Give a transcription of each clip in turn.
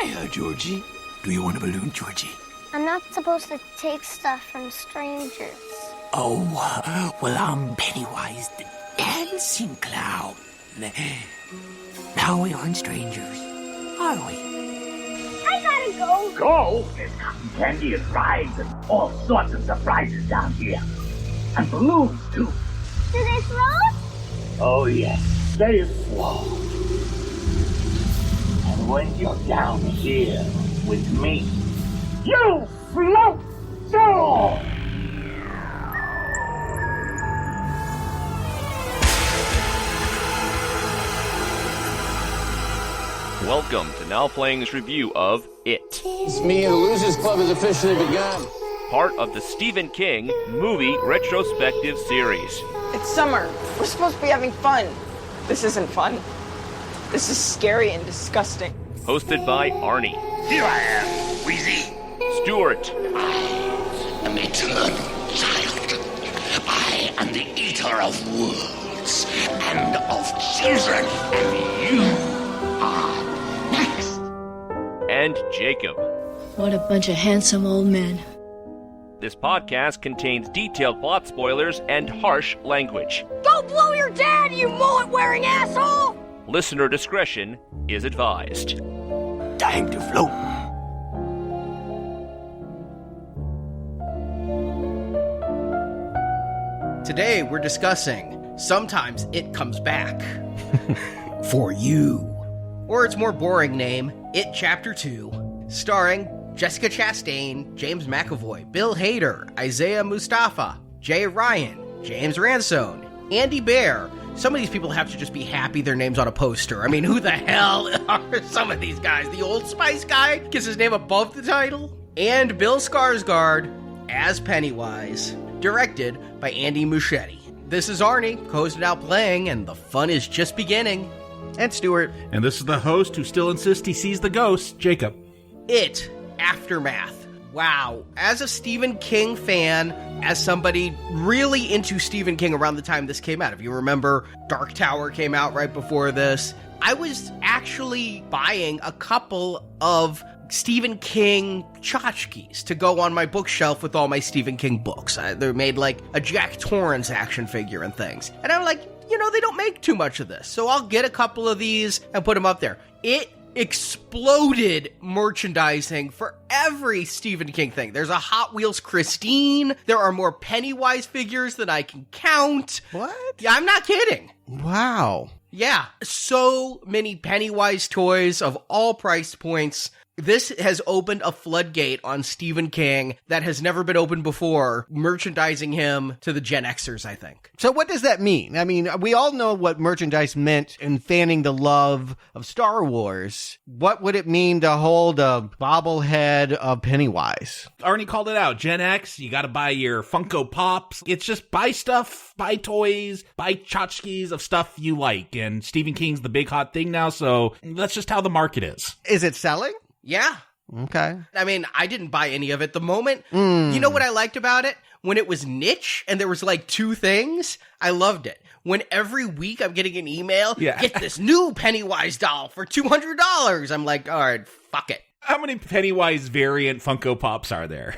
Hiya, Georgie. Do you want a balloon, Georgie? I'm not supposed to take stuff from strangers. Oh, well, I'm Pennywise the dancing clown. Now we aren't strangers, are we? I gotta go. Go? There's cotton candy and rides and all sorts of surprises down here. And balloons, too. Do they float? Oh, yes. They float. And when you're down here with me, you float too! Welcome to Now Playing's review of It. It's me and the Losers Club has officially begun. Part of the Stephen King movie retrospective series. It's summer. We're supposed to be having fun. This isn't fun. This is scary and disgusting. Hosted by Arnie. Here I am, Wheezy. Stuart. I am eternal child. I am the eater of worlds and of children. And you are next. And Jacob. What a bunch of handsome old men. This podcast contains detailed plot spoilers and harsh language. Go blow your dad, you mullet-wearing asshole! Listener discretion is advised. Time to float. Today we're discussing Sometimes It Comes Back. For you. Or its more boring name, It Chapter 2, starring Jessica Chastain, James McAvoy, Bill Hader, Isaiah Mustafa, Jay Ryan, James Ransone, Andy Bear. Some of these people have to just be happy their name's on a poster. I mean, who the hell are some of these guys? The Old Spice guy gets his name above the title? And Bill Skarsgård as Pennywise, directed by Andy Muschietti. This is Arnie, co-hosted Out Playing, and the fun is just beginning. And Stuart. And this is the host who still insists he sees the ghost, Jacob. It Aftermath. Wow. As a Stephen King fan, as somebody really into Stephen King around the time this came out, if you remember, Dark Tower came out right before this, I was actually buying a couple of Stephen King tchotchkes to go on my bookshelf with all my Stephen King books. They made like a Jack Torrance action figure and things. And I'm like, you know, they don't make too much of this, so I'll get a couple of these and put them up there. It exploded merchandising for every Stephen King thing. There's a Hot Wheels Christine. There are more Pennywise figures than I can count. What? Yeah, I'm not kidding. Wow. Yeah, so many Pennywise toys of all price points. This has opened a floodgate on Stephen King that has never been opened before, merchandising him to the Gen Xers, I think. So what does that mean? I mean, we all know what merchandise meant in fanning the love of Star Wars. What would it mean to hold a bobblehead of Pennywise? Arnie called it out. Gen X, you gotta buy your Funko Pops. It's just buy stuff, buy toys, buy tchotchkes of stuff you like. And Stephen King's the big hot thing now, so that's just how the market is. Is it selling? Yeah. Okay. I mean, I didn't buy any of it. The moment, you know what I liked about it? When it was niche and there was like two things, I loved it. When every week I'm getting an email, get this new Pennywise doll for $200. I'm like, all right, fuck it. How many Pennywise variant Funko Pops are there?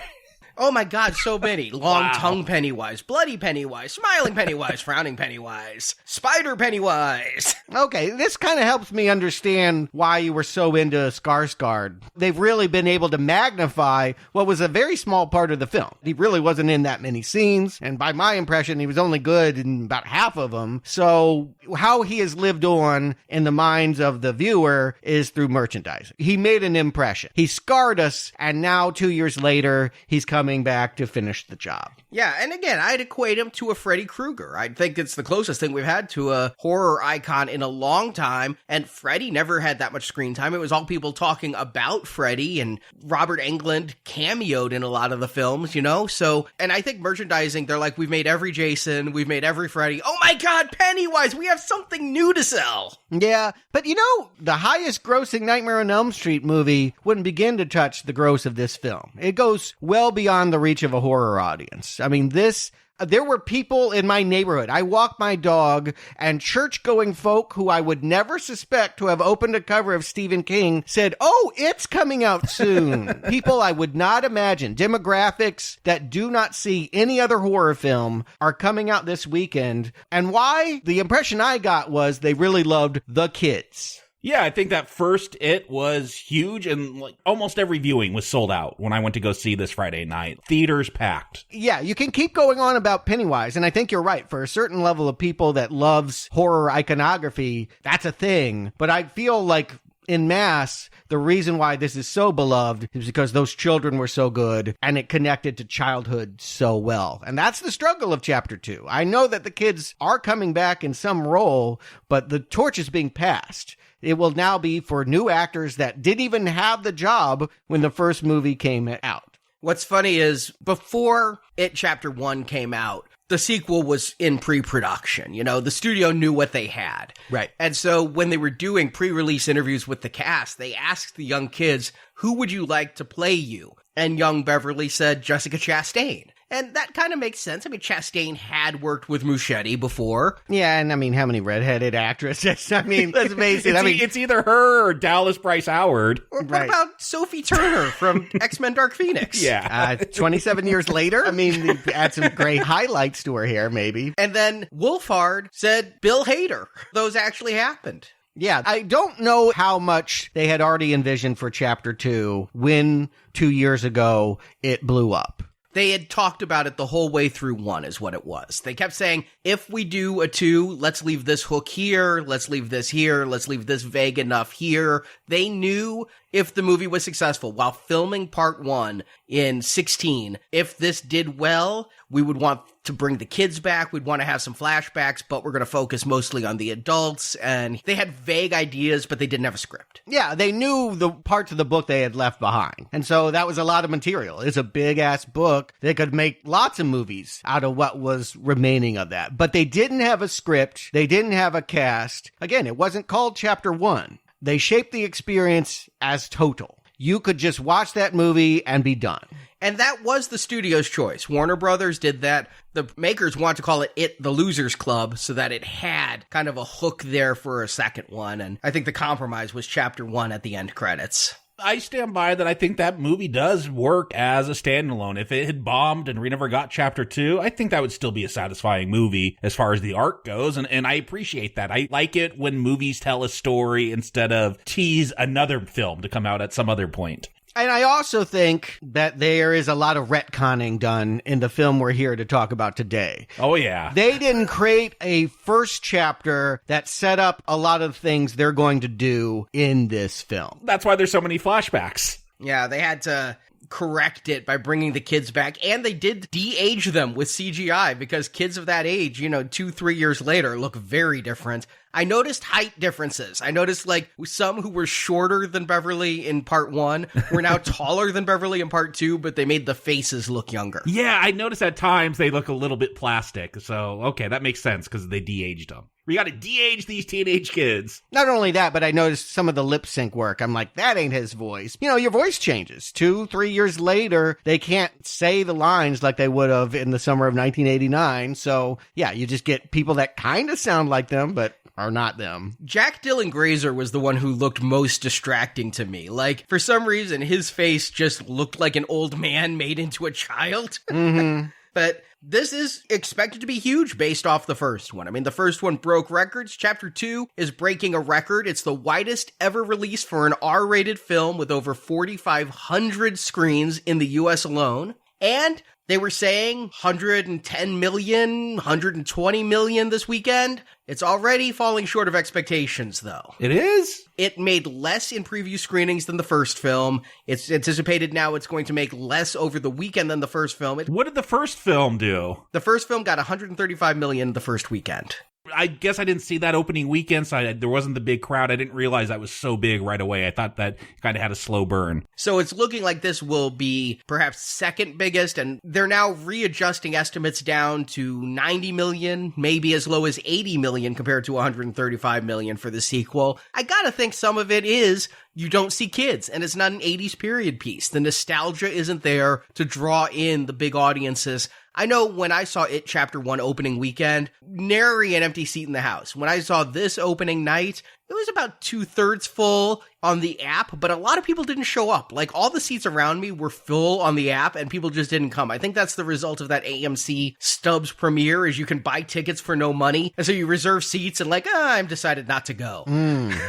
Oh my God, so many. Long tongue Pennywise, bloody Pennywise, smiling Pennywise, frowning Pennywise, spider Pennywise. Okay, this kind of helps me understand why you were so into Skarsgård. They've really been able to magnify what was a very small part of the film. He really wasn't in that many scenes, and by my impression, he was only good in about half of them. So how he has lived on in the minds of the viewer is through merchandising. He made an impression. He scarred us, and now 2 years later, he's coming back to finish the job. Yeah, and again, I'd equate him to a Freddy Krueger. I think it's the closest thing we've had to a horror icon in a long time, and Freddy never had that much screen time. It was all people talking about Freddy, and Robert Englund cameoed in a lot of the films, you know? So, and I think merchandising, they're like, we've made every Jason, we've made every Freddy. Oh my God, Pennywise, we have something new to sell. Yeah, but you know, the highest grossing Nightmare on Elm Street movie wouldn't begin to touch the gross of this film. It goes well beyond the reach of a horror audience. I mean, this There were people in my neighborhood. I walk my dog, and church-going folk who I would never suspect to have opened a cover of Stephen King said, "Oh, it's coming out soon." People I would not imagine, demographics that do not see any other horror film, are coming out this weekend. And why? The impression I got was they really loved the kids. Yeah, I think that first It was huge, and like almost every viewing was sold out when I went to go see this Friday night. Theaters packed. Yeah, you can keep going on about Pennywise, and I think you're right. For a certain level of people that loves horror iconography, that's a thing. But I feel like in mass, the reason why this is so beloved is because those children were so good and it connected to childhood so well. And that's the struggle of Chapter 2. I know that the kids are coming back in some role, but the torch is being passed. It will now be for new actors that didn't even have the job when the first movie came out. What's funny is before It Chapter 1 came out, the sequel was in pre-production. You know, the studio knew what they had. Right. And so when they were doing pre-release interviews with the cast, they asked the young kids, who would you like to play you? And young Beverly said Jessica Chastain. And that kind of makes sense. I mean, Chastain had worked with Muschietti before. Yeah, and I mean, how many redheaded actresses? I mean, let's face it. It's either her or Dallas Bryce Howard. Or what about Sophie Turner from X-Men Dark Phoenix? Yeah. 27 years later, I mean, add some great highlights to her hair, maybe. And then Wolfhard said Bill Hader. Those actually happened. Yeah, I don't know how much they had already envisioned for Chapter 2 when 2 years ago it blew up. They had talked about it the whole way through 1 is what it was. They kept saying, if we do a 2, let's leave this hook here, let's leave this here, let's leave this vague enough here. They knew if the movie was successful while filming part 1 in 16, if this did well, we would want to bring the kids back, we'd want to have some flashbacks, but we're going to focus mostly on the adults. And they had vague ideas, but they didn't have a script. Yeah, they knew the parts of the book they had left behind. And so that was a lot of material. It's a big-ass book. They could make lots of movies out of what was remaining of that. But they didn't have a script. They didn't have a cast. Again, it wasn't called Chapter 1. They shaped the experience as total. You could just watch that movie and be done. And that was the studio's choice. Warner Brothers did that. The makers wanted to call it the Losers Club so that it had kind of a hook there for a second one. And I think the compromise was Chapter 1 at the end credits. I stand by that. I think that movie does work as a standalone. If it had bombed and we never got Chapter 2, I think that would still be a satisfying movie as far as the arc goes. And I appreciate that. I like it when movies tell a story instead of tease another film to come out at some other point. And I also think that there is a lot of retconning done in the film we're here to talk about today. Oh, yeah. They didn't create a first chapter that set up a lot of things they're going to do in this film. That's why there's so many flashbacks. Yeah, they had to correct it by bringing the kids back, and they did de-age them with CGI because kids of that age, 2-3 years later, look very different. I noticed height differences. I noticed like some who were shorter than Beverly in part 1 were now taller than Beverly in part 2, but they made the faces look younger. Yeah, I noticed at times they look a little bit plastic. So, okay, that makes sense because they de-aged them. We got to de-age these teenage kids. Not only that, but I noticed some of the lip sync work. I'm like, that ain't his voice. Your voice changes. 2-3 years later, they can't say the lines like they would have in the summer of 1989. So, yeah, you just get people that kind of sound like them, but are not them. Jack Dylan Grazer was the one who looked most distracting to me. Like, for some reason, his face just looked like an old man made into a child. Mm-hmm. But this is expected to be huge based off the first one. I mean, the first one broke records. Chapter 2 is breaking a record. It's the widest ever release for an R-rated film with over 4,500 screens in the US alone. And they were saying 110 million, 120 million this weekend. It's already falling short of expectations, though. It is? It made less in preview screenings than the first film. It's anticipated now it's going to make less over the weekend than the first film. What did the first film do? The first film got 135 million the first weekend. I guess I didn't see that opening weekend, so there wasn't the big crowd. I didn't realize that was so big right away. I thought that kind of had a slow burn. So it's looking like this will be perhaps second biggest, and they're now readjusting estimates down to 90 million, maybe as low as 80 million compared to 135 million for the sequel. I gotta think some of it is you don't see kids, and it's not an 80s period piece. The nostalgia isn't there to draw in the big audiences. I know when I saw It Chapter 1 opening weekend, nary an empty seat in the house. When I saw this opening night, it was about 2/3 full on the app, but a lot of people didn't show up. Like, all the seats around me were full on the app, and people just didn't come. I think that's the result of that AMC Stubbs premiere, is you can buy tickets for no money, and so you reserve seats, and I've decided not to go.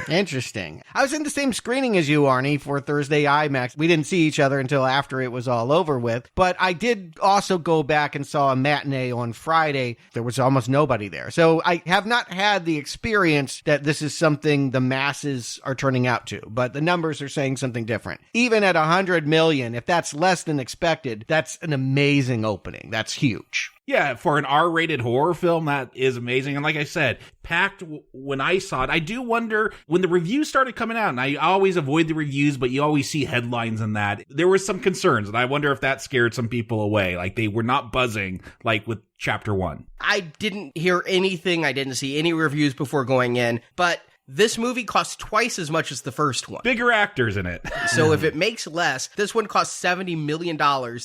Interesting. I was in the same screening as you, Arnie, for Thursday IMAX. We didn't see each other until after it was all over with, but I did also go back and saw a matinee on Friday. There was almost nobody there. So I have not had the experience that this is something the masses are turning out to, but the numbers are saying something different. Even at 100 million, if that's less than expected, that's an amazing opening. That's huge. Yeah, for an R-rated horror film, that is amazing. And like I said, packed when I saw it. I do wonder, when the reviews started coming out, and I always avoid the reviews, but you always see headlines and that, there were some concerns, and I wonder if that scared some people away. Like, they were not buzzing like with Chapter 1. I didn't hear anything. I didn't see any reviews before going in, but this movie costs twice as much as the first one. Bigger actors in it. So if it makes less, this one cost $70 million.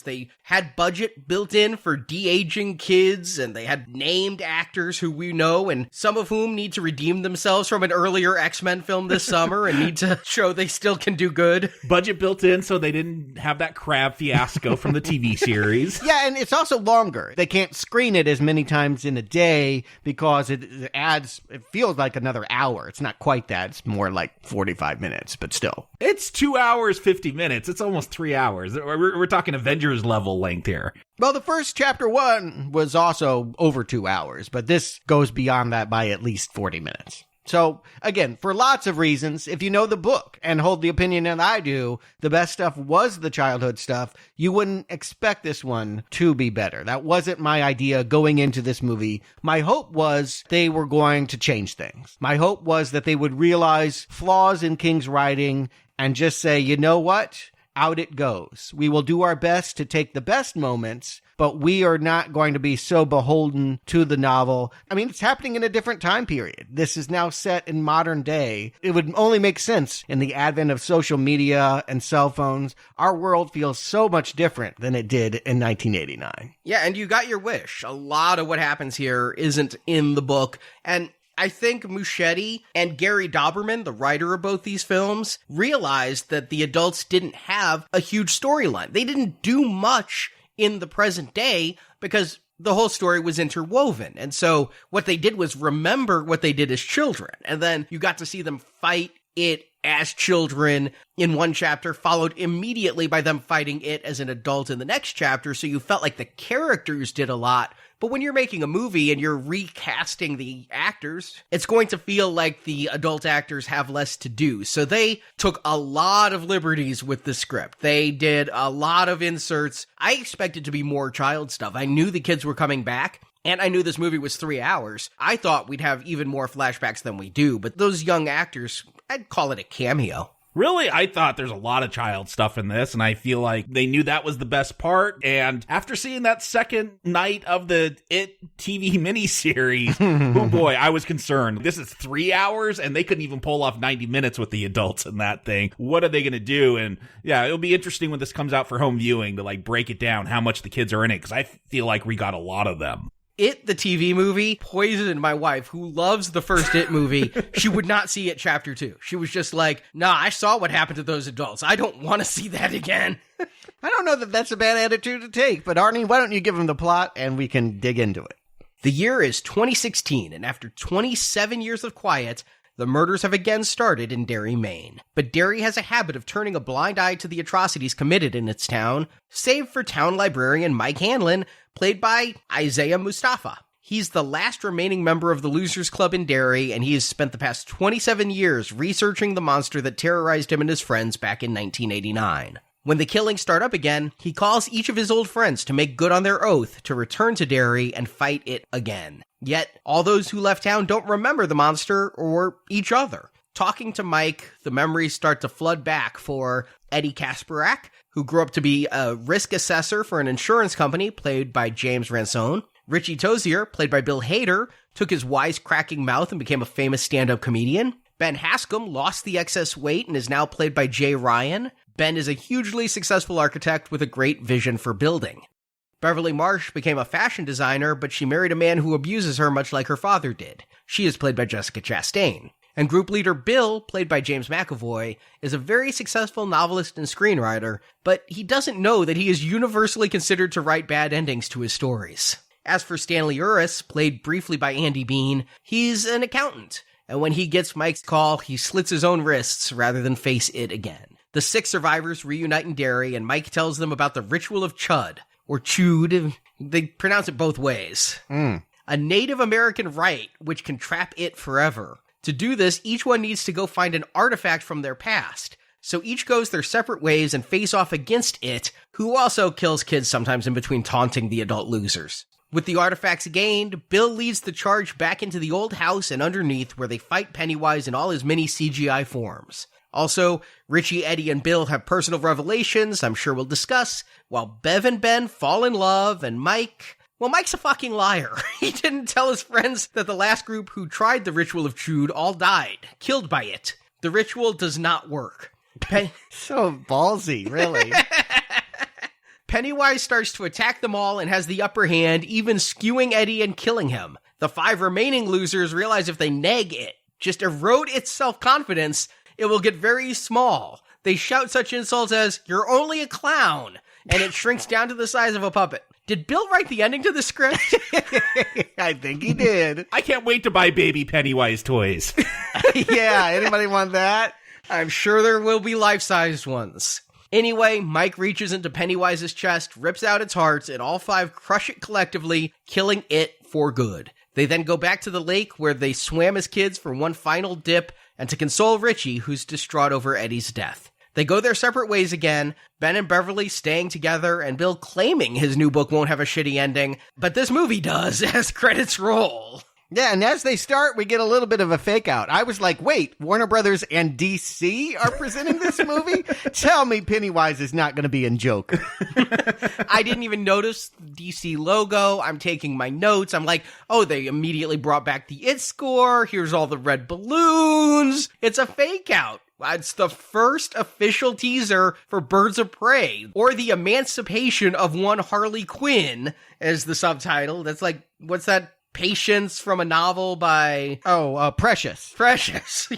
They had budget built in for de-aging kids, and they had named actors who we know, and some of whom need to redeem themselves from an earlier X-Men film this summer and need to show they still can do good. Budget built in so they didn't have that crab fiasco from the TV series. Yeah, and it's also longer. They can't screen it as many times in a day because it feels like another hour. It's not quite that. It's more like 45 minutes, but still. It's 2 hours, 50 minutes. It's almost 3 hours. We're talking Avengers level length here. Well, the first Chapter 1 was also over 2 hours, but this goes beyond that by at least 40 minutes. So, again, for lots of reasons, if you know the book and hold the opinion that I do, the best stuff was the childhood stuff, you wouldn't expect this one to be better. That wasn't my idea going into this movie. My hope was they were going to change things. My hope was that they would realize flaws in King's writing and just say, you know what? Out it goes. We will do our best to take the best moments, but we are not going to be so beholden to the novel. I mean, it's happening in a different time period. This is now set in modern day. It would only make sense in the advent of social media and cell phones. Our world feels so much different than it did in 1989. Yeah, and you got your wish. A lot of what happens here isn't in the book, and I think Muschietti and Gary Dauberman, the writer of both these films, realized that the adults didn't have a huge storyline. They didn't do much in the present day because the whole story was interwoven. And so what they did was remember what they did as children. And then you got to see them fight it as children in one chapter, followed immediately by them fighting it as an adult in the next chapter. So you felt like the characters did a lot. But when you're making a movie and you're recasting the actors, it's going to feel like the adult actors have less to do. So they took a lot of liberties with the script. They did a lot of inserts. I expected to be more child stuff. I knew the kids were coming back, and I knew this movie was 3 hours. I thought we'd have even more flashbacks than we do, but those young actors, I'd call it a cameo. Really, I thought there's a lot of child stuff in this, and I feel like they knew that was the best part. And after seeing that second night of the It TV miniseries, oh boy, I was concerned. This is 3 hours, and they couldn't even pull off 90 minutes with the adults in that thing. What are they going to do? And yeah, it'll be interesting when this comes out for home viewing to break it down, how much the kids are in it, because I feel like we got a lot of them. It, the TV movie, poisoned my wife, who loves the first It movie. She would not see It Chapter 2. She was just like, nah, I saw what happened to those adults. I don't want to see that again. I don't know that that's a bad attitude to take, but Arnie, why don't you give him the plot and we can dig into it? The year is 2016, and after 27 years of quiet, the murders have again started in Derry, Maine. But Derry has a habit of turning a blind eye to the atrocities committed in its town, save for town librarian Mike Hanlon, played by Isaiah Mustafa. He's the last remaining member of the Losers Club in Derry, and he has spent the past 27 years researching the monster that terrorized him and his friends back in 1989. When the killings start up again, he calls each of his old friends to make good on their oath to return to Derry and fight it again. Yet, all those who left town don't remember the monster or each other. Talking to Mike, the memories start to flood back for Eddie Kasparak, who grew up to be a risk assessor for an insurance company, played by James Ransone. Richie Tozier, played by Bill Hader, took his wisecracking mouth and became a famous stand-up comedian. Ben Haskam lost the excess weight and is now played by Jay Ryan. Ben is a hugely successful architect with a great vision for building. Beverly Marsh became a fashion designer, but she married a man who abuses her much like her father did. She is played by Jessica Chastain. And group leader Bill, played by James McAvoy, is a very successful novelist and screenwriter, but he doesn't know that he is universally considered to write bad endings to his stories. As for Stanley Uris, played briefly by Andy Bean, he's an accountant, and when he gets Mike's call, he slits his own wrists rather than face it again. The 6 survivors reunite in Derry, and Mike tells them about the ritual of Chud, or Chud, they pronounce it both ways. A Native American rite which can trap it forever. To do this, each one needs to go find an artifact from their past. So each goes their separate ways and face off against it, who also kills kids sometimes in between taunting the adult losers. With the artifacts gained, Bill leads the charge back into the old house and underneath where they fight Pennywise in all his many CGI forms. Also, Richie, Eddie, and Bill have personal revelations I'm sure we'll discuss, while Bev and Ben fall in love, and Mike's a fucking liar. He didn't tell his friends that the last group who tried the ritual of Chud all died, killed by it. The ritual does not work. So ballsy, really. Pennywise starts to attack them all and has the upper hand, even skewing Eddie and killing him. The 5 remaining losers realize if they nag it, just erode its self-confidence, it will get very small. They shout such insults as, "You're only a clown," and it shrinks down to the size of a puppet. Did Bill write the ending to the script? I think he did. I can't wait to buy baby Pennywise toys. Yeah, anybody want that? I'm sure there will be life-sized ones. Anyway, Mike reaches into Pennywise's chest, rips out its hearts, and all 5 crush it collectively, killing it for good. They then go back to the lake where they swam as kids for one final dip and to console Richie, who's distraught over Eddie's death. They go their separate ways again, Ben and Beverly staying together and Bill claiming his new book won't have a shitty ending, but this movie does as credits roll. Yeah, and as they start, we get a little bit of a fake out. I was like, wait, Warner Brothers and DC are presenting this movie? Tell me Pennywise is not going to be in Joker. I didn't even notice the DC logo. I'm taking my notes. I'm like, oh, they immediately brought back the It score. Here's all the red balloons. It's a fake out. It's the first official teaser for Birds of Prey, or the emancipation of one Harley Quinn as the subtitle. That's like, what's that? Patience from a novel by... Precious. Precious.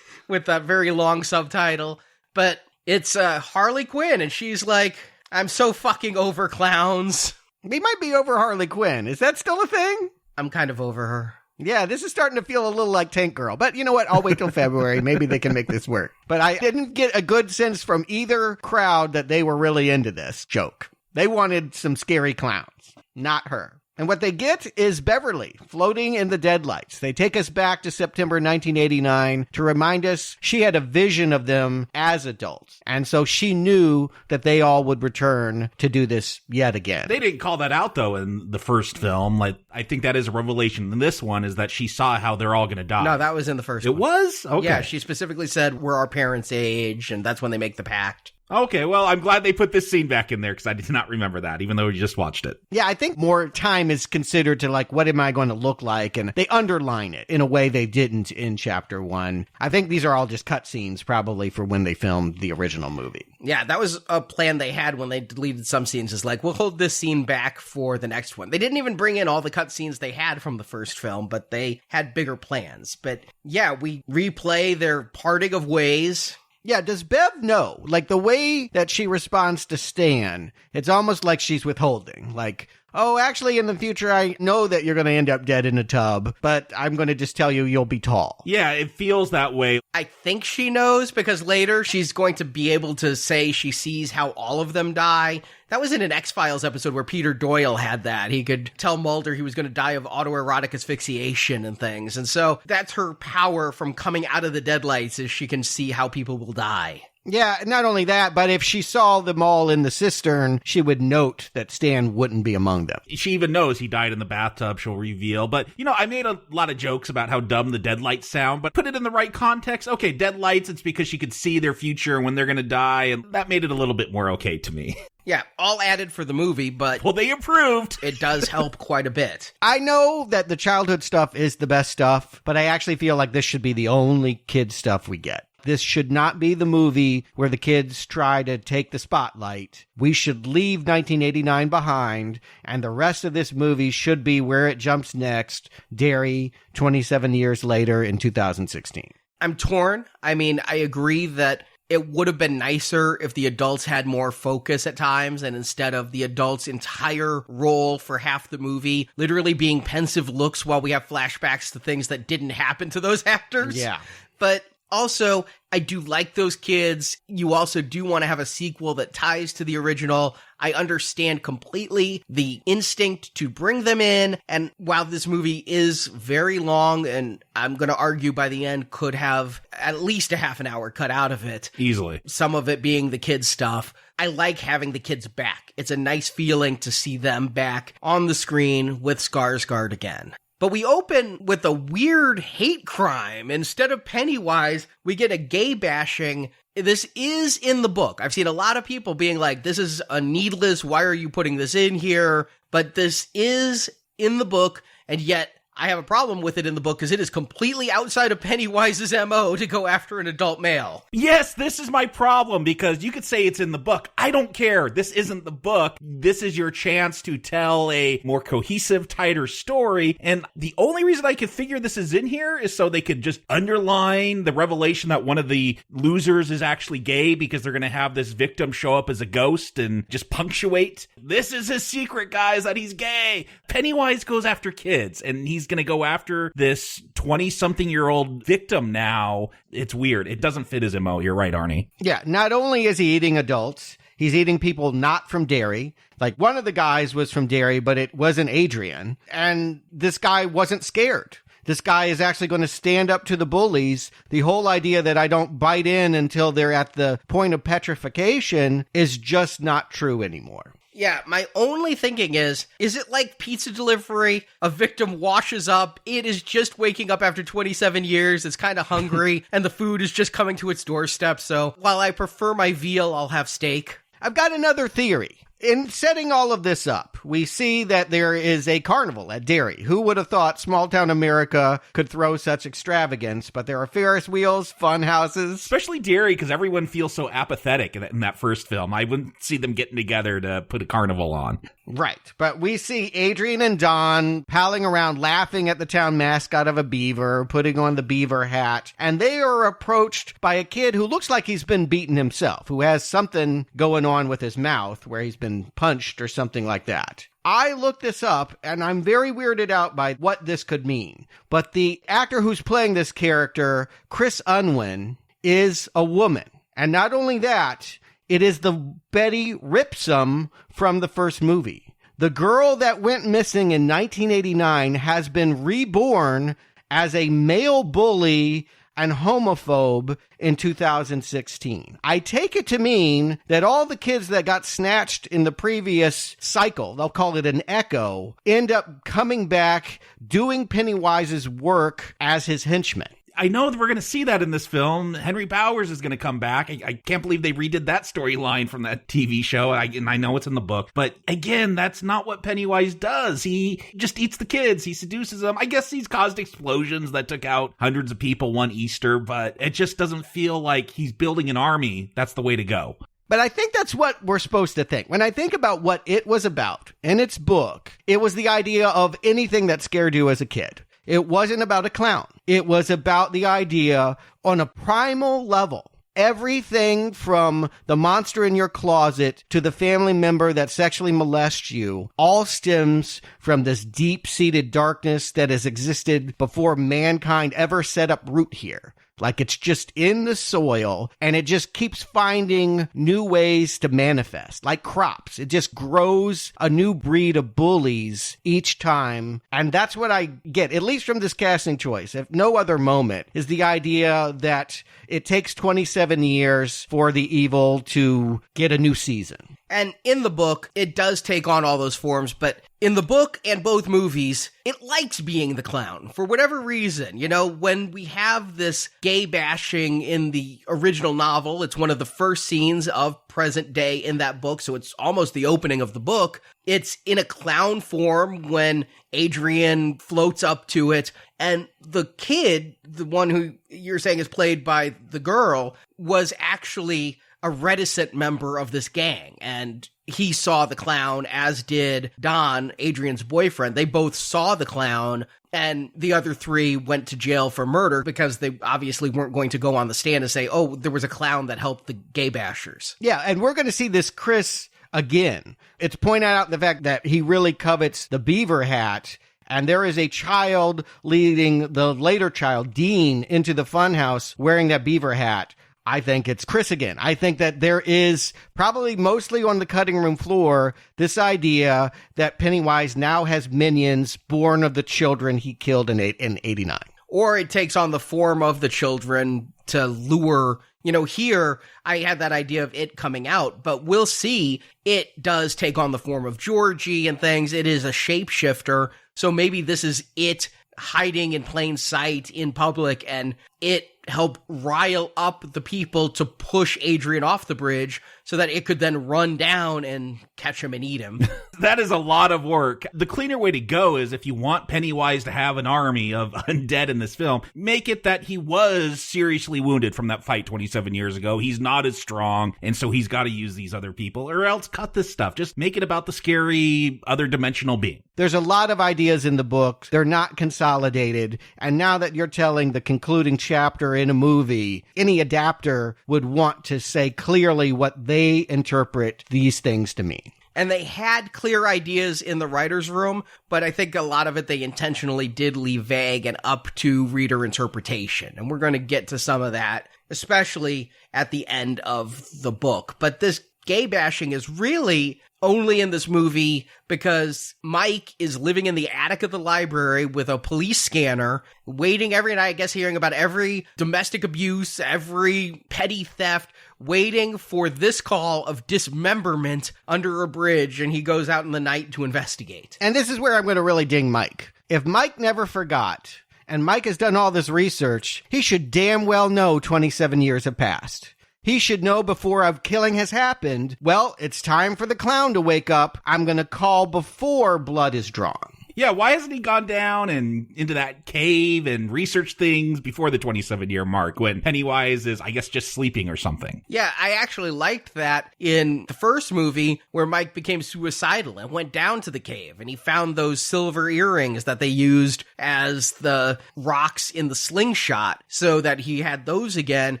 With that very long subtitle. But it's Harley Quinn, and she's like, I'm so fucking over clowns. We might be over Harley Quinn. Is that still a thing? I'm kind of over her. Yeah, this is starting to feel a little like Tank Girl. But you know what? I'll wait till February. Maybe they can make this work. But I didn't get a good sense from either crowd that they were really into this joke. They wanted some scary clowns, not her. And what they get is Beverly floating in the deadlights. They take us back to September 1989 to remind us she had a vision of them as adults. And so she knew that they all would return to do this yet again. They didn't call that out, though, in the first film. Like, I think that is a revelation in this one, is that she saw how they're all going to die. No, that was in the first one. It was? Okay. Yeah, she specifically said, we're our parents' age, and that's when they make the pact. Okay, well, I'm glad they put this scene back in there because I did not remember that, even though we just watched it. Yeah, I think more time is considered to, like, what am I going to look like? And they underline it in a way they didn't in Chapter 1. I think these are all just cutscenes, probably, for when they filmed the original movie. Yeah, that was a plan they had when they deleted some scenes. Is like, we'll hold this scene back for the next one. They didn't even bring in all the cutscenes they had from the first film, but they had bigger plans. But yeah, we replay their parting of ways. Yeah, does Bev know? Like, the way that she responds to Stan, it's almost like she's withholding. Like, oh, actually, in the future, I know that you're going to end up dead in a tub, but I'm going to just tell you you'll be tall. Yeah, it feels that way. I think she knows, because later she's going to be able to say she sees how all of them die. That was in an X-Files episode where Peter Doyle had that. He could tell Mulder he was going to die of autoerotic asphyxiation and things. And so that's her power from coming out of the deadlights, is she can see how people will die. Yeah, not only that, but if she saw them all in the cistern, she would note that Stan wouldn't be among them. She even knows he died in the bathtub, she'll reveal. But, you know, I made a lot of jokes about how dumb the deadlights sound, but put it in the right context. Okay, deadlights, it's because she could see their future when they're going to die, and that made it a little bit more okay to me. Yeah, all added for the movie, but... Well, they improved. It does help quite a bit. I know that the childhood stuff is the best stuff, but I actually feel like this should be the only kid stuff we get. This should not be the movie where the kids try to take the spotlight. We should leave 1989 behind, and the rest of this movie should be where it jumps next, Derry, 27 years later in 2016. I'm torn. I mean, I agree that it would have been nicer if the adults had more focus at times, and instead of the adults' entire role for half the movie literally being pensive looks while we have flashbacks to things that didn't happen to those actors. Yeah. But also, I do like those kids. You also do want to have a sequel that ties to the original. I understand completely the instinct to bring them in. And while this movie is very long, and I'm going to argue by the end could have at least a half an hour cut out of it. Easily. Some of it being the kids' stuff. I like having the kids back. It's a nice feeling to see them back on the screen with Skarsgård again. But we open with a weird hate crime. Instead of Pennywise, we get a gay bashing. This is in the book. I've seen a lot of people being like, this is a needless, why are you putting this in here? But this is in the book, and yet I have a problem with it in the book because it is completely outside of Pennywise's MO to go after an adult male. Yes, this is my problem, because you could say it's in the book. I don't care. This isn't the book. This is your chance to tell a more cohesive, tighter story. And the only reason I could figure this is in here is so they could just underline the revelation that one of the losers is actually gay, because they're going to have this victim show up as a ghost and just punctuate. This is his secret, guys, that he's gay. Pennywise goes after kids, and he's going to go after this 20-something-year-old victim now. It's weird. It doesn't fit his MO. You're right, Arnie. Yeah, not only is he eating adults, he's eating people not from Derry. Like, one of the guys was from Derry, but it wasn't Adrian. And this guy wasn't scared. This guy is actually going to stand up to the bullies. The whole idea that I don't bite in until they're at the point of petrification is just not true anymore. Yeah, my only thinking is it like pizza delivery? A victim washes up, it is just waking up after 27 years, it's kind of hungry, and the food is just coming to its doorstep, so while I prefer my veal, I'll have steak. I've got another theory. In setting all of this up, we see that there is a carnival at Derry. Who would have thought small-town America could throw such extravagance? But there are Ferris wheels, fun houses. Especially Derry, because everyone feels so apathetic in that first film. I wouldn't see them getting together to put a carnival on. Right. But we see Adrian and Don palling around, laughing at the town mascot of a beaver, putting on the beaver hat. And they are approached by a kid who looks like he's been beaten himself, who has something going on with his mouth where he's been punched or something like that. I looked this up, and I'm very weirded out by what this could mean. But the actor who's playing this character, Chris Unwin, is a woman. And not only that, it is the Betty Ripsum from the first movie. The girl that went missing in 1989 has been reborn as a male bully and homophobe in 2016. I take it to mean that all the kids that got snatched in the previous cycle, they'll call it an echo, end up coming back doing Pennywise's work as his henchmen. I know that we're going to see that in this film. Henry Bowers is going to come back. I can't believe they redid that storyline from that TV show. And I know it's in the book. But again, that's not what Pennywise does. He just eats the kids. He seduces them. I guess he's caused explosions that took out hundreds of people one Easter. But it just doesn't feel like he's building an army. That's the way to go. But I think that's what we're supposed to think. When I think about what it was about in its book, it was the idea of anything that scared you as a kid. It wasn't about a clown. It was about the idea on a primal level. Everything from the monster in your closet to the family member that sexually molests you all stems from this deep-seated darkness that has existed before mankind ever set up root here. Like it's just in the soil, and it just keeps finding new ways to manifest. Like crops, it just grows a new breed of bullies each time. And that's what I get, at least from this casting choice, if no other moment, is the idea that it takes 27 years for the evil to get a new season. And in the book, it does take on all those forms, but in the book and both movies, it likes being the clown for whatever reason. You know, when we have this gay bashing in the original novel, it's one of the first scenes of present day in that book, so it's almost the opening of the book. It's in a clown form when Adrian floats up to it, and the kid, the one who you're saying is played by the girl, was actually a reticent member of this gang, and he saw the clown, as did Don, Adrian's boyfriend. They both saw the clown, and the other three went to jail for murder because they obviously weren't going to go on the stand and say, oh, there was a clown that helped the gay bashers. Yeah, and we're going to see this Chris again. It's pointed out the fact that he really covets the beaver hat, and there is a child leading the later child, Dean, into the funhouse wearing that beaver hat. I think it's Chris again. I think that there is probably mostly on the cutting room floor this idea that Pennywise now has minions born of the children he killed in 89. Or it takes on the form of the children to lure. You know, here I had that idea of it coming out, but we'll see it does take on the form of Georgie and things. It is a shapeshifter. So maybe this is it hiding in plain sight in public, and it help rile up the people to push Adrian off the bridge so that it could then run down and catch him and eat him. That is a lot of work. The cleaner way to go is, if you want Pennywise to have an army of undead in this film, make it that he was seriously wounded from that fight 27 years ago. He's not as strong, and so he's got to use these other people, or else cut this stuff. Just make it about the scary other dimensional being. There's a lot of ideas in the book. They're not consolidated. And now that you're telling the concluding chapter in a movie, any adapter would want to say clearly what they interpret these things to mean. And they had clear ideas in the writer's room, but I think a lot of it they intentionally did leave vague and up to reader interpretation. And we're going to get to some of that, especially at the end of the book. But this gay bashing is really only in this movie because Mike is living in the attic of the library with a police scanner, waiting every night, I guess, hearing about every domestic abuse, every petty theft, waiting for this call of dismemberment under a bridge, and he goes out in the night to investigate. And this is where I'm going to really ding Mike. If Mike never forgot, and Mike has done all this research, he should damn well know 27 years have passed. He should know before a killing has happened, well, it's time for the clown to wake up. I'm going to call before blood is drawn. Yeah, why hasn't he gone down and into that cave and researched things before the 27-year mark when Pennywise is, I guess, just sleeping or something? Yeah, I actually liked that in the first movie where Mike became suicidal and went down to the cave and he found those silver earrings that they used as the rocks in the slingshot so that he had those again.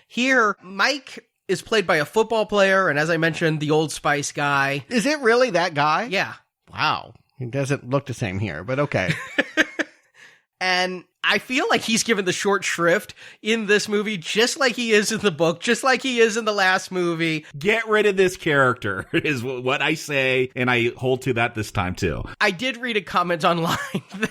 Here, Mike is played by a football player and, as I mentioned, the Old Spice guy. Is it really that guy? Yeah. Wow. He doesn't look the same here, but okay. And I feel like he's given the short shrift in this movie, just like he is in the book, just like he is in the last movie. Get rid of this character is what I say, and I hold to that this time too. I did read a comment online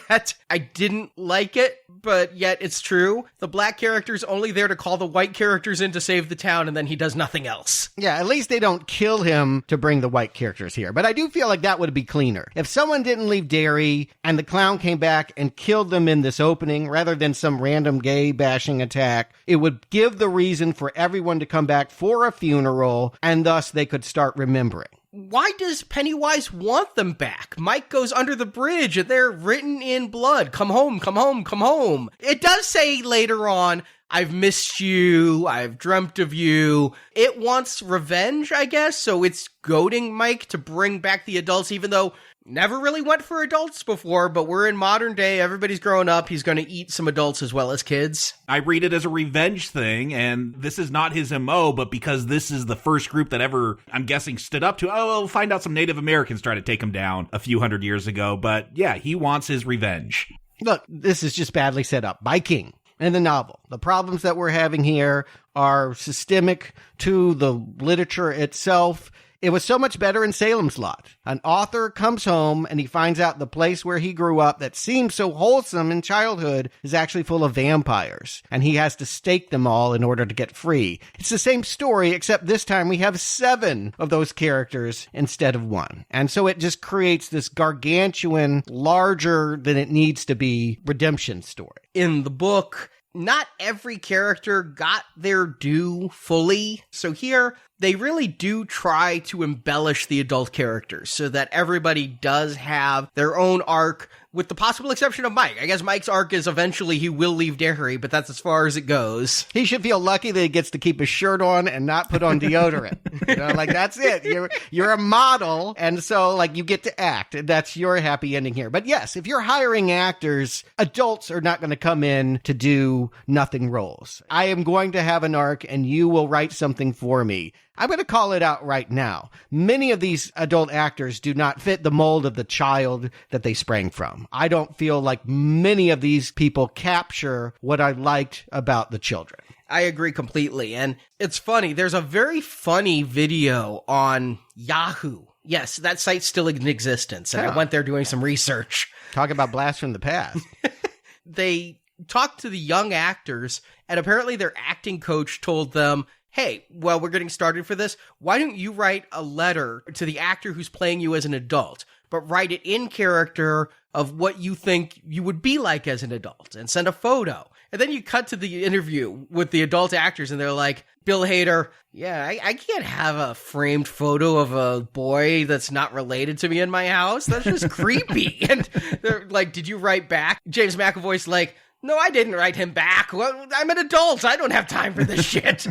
that I didn't like it, but yet it's true. The black character's only there to call the white characters in to save the town, and then he does nothing else. Yeah, at least they don't kill him to bring the white characters here. But I do feel like that would be cleaner. If someone didn't leave Derry and the clown came back and killed them in this opening, rather than some random gay bashing attack, it would give the reason for everyone to come back for a funeral, and thus they could start remembering. Why does Pennywise want them back? Mike goes under the bridge and they're written in blood. Come home, come home, come home. It does say later on, I've missed you, I've dreamt of you. It wants revenge, I guess, so it's goading Mike to bring back the adults, even though never really went for adults before, but we're in modern day, everybody's grown up, he's going to eat some adults as well as kids. I read it as a revenge thing, and this is not his MO, but because this is the first group that ever, I'm guessing, stood up to, we'll find out some Native Americans tried to take him down a few hundred years ago, but yeah, he wants his revenge. Look, this is just badly set up by King in the novel. The problems that we're having here are systemic to the literature itself. It was so much better in Salem's Lot. An author comes home and he finds out the place where he grew up that seemed so wholesome in childhood is actually full of vampires, and he has to stake them all in order to get free. It's the same story, except this time we have 7 of those characters instead of 1. And so it just creates this gargantuan, larger than it needs to be redemption story. In the book, not every character got their due fully. So here, they really do try to embellish the adult characters so that everybody does have their own arc, with the possible exception of Mike. I guess Mike's arc is eventually he will leave Derry, but that's as far as it goes. He should feel lucky that he gets to keep his shirt on and not put on deodorant. That's it. You're a model, and so you get to act. And that's your happy ending here. But yes, if you're hiring actors, adults are not going to come in to do nothing roles. I am going to have an arc, and you will write something for me. I'm going to call it out right now. Many of these adult actors do not fit the mold of the child that they sprang from. I don't feel like many of these people capture what I liked about the children. I agree completely. And it's funny. There's a very funny video on Yahoo. Yes, that site's still in existence. And I went there doing some research. Talk about blast from the past. They talked to the young actors, and apparently their acting coach told them, hey, well, we're getting started for this. Why don't you write a letter to the actor who's playing you as an adult, but write it in character of what you think you would be like as an adult, and send a photo. And then you cut to the interview with the adult actors, and they're like, Bill Hader, yeah, I can't have a framed photo of a boy that's not related to me in my house. That's just creepy. And they're like, did you write back? James McAvoy's like, no, I didn't write him back. Well, I'm an adult. I don't have time for this shit.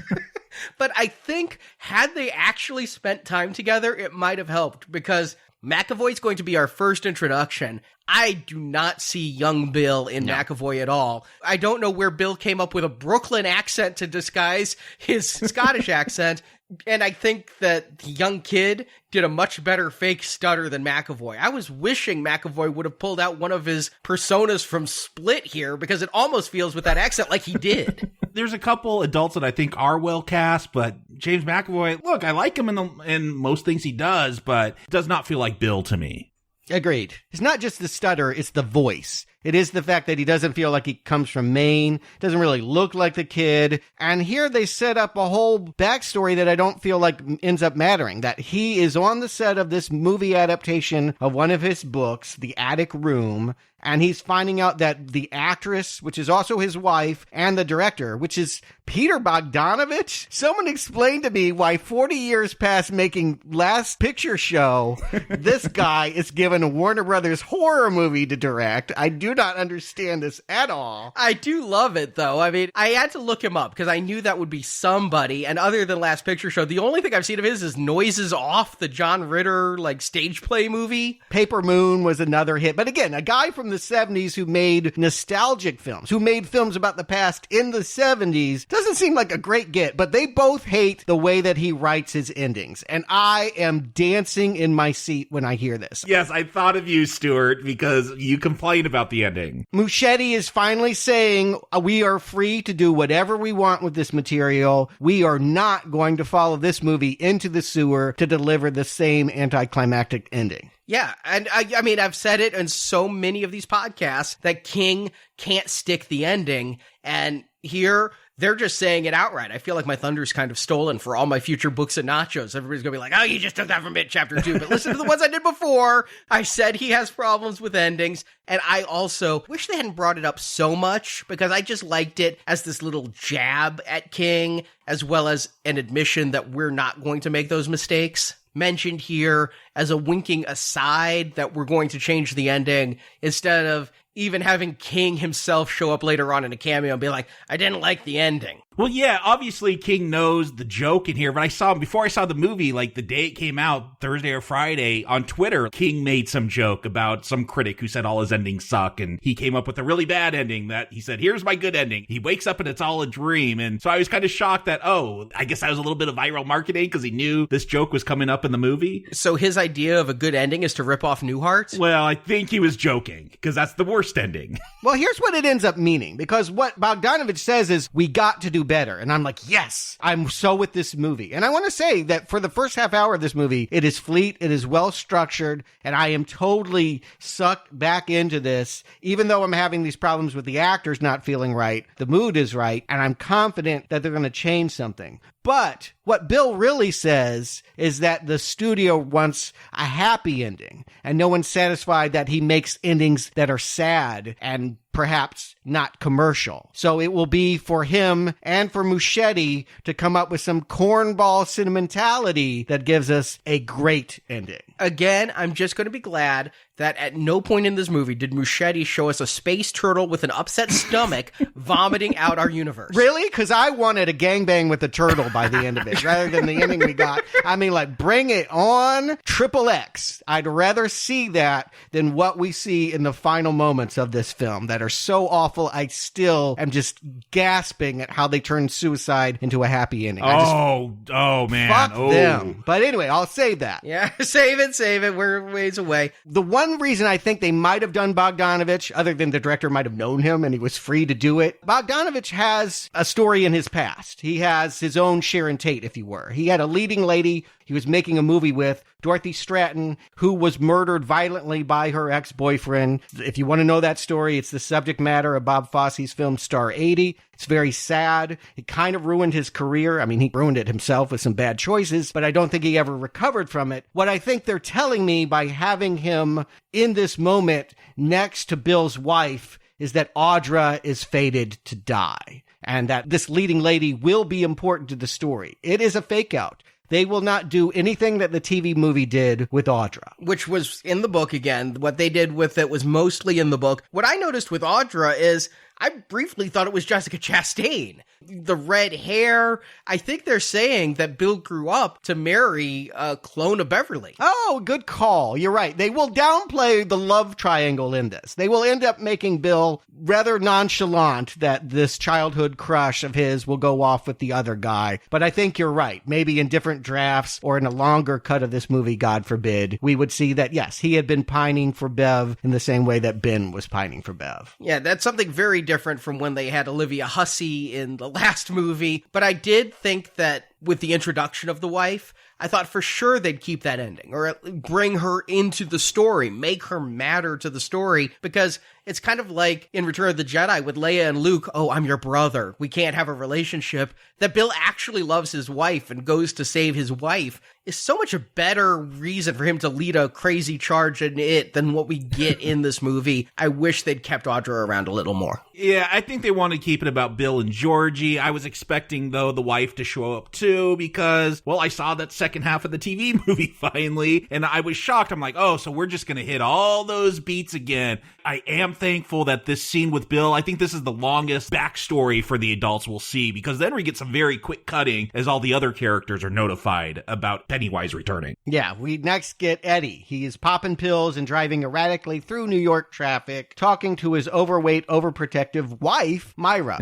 But I think had they actually spent time together, it might have helped, because McAvoy's going to be our first introduction. I do not see young Bill in McAvoy at all. I don't know where Bill came up with a Brooklyn accent to disguise his Scottish accent. And I think that the young kid did a much better fake stutter than McAvoy. I was wishing McAvoy would have pulled out one of his personas from Split here, because it almost feels with that accent like he did. There's a couple adults that I think are well cast, but James McAvoy, look, I like him in most things he does, but it does not feel like Bill to me. Agreed. It's not just the stutter, it's the voice. It is the fact that he doesn't feel like he comes from Maine, doesn't really look like the kid. And here they set up a whole backstory that I don't feel like ends up mattering. That he is on the set of this movie adaptation of one of his books, The Attic Room, and he's finding out that the actress, which is also his wife, and the director, which is Peter Bogdanovich. Someone explain to me why 40 years past making Last Picture Show, this guy is given a Warner Brothers horror movie to direct. I do not understand this at all. I do love it, though. I mean, I had to look him up because I knew that would be somebody. And other than Last Picture Show, the only thing I've seen of his is Noises Off, the John Ritter, stage play movie. Paper Moon was another hit. But again, a guy from the 70s who made nostalgic films, who made films about the past in the 70s, doesn't seem like a great get, but they both hate the way that he writes his endings. And I am dancing in my seat when I hear this. Yes, I thought of you, Stuart, because you complained about the ending. Muschietti is finally saying, we are free to do whatever we want with this material. We are not going to follow this movie into the sewer to deliver the same anticlimactic ending. Yeah, and I mean, I've said it in so many of these podcasts that King can't stick the ending, and here they're just saying it outright. I feel like my thunder's kind of stolen for all my future books and nachos. Everybody's gonna be like, oh, you just took that from it, chapter 2. But listen to the ones I did before. I said he has problems with endings, and I also wish they hadn't brought it up so much, because I just liked it as this little jab at King, as well as an admission that we're not going to make those mistakes. Mentioned here as a winking aside that we're going to change the ending, instead of even having King himself show up later on in a cameo and be like, I didn't like the ending. Well, yeah, obviously King knows the joke in here, but I saw him before I saw the movie, the day it came out, Thursday or Friday, on Twitter, King made some joke about some critic who said all his endings suck, and he came up with a really bad ending that he said, here's my good ending. He wakes up and it's all a dream. And so I was kind of shocked that, I guess that was a little bit of viral marketing because he knew this joke was coming up in the movie. So his idea of a good ending is to rip off Newhart? Well, I think he was joking, because that's the worst ending. Well, here's what it ends up meaning, because what Bogdanovich says is, we got to do better. And I'm like, yes, I'm so with this movie. And I want to say that for the first half hour of this movie, it is fleet, it is well structured, and I am totally sucked back into this. Even though I'm having these problems with the actors not feeling right, the mood is right, and I'm confident that they're going to change something. But what Bill really says is that the studio wants a happy ending, and no one's satisfied that he makes endings that are sad and perhaps not commercial. So it will be for him and for Muschietti to come up with some cornball sentimentality that gives us a great ending. Again, I'm just going to be glad that at no point in this movie did Muschietti show us a space turtle with an upset stomach vomiting out our universe. Really? Because I wanted a gangbang with a turtle by the end of it, rather than the ending we got. I mean, like, bring it on, triple X. I'd rather see that than what we see in the final moments of this film that are so awful. I still am just gasping at how they turned suicide into a happy ending. Oh, man. Fuck them. But anyway, I'll save that. Yeah, save it. We're ways away. The one reason I think they might have done Bogdanovich, other than the director might have known him and he was free to do it, Bogdanovich has a story in his past. He has his own Sharon Tate, if you were. He had a leading lady he was making a movie with, Dorothy Stratton, who was murdered violently by her ex-boyfriend. If you want to know that story, it's the subject matter of Bob Fosse's film Star 80. It's very sad. It kind of ruined his career. I mean, he ruined it himself with some bad choices, but I don't think he ever recovered from it. What I think they're telling me by having him in this moment next to Bill's wife is that Audra is fated to die, and that this leading lady will be important to the story. It is a fake out. They will not do anything that the TV movie did with Audra. Which was in the book again. What they did with it was mostly in the book. What I noticed with Audra is I briefly thought it was Jessica Chastain. The red hair. I think they're saying that Bill grew up to marry a clone of Beverly. Oh, good call. You're right. They will downplay the love triangle in this. They will end up making Bill rather nonchalant that this childhood crush of his will go off with the other guy. But I think you're right. Maybe in different drafts or in a longer cut of this movie, God forbid, we would see that, yes, he had been pining for Bev in the same way that Ben was pining for Bev. Yeah, that's something very different from when they had Olivia Hussey in the last movie. But I did think that with the introduction of the wife, I thought for sure they'd keep that ending or bring her into the story, make her matter to the story, because it's kind of like in Return of the Jedi with Leia and Luke, oh, I'm your brother, we can't have a relationship. That Bill actually loves his wife and goes to save his wife is so much a better reason for him to lead a crazy charge in it than what we get in this movie. I wish they'd kept Audra around a little more. Yeah, I think they want to keep it about Bill and Georgie. I was expecting, though, the wife to show up too because, well, I saw that second half of the TV movie finally, and I was shocked. I'm like, oh, so we're just going to hit all those beats again. I am thankful that this scene with Bill, I think this is the longest backstory for the adults we'll see, because then we get some very quick cutting as all the other characters are notified about Pennywise returning. Yeah, we next get Eddie. He is popping pills and driving erratically through New York traffic, talking to his overweight, overprotective wife, Myra.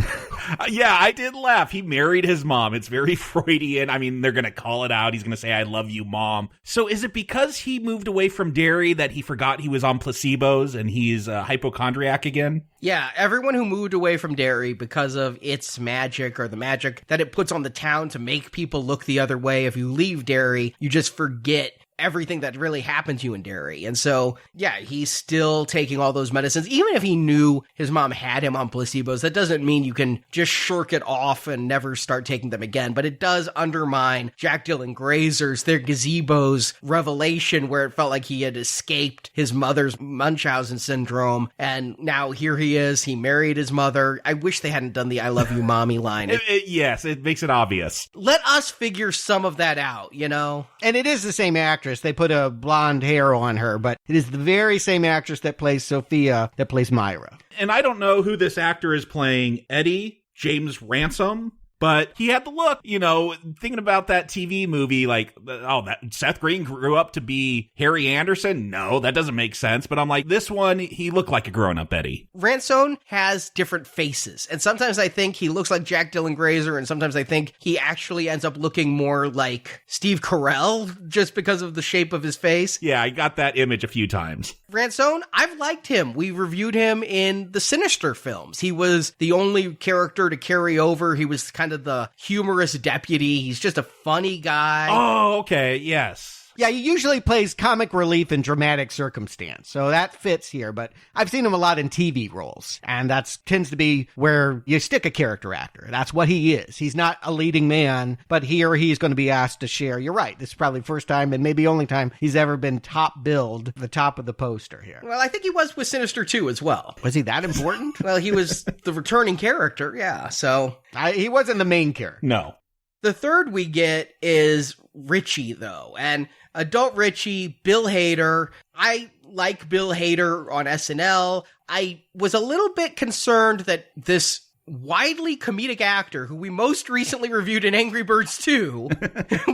Yeah, I did laugh. He married his mom. It's very Freudian. I mean, they're going to call it out. He's going to say, I love you, Mom. So is it because he moved away from Derry that he forgot he was on placebos and he's a hypochondriac again? Yeah, everyone who moved away from Derry because of its magic or the magic that it puts on the town to make people look the other way. If you leave Derry, you just forget everything that really happened to you in Derry. And so, yeah, he's still taking all those medicines. Even if he knew his mom had him on placebos, that doesn't mean you can just shirk it off and never start taking them again. But it does undermine Jack Dylan Grazer's, their gazebo's revelation where it felt like he had escaped his mother's Munchausen syndrome. And now here he is. He married his mother. I wish they hadn't done the I love you, mommy line. Yes, it makes it obvious. Let us figure some of that out, you know? And it is the same actress. They put a blonde hair on her, but it is the very same actress that plays Sophia that plays Myra. And I don't know who this actor is playing Eddie, James Ransom, but he had the look, you know, thinking about that TV movie, like, oh, that Seth Green grew up to be Harry Anderson? No, that doesn't make sense. But I'm like, this one, he looked like a grown-up Eddie. Ransom has different faces. And sometimes I think he looks like Jack Dylan Grazer, and sometimes I think he actually ends up looking more like Steve Carell just because of the shape of his face. Yeah, I got that image a few times. Ransom, I've liked him. We reviewed him in the Sinister films. He was the only character to carry over. He was kind kind of the humorous deputy. He's just a funny guy. Oh, okay, yes. Yeah, he usually plays comic relief in dramatic circumstance, so that fits here, but I've seen him a lot in TV roles, and that tends to be where you stick a character actor. That's what he is. He's not a leading man, but here he's going to be asked to share. You're right, this is probably the first time and maybe only time he's ever been top billed, the top of the poster here. Well, I think he was with Sinister 2 as well. Was he that important? Well, he was the returning character, yeah, so... He wasn't the main character. No. The third we get is Richie, though, and adult Richie, Bill Hader. I like Bill Hader on SNL. I was a little bit concerned that this widely comedic actor, who we most recently reviewed in Angry Birds 2,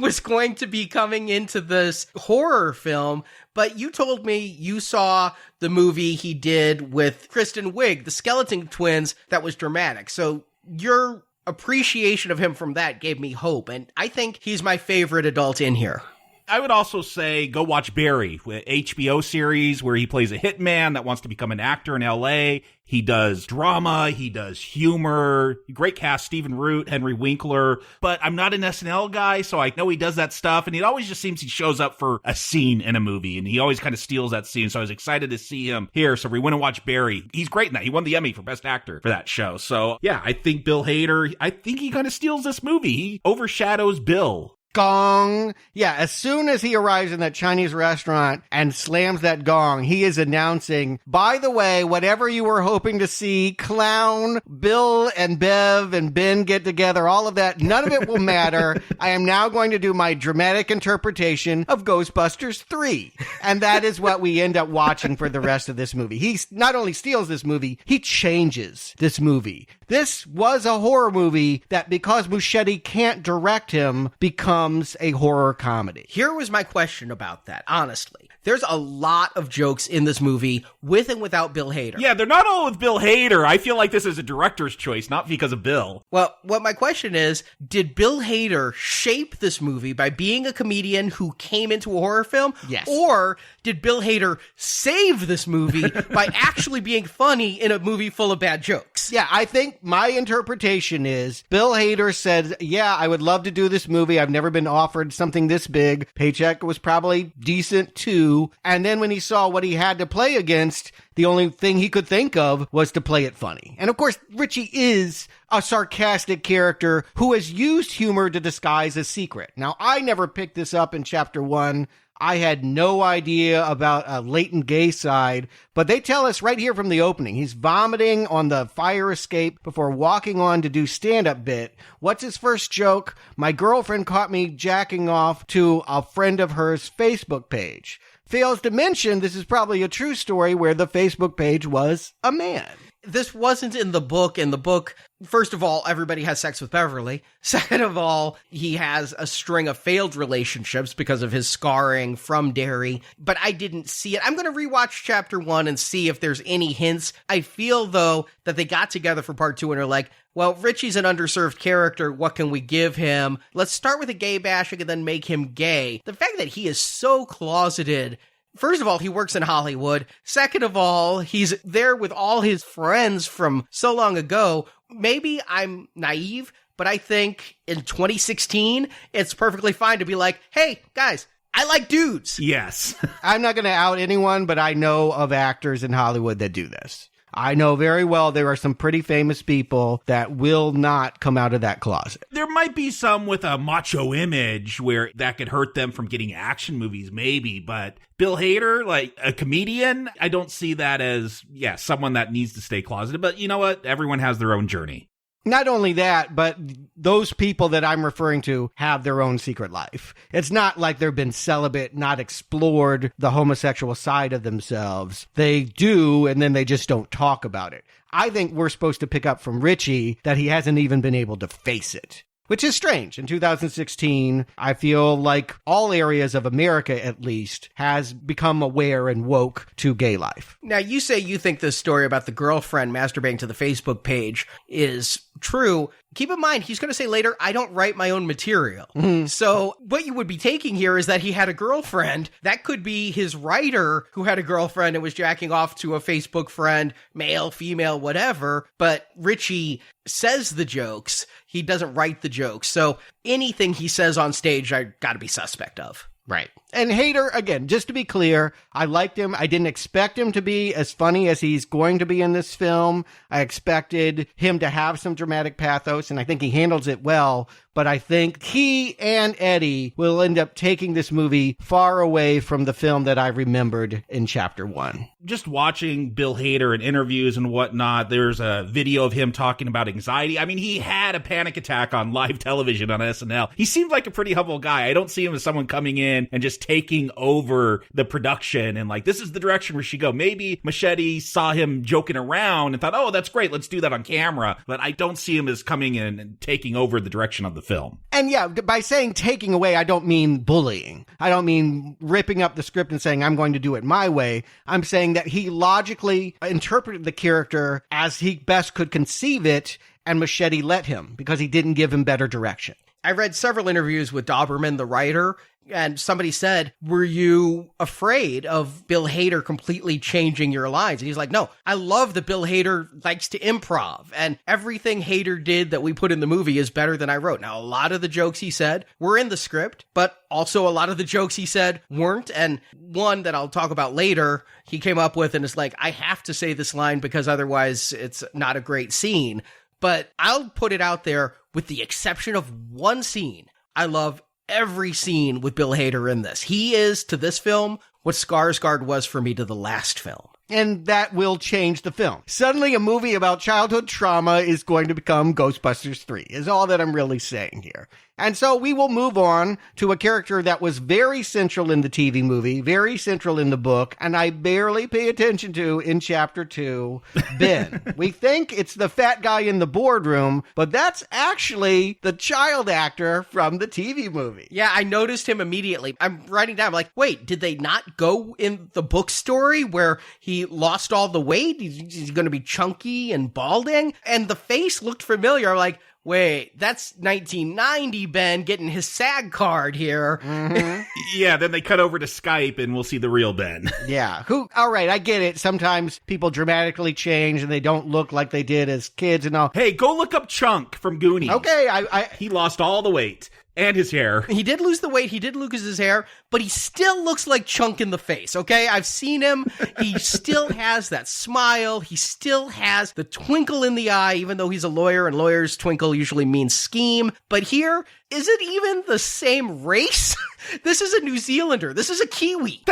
was going to be coming into this horror film. But you told me you saw the movie he did with Kristen Wiig, the Skeleton Twins, that was dramatic. So your appreciation of him from that gave me hope, and I think he's my favorite adult in here. I would also say go watch Barry, HBO series where he plays a hitman that wants to become an actor in LA. He does drama, he does humor, great cast, Stephen Root, Henry Winkler, but I'm not an SNL guy, so I know he does that stuff, and it always just seems he shows up for a scene in a movie, and he always kind of steals that scene, so I was excited to see him here, so we went and watched Barry. He's great in that. He won the Emmy for Best Actor for that show, so yeah, I think Bill Hader, I think he kind of steals this movie. He overshadows Bill. Gong. Yeah, as soon as he arrives in that Chinese restaurant and slams that gong, he is announcing, by the way, whatever you were hoping to see, Clown, Bill and Bev and Ben get together, all of that, none of it will matter. I am now going to do my dramatic interpretation of Ghostbusters 3. And that is what we end up watching for the rest of this movie. He not only steals this movie, he changes this movie. This was a horror movie that, because Muschietti can't direct him, becomes a horror comedy. Here was my question about that, honestly. There's a lot of jokes in this movie with and without Bill Hader. Yeah, they're not all with Bill Hader. I feel like this is a director's choice, not because of Bill. Well, what my question is, did Bill Hader shape this movie by being a comedian who came into a horror film? Yes. Or did Bill Hader save this movie by actually being funny in a movie full of bad jokes? Yeah, I think my interpretation is Bill Hader said, yeah, I would love to do this movie. I've never been offered something this big. Paycheck was probably decent too. And then when he saw what he had to play against, the only thing he could think of was to play it funny. And of course, Richie is a sarcastic character who has used humor to disguise a secret. Now, I never picked this up in chapter 1. I had no idea about a latent gay side, but they tell us right here from the opening, he's vomiting on the fire escape before walking on to do stand-up bit. What's his first joke? My girlfriend caught me jacking off to a friend of hers Facebook page. Fails to mention this is probably a true story where the Facebook page was a man. This wasn't in the book. In the book, first of all, everybody has sex with Beverly. Second of all, he has a string of failed relationships because of his scarring from Derry, but I didn't see it. I'm going to rewatch chapter 1 and see if there's any hints. I feel, though, that they got together for part 2 and are like, well, Richie's an underserved character. What can we give him? Let's start with a gay bashing and then make him gay. The fact that he is so closeted. First of all, he works in Hollywood. Second of all, he's there with all his friends from so long ago. Maybe I'm naive, but I think in 2016, it's perfectly fine to be like, hey, guys, I like dudes. Yes. I'm not going to out anyone, but I know of actors in Hollywood that do this. I know very well there are some pretty famous people that will not come out of that closet. There might be some with a macho image where that could hurt them from getting action movies, maybe, but Bill Hader, like a comedian, I don't see that as, someone that needs to stay closeted, but you know what? Everyone has their own journey. Not only that, but those people that I'm referring to have their own secret life. It's not like they've been celibate, not explored the homosexual side of themselves. They do, and then they just don't talk about it. I think we're supposed to pick up from Richie that he hasn't even been able to face it. Which is strange. In 2016, I feel like all areas of America, at least, has become aware and woke to gay life. Now, you say you think this story about the girlfriend masturbating to the Facebook page is true. Keep in mind, he's going to say later, I don't write my own material. Mm-hmm. So what you would be taking here is that he had a girlfriend. That could be his writer who had a girlfriend and was jacking off to a Facebook friend, male, female, whatever. But Richie says the jokes. He doesn't write the jokes. So anything he says on stage, I got to be suspect of. Right. And Hader, again, just to be clear, I liked him. I didn't expect him to be as funny as he's going to be in this film. I expected him to have some dramatic pathos, and I think he handles it well. But I think he and Eddie will end up taking this movie far away from the film that I remembered in Chapter 1. Just watching Bill Hader in interviews and whatnot, there's a video of him talking about anxiety. I mean, he had a panic attack on live television on SNL. He seems like a pretty humble guy. I don't see him as someone coming in and just taking over the production and like, this is the direction we should go. Maybe Machete saw him joking around and thought, oh, that's great, let's do that on camera. But I don't see him as coming in and taking over the direction of the film. And yeah, by saying taking away, I don't mean bullying. I don't mean ripping up the script and saying, I'm going to do it my way. I'm saying that he logically interpreted the character as he best could conceive it, and Machete let him because he didn't give him better direction. I read several interviews with Doberman, the writer, and somebody said, were you afraid of Bill Hader completely changing your lines? And he's like, no, I love that Bill Hader likes to improv, and everything Hader did that we put in the movie is better than I wrote. Now, a lot of the jokes he said were in the script, but also a lot of the jokes he said weren't, and one that I'll talk about later, he came up with, and it's like, I have to say this line because otherwise it's not a great scene. But I'll put it out there, with the exception of one scene, I love every scene with Bill Hader in this. He is, to this film, what Skarsgård was for me to the last film. And that will change the film. Suddenly a movie about childhood trauma is going to become Ghostbusters 3, is all that I'm really saying here. And so we will move on to a character that was very central in the TV movie, very central in the book, and I barely pay attention to in Chapter 2, Ben. We think it's the fat guy in the boardroom, but that's actually the child actor from the TV movie. Yeah, I noticed him immediately. I'm writing down, I'm like, wait, did they not go in the book story where he lost all the weight? He's going to be chunky and balding? And the face looked familiar. I'm like, wait, that's 1990 Ben getting his SAG card here. Mm-hmm. Yeah, then they cut over to Skype and we'll see the real Ben. Yeah. All right, I get it. Sometimes people dramatically change and they don't look like they did as kids and all. Hey, go look up Chunk from Goonies. Okay, he lost all the weight. And his hair. He did lose the weight, he did lose his hair, but he still looks like Chunk in the face, okay? I've seen him. He still has that smile. He still has the twinkle in the eye, even though he's a lawyer, and lawyers' twinkle usually means scheme. But here, is it even the same race? This is a New Zealander. This is a Kiwi.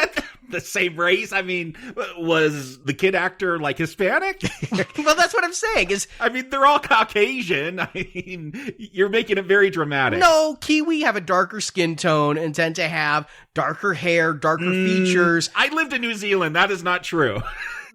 The same race? I mean, was the kid actor, like, Hispanic? Well, that's what I'm saying. I mean, they're all Caucasian. I mean, you're making it very dramatic. No, Kiwi have a darker skin tone and tend to have darker hair, darker features. I lived in New Zealand. That is not true.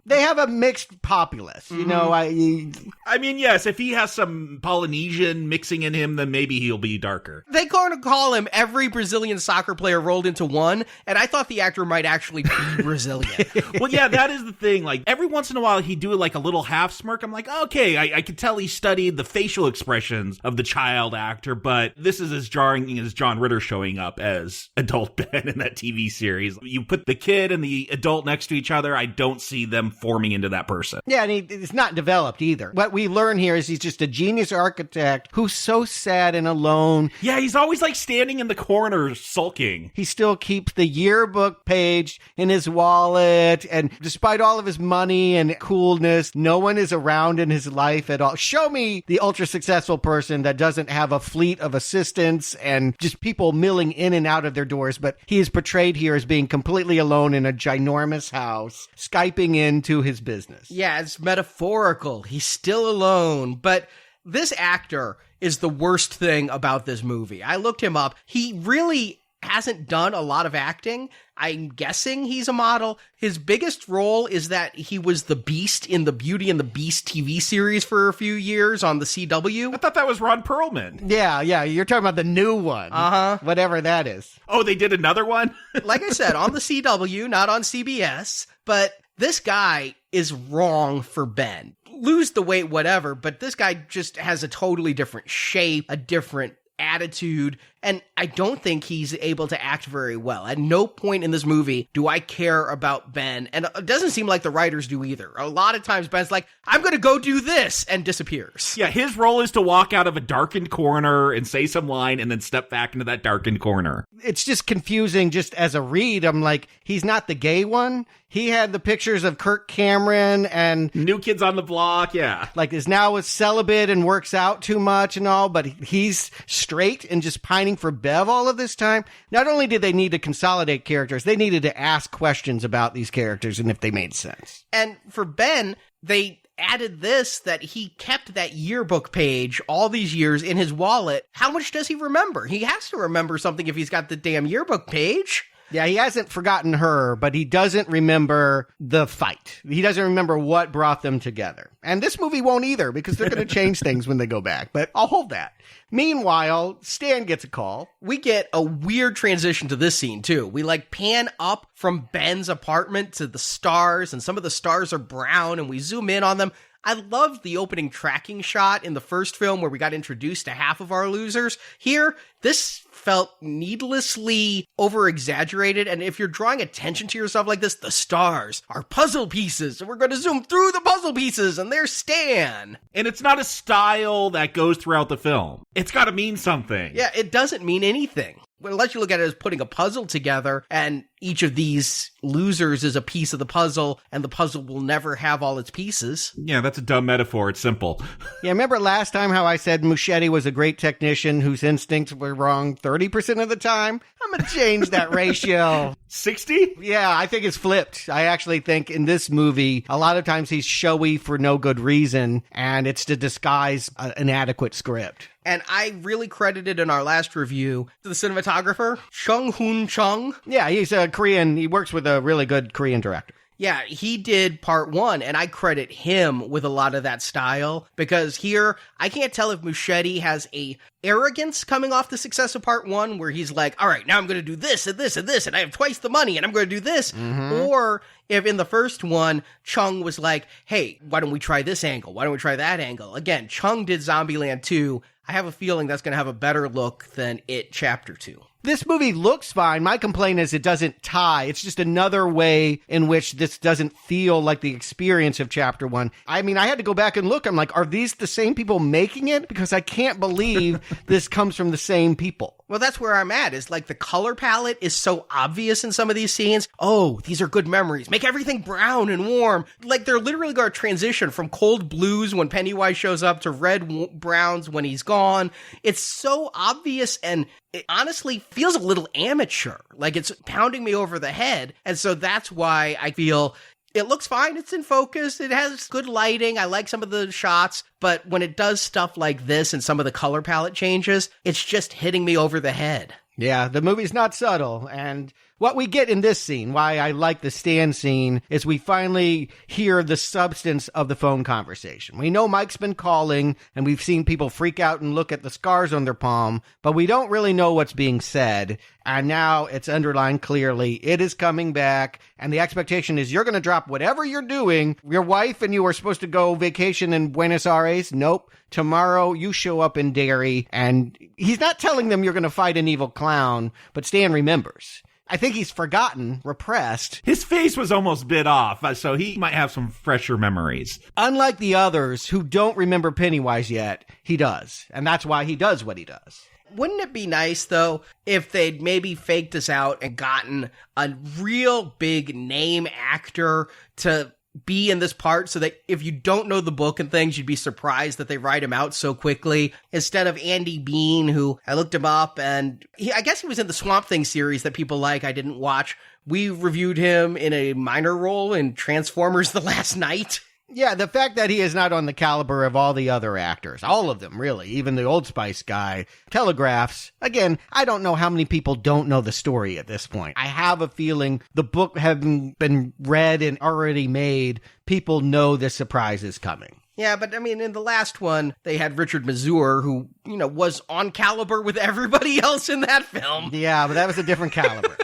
They have a mixed populace, you know. I mean, yes, if he has some Polynesian mixing in him, then maybe he'll be darker. They kind of call him every Brazilian soccer player rolled into one, and I thought the actor might actually be Brazilian. Well, yeah, that is the thing. Like, every once in a while, he'd do like a little half smirk. I'm like, okay, I could tell he studied the facial expressions of the child actor, but this is as jarring as John Ritter showing up as adult Ben in that TV series. You put the kid and the adult next to each other, I don't see them forming into that person. Yeah, and it's not developed either. What we learn here is he's just a genius architect who's so sad and alone. Yeah, he's always like standing in the corner sulking. He still keeps the yearbook page in his wallet, and despite all of his money and coolness, no one is around in his life at all. Show me the ultra successful person that doesn't have a fleet of assistants and just people milling in and out of their doors, but he is portrayed here as being completely alone in a ginormous house, Skyping into his business. Yeah, it's metaphorical. He's still alone, but this actor is the worst thing about this movie. I looked him up. He really hasn't done a lot of acting. I'm guessing he's a model. His biggest role is that he was the Beast in the Beauty and the Beast TV series for a few years on the CW. I thought that was Ron Perlman. Yeah, you're talking about the new one. Uh-huh. Whatever that is. Oh, they did another one? Like I said, on the CW, not on CBS, but this guy is wrong for Ben. Lose the weight, whatever, but this guy just has a totally different shape, a different attitude, And I don't think he's able to act very well. At no point in this movie do I care about Ben, and it doesn't seem like the writers do either. A lot of times Ben's like, I'm going to go do this, and disappears. Yeah, his role is to walk out of a darkened corner and say some line and then step back into that darkened corner. It's just confusing just as a read. I'm like, he's not the gay one. He had the pictures of Kirk Cameron and New Kids on the Block, yeah. like is now a celibate and works out too much and all, but he's straight and just pining for Bev all of this time. Not only did they need to consolidate characters, they needed to ask questions about these characters and if they made sense. And for Ben, they added this, that he kept that yearbook page all these years in his wallet. How much does he remember? He has to remember something if he's got the damn yearbook page. Yeah, he hasn't forgotten her, but he doesn't remember the fight. He doesn't remember what brought them together. And this movie won't either, because they're going to change things when they go back. But I'll hold that. Meanwhile, Stan gets a call. We get a weird transition to this scene, too. We, pan up from Ben's apartment to the stars, and some of the stars are brown, and we zoom in on them. I loved the opening tracking shot in the first film where we got introduced to half of our losers. Here, this felt needlessly over-exaggerated, and if you're drawing attention to yourself like this, the stars are puzzle pieces, and we're going to zoom through the puzzle pieces, and there's Stan. And it's not a style that goes throughout the film. It's got to mean something. Yeah, it doesn't mean anything. Unless you look at it as putting a puzzle together, and each of these losers is a piece of the puzzle, and the puzzle will never have all its pieces. Yeah, that's a dumb metaphor. It's simple. Yeah, remember last time how I said Muschietti was a great technician whose instincts were wrong 30% of the time? I'm going to change that ratio. 60? Yeah, I think it's flipped. I actually think in this movie, a lot of times he's showy for no good reason, and it's to disguise an inadequate script. And I really credited in our last review to the cinematographer, Chung Hoon Chung. Yeah, he's a Korean. He works with a really good Korean director. Yeah, he did part one, and I credit him with a lot of that style, because here, I can't tell if Muschietti has a arrogance coming off the success of part one, where he's like, all right, now I'm going to do this and this and this, and I have twice the money, and I'm going to do this. Or if in the first one, Chung was like, hey, why don't we try this angle? Why don't we try that angle? Again, Chung did Zombieland 2. I have a feeling that's going to have a better look than It Chapter 2. This movie looks fine. My complaint is it doesn't tie. It's just another way in which this doesn't feel like the experience of Chapter 1. I mean, I had to go back and look. I'm like, are these the same people making it? Because I can't believe this comes from the same people. Well, that's where I'm at, is the color palette is so obvious in some of these scenes. Oh, these are good memories. Make everything brown and warm. They're literally going to transition from cold blues when Pennywise shows up to red browns when he's gone. It's so obvious, and it honestly feels a little amateur. It's pounding me over the head. And so that's why I feel it looks fine. It's in focus. It has good lighting. I like some of the shots. But when it does stuff like this and some of the color palette changes, it's just hitting me over the head. Yeah, the movie's not subtle. And what we get in this scene, why I like the Stan scene, is we finally hear the substance of the phone conversation. We know Mike's been calling, and we've seen people freak out and look at the scars on their palm, but we don't really know what's being said. And now it's underlined clearly. It is coming back, and the expectation is you're going to drop whatever you're doing. Your wife and you are supposed to go vacation in Buenos Aires. Nope. Tomorrow you show up in Derry, and he's not telling them you're going to fight an evil clown, but Stan remembers. I think he's forgotten, repressed. His face was almost bit off, so he might have some fresher memories. Unlike the others who don't remember Pennywise yet, he does. And that's why he does what he does. Wouldn't it be nice, though, if they'd maybe faked us out and gotten a real big name actor to be in this part, so that if you don't know the book and things, you'd be surprised that they write him out so quickly, instead of Andy Bean, who I looked him up, and I guess he was in the Swamp Thing series that people like. I didn't watch. We reviewed him in a minor role in Transformers: The Last Night. Yeah, the fact that he is not on the caliber of all the other actors, all of them, really, even the Old Spice guy, telegraphs. Again, I don't know how many people don't know the story at this point. I have a feeling the book having been read and already made, people know the surprise is coming. Yeah, but I mean, in the last one, they had Richard Mazur, who, was on caliber with everybody else in that film. Yeah, but that was a different caliber.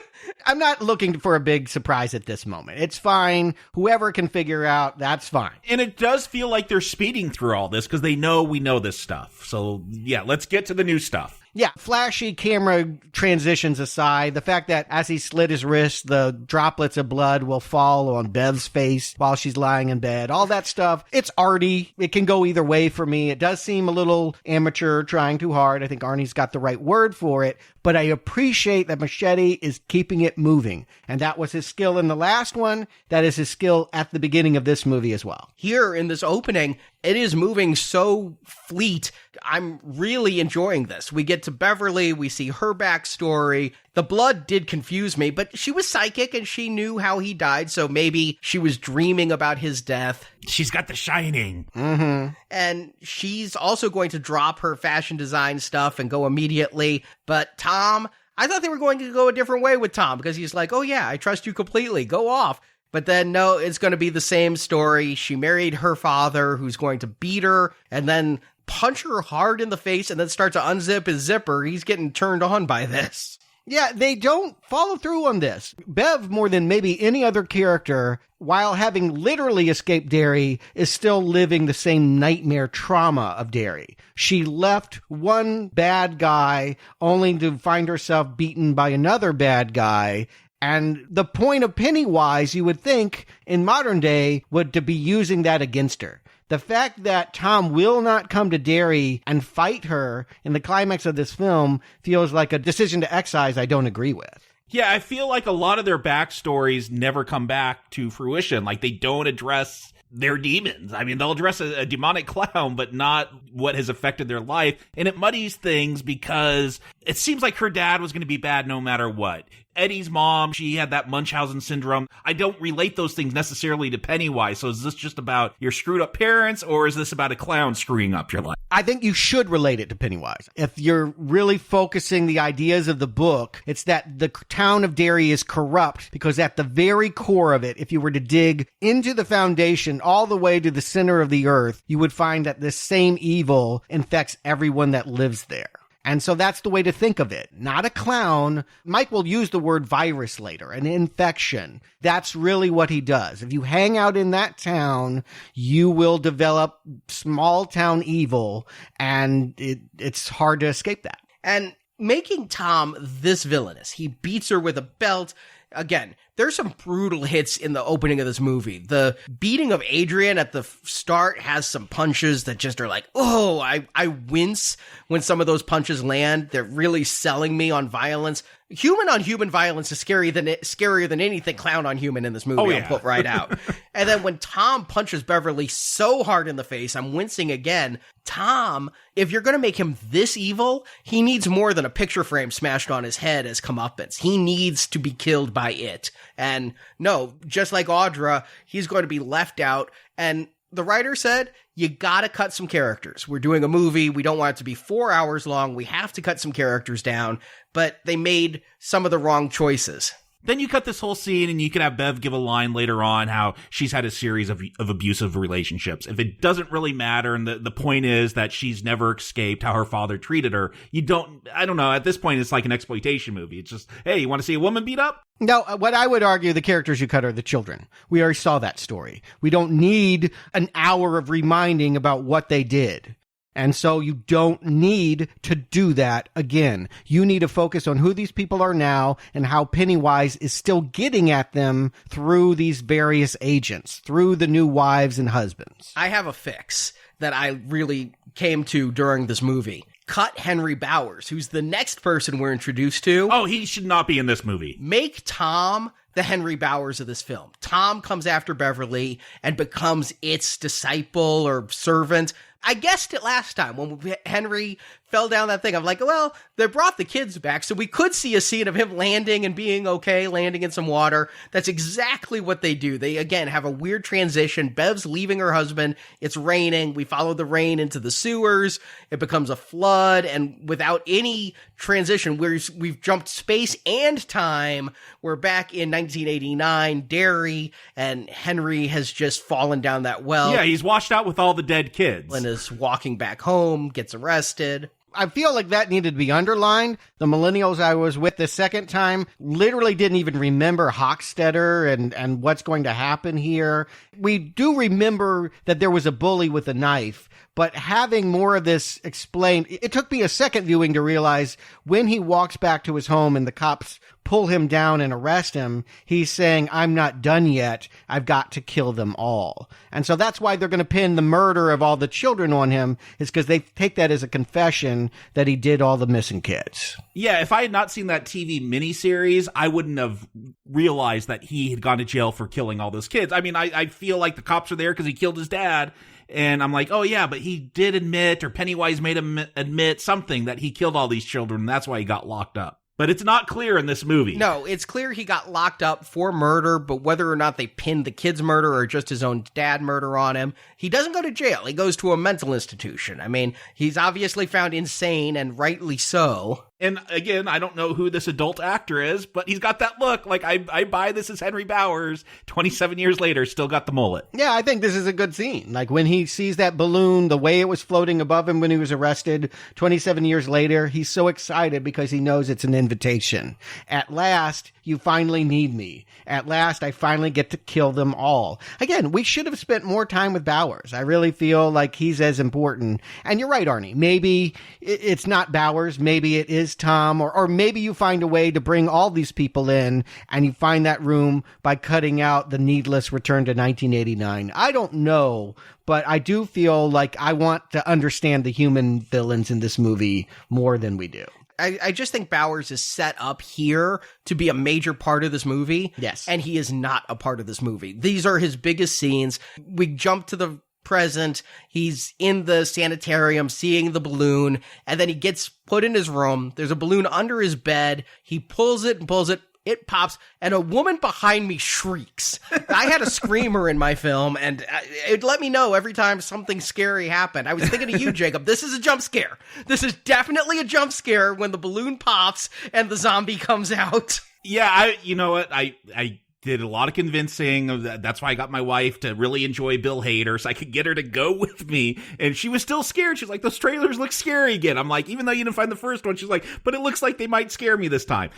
I'm not looking for a big surprise at this moment. It's fine. Whoever can figure out, that's fine. And it does feel like they're speeding through all this because they know we know this stuff. So, yeah, let's get to the new stuff. Yeah, flashy camera transitions aside, the fact that as he slit his wrist, the droplets of blood will fall on Bev's face while she's lying in bed, all that stuff, it's arty. It can go either way for me. It does seem a little amateur, trying too hard. I think Arnie's got the right word for it, but I appreciate that Machete is keeping it moving. And that was his skill in the last one. That is his skill at the beginning of this movie as well. Here in this opening, it is moving so fleet. I'm really enjoying this. We get to Beverly, we see her backstory. The blood did confuse me, but she was psychic and she knew how he died, so maybe she was dreaming about his death. She's got the shining. Mm-hmm. And she's also going to drop her fashion design stuff and go immediately. But Tom, I thought they were going to go a different way with Tom, because he's like, oh yeah, I trust you completely, go off. But then, no, it's going to be the same story. She married her father, who's going to beat her and then punch her hard in the face and then start to unzip his zipper. He's getting turned on by this. Yeah, they don't follow through on this. Bev, more than maybe any other character, while having literally escaped Derry, is still living the same nightmare trauma of Derry. She left one bad guy only to find herself beaten by another bad guy. And the point of Pennywise, you would think, in modern day, would to be using that against her. The fact that Tom will not come to Derry and fight her in the climax of this film feels like a decision to excise I don't agree with. Yeah, I feel like a lot of their backstories never come back to fruition. Like, they don't address their demons. I mean, they'll address a demonic clown, but not what has affected their life. And it muddies things because it seems like her dad was going to be bad no matter what. Eddie's mom, she had that Munchausen syndrome. I don't relate those things necessarily to Pennywise. So is this just about your screwed up parents, or is this about a clown screwing up your life? I think you should relate it to Pennywise. If you're really focusing the ideas of the book, it's that the town of Derry is corrupt because at the very core of it, if you were to dig into the foundation all the way to the center of the earth, you would find that this same evil infects everyone that lives there. And so that's the way to think of it. Not a clown. Mike will use the word virus later, an infection. That's really what he does. If you hang out in that town, you will develop small town evil, and it's hard to escape that. And making Tom this villainous, he beats her with a belt. Again, there's some brutal hits in the opening of this movie. The beating of Adrian at the start has some punches that just are like, oh, I wince when some of those punches land. They're really selling me on violence. Human on human violence is scarier than anything clown on human in this movie. Oh, yeah. I'll put right out. And then when Tom punches Beverly so hard in the face, I'm wincing again. Tom, if you're going to make him this evil, he needs more than a picture frame smashed on his head as comeuppance. He needs to be killed by it. And no, just like Audra, he's going to be left out. And the writer said, you gotta cut some characters. We're doing a movie. We don't want it to be 4 hours long. We have to cut some characters down. But they made some of the wrong choices. Then you cut this whole scene and you can have Bev give a line later on how she's had a series of abusive relationships. If it doesn't really matter, and the point is that she's never escaped how her father treated her, I don't know, at this point it's like an exploitation movie. It's just, hey, you want to see a woman beat up? No, what I would argue, the characters you cut are the children. We already saw that story. We don't need an hour of reminding about what they did. And so you don't need to do that again. You need to focus on who these people are now and how Pennywise is still getting at them through these various agents, through the new wives and husbands. I have a fix that I really came to during this movie. Cut Henry Bowers, who's the next person we're introduced to. Oh, he should not be in this movie. Make Tom the Henry Bowers of this film. Tom comes after Beverly and becomes its disciple or servant. I guessed it last time when Henry fell down that thing. I'm like, well, they brought the kids back, so we could see a scene of him landing and being okay, landing in some water. That's exactly what they do. They, again, have a weird transition. Bev's leaving her husband. It's raining. We follow the rain into the sewers. It becomes a flood, and without any transition, we've jumped space and time. We're back in 1989, Derry, and Henry has just fallen down that well. Yeah, he's washed out with all the dead kids. And is walking back home, gets arrested. I feel like that needed to be underlined. The millennials I was with the second time literally didn't even remember Hochstetter and what's going to happen here. We do remember that there was a bully with a knife, but having more of this explained, it took me a second viewing to realize when he walks back to his home and the cops pull him down and arrest him, he's saying, I'm not done yet. I've got to kill them all. And so that's why they're going to pin the murder of all the children on him, is because they take that as a confession that he did all the missing kids. Yeah, if I had not seen that TV miniseries, I wouldn't have realized that he had gone to jail for killing all those kids. I mean, I feel like the cops are there because he killed his dad. And I'm like, oh yeah, but he did admit, or Pennywise made him admit something, that he killed all these children, and that's why he got locked up. But it's not clear in this movie. No, it's clear he got locked up for murder, but whether or not they pinned the kid's murder or just his own dad murder on him, he doesn't go to jail. He goes to a mental institution. I mean, he's obviously found insane, and rightly so. And again, I don't know who this adult actor is, but he's got that look. Like, I buy this as Henry Bowers, 27 years later, still got the mullet. Yeah, I think this is a good scene. Like, when he sees that balloon, the way it was floating above him when he was arrested 27 years later, he's so excited because he knows it's an invitation. At last, you finally need me. At last, I finally get to kill them all. Again, we should have spent more time with Bowers. I really feel like he's as important. And you're right, Arnie. Maybe it's not Bowers. Maybe it is Tom, or maybe you find a way to bring all these people in and you find that room by cutting out the needless return to 1989. I don't know, but I do feel like I want to understand the human villains in this movie more than we do. I just think Bowers is set up here to be a major part of this movie. Yes. And he is not a part of this movie. These are his biggest scenes. We jump to the present. He's in the sanitarium seeing the balloon, and then he gets put in his room. There's a balloon under his bed. He pulls it and pulls it. It pops, and a woman behind me shrieks. I had a screamer in my film, and it let me know every time something scary happened. I was thinking of you, Jacob. This is a jump scare. This is definitely a jump scare when the balloon pops and the zombie comes out. Yeah, you know what? I did a lot of convincing. That's why I got my wife to really enjoy Bill Hader, so I could get her to go with me. And she was still scared. She's like, those trailers look scary again. I'm like, even though you didn't find the first one, she's like, but it looks like they might scare me this time.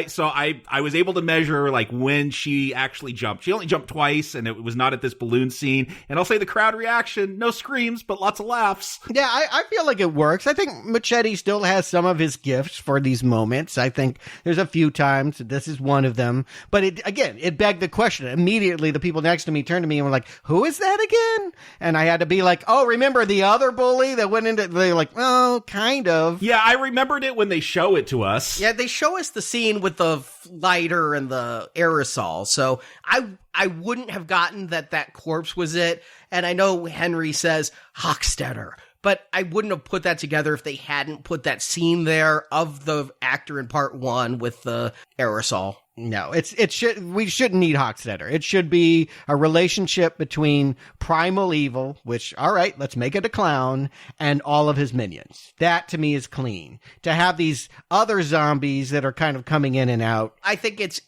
So I was able to measure like when she actually jumped. She only jumped twice, and it was not at this balloon scene. And I'll say the crowd reaction, no screams, but lots of laughs. Yeah, I feel like it works. I think Machete still has some of his gifts for these moments. I think there's a few times, this is one of them. But it begged the question. Immediately, the people next to me turned to me and were like, who is that again? And I had to be like, oh, remember the other bully that went into, they were like, oh, kind of. Yeah, I remembered it when they show it to us. Yeah, they show us the scene with the lighter and the aerosol. So I wouldn't have gotten that corpse was it. And I know Henry says Hochstetter, but I wouldn't have put that together if they hadn't put that scene there of the actor in part one with the aerosol. No, we shouldn't need Hochstetter. It should be a relationship between primal evil, which, all right, let's make it a clown, and all of his minions. That to me is clean. To have these other zombies that are kind of coming in and out. I think it's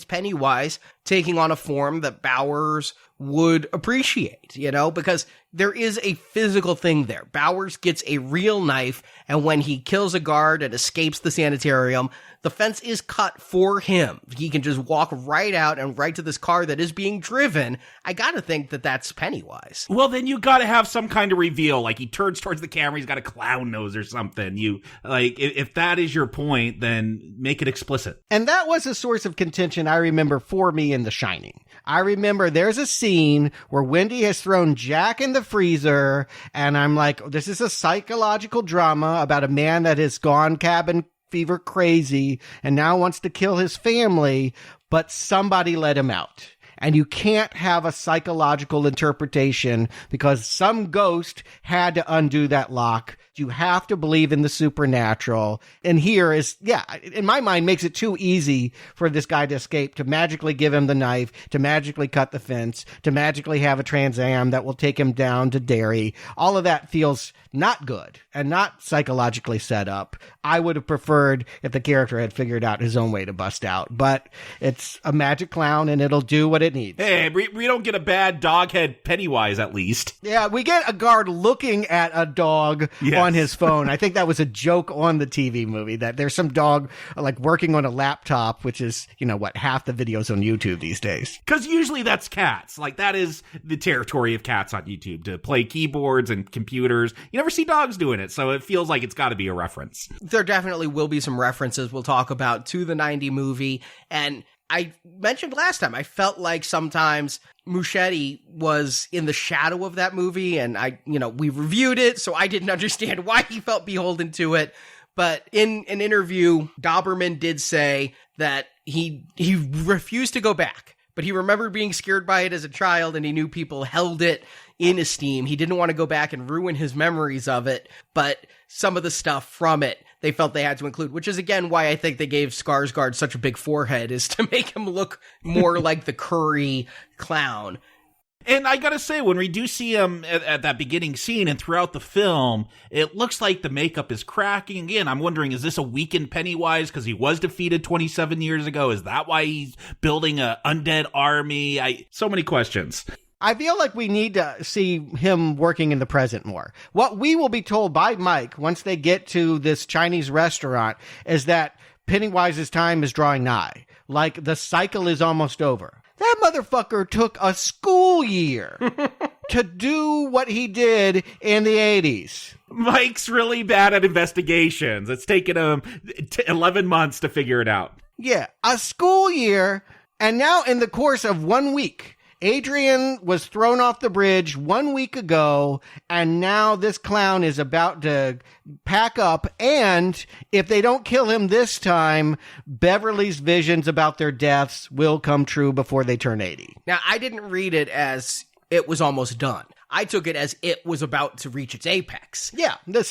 Pennywise taking on a form that Bowers would appreciate, because there is a physical thing there. Bowers gets a real knife, and when he kills a guard and escapes the sanitarium, the fence is cut for him. He can just walk right out and right to this car that is being driven. I gotta think that that's Pennywise. Well, then you gotta have some kind of reveal. Like, he turns towards the camera, he's got a clown nose or something. If that is your point, then make it explicit. And that was a source of contention, I remember, for me in The Shining. I remember there's a scene where Wendy has thrown Jack in the freezer, and I'm like, this is a psychological drama about a man that has gone cabin fever crazy and now wants to kill his family, but somebody let him out. And you can't have a psychological interpretation because some ghost had to undo that lock. You have to believe in the supernatural. And here is, in my mind, makes it too easy for this guy to escape, to magically give him the knife, to magically cut the fence, to magically have a Trans Am that will take him down to Derry. All of that feels not good and not psychologically set up. I would have preferred if the character had figured out his own way to bust out. But it's a magic clown and it'll do what it needs. Hey, we don't get a bad doghead Pennywise, at least. Yeah, we get a guard looking at a dog on his phone. I think that was a joke on the TV movie, that there's some dog like working on a laptop, which is, half the videos on YouTube these days. Because usually that's cats. Like, that is the territory of cats on YouTube, to play keyboards and computers. You never see dogs doing it, so it feels like it's got to be a reference. There definitely will be some references we'll talk about to the 90 movie. And I mentioned last time, I felt like sometimes Muschietti was in the shadow of that movie, and we reviewed it, so I didn't understand why he felt beholden to it. But in an interview, Doberman did say that he refused to go back, but he remembered being scared by it as a child, and he knew people held it in esteem. He didn't want to go back and ruin his memories of it, but some of the stuff from it they felt they had to include, which is again why I think they gave Skarsgård such a big forehead, is to make him look more like the Curry clown. And I gotta say, when we do see him at that beginning scene and throughout the film, it looks like the makeup is cracking. Again, I'm wondering, is this a weakened Pennywise because he was defeated 27 years ago? Is that why he's building an undead army? So many questions. I feel like we need to see him working in the present more. What we will be told by Mike once they get to this Chinese restaurant is that Pennywise's time is drawing nigh. Like, the cycle is almost over. That motherfucker took a school year to do what he did in the 80s. Mike's really bad at investigations. It's taken him 11 months to figure it out. Yeah, a school year, and now in the course of 1 week, Adrian was thrown off the bridge 1 week ago, and now this clown is about to pack up, and if they don't kill him this time, Beverly's visions about their deaths will come true before they turn 80. Now, I didn't read it as it was almost done. I took it as it was about to reach its apex. Yeah, we're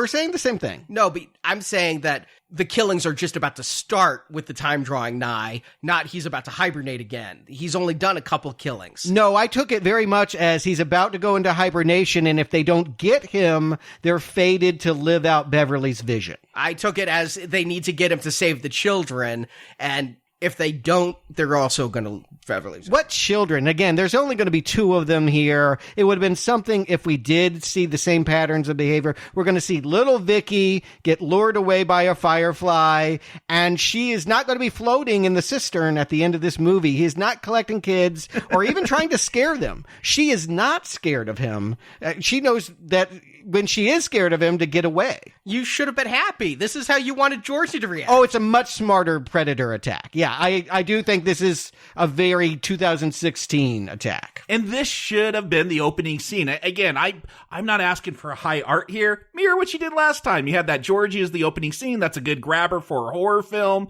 saying the same thing. No, but I'm saying that the killings are just about to start with the time drawing nigh, not he's about to hibernate again. He's only done a couple killings. No, I took it very much as he's about to go into hibernation, and if they don't get him, they're fated to live out Beverly's vision. I took it as they need to get him to save the children, and if they don't, they're also going to Beverly. What children? Again, there's only going to be 2 of them here. It would have been something if we did see the same patterns of behavior. We're going to see little Vicky get lured away by a firefly, and she is not going to be floating in the cistern at the end of this movie. He's not collecting kids or even trying to scare them. She is not scared of him. She knows that when she is scared of him, to get away. You should have been happy. This is how you wanted Georgie to react. Oh, it's a much smarter Predator attack. Yeah, I do think this is a very 2016 attack. And this should have been the opening scene. Again, I'm not asking for high art here. Mirror what you did last time. You had that Georgie as the opening scene. That's a good grabber for a horror film.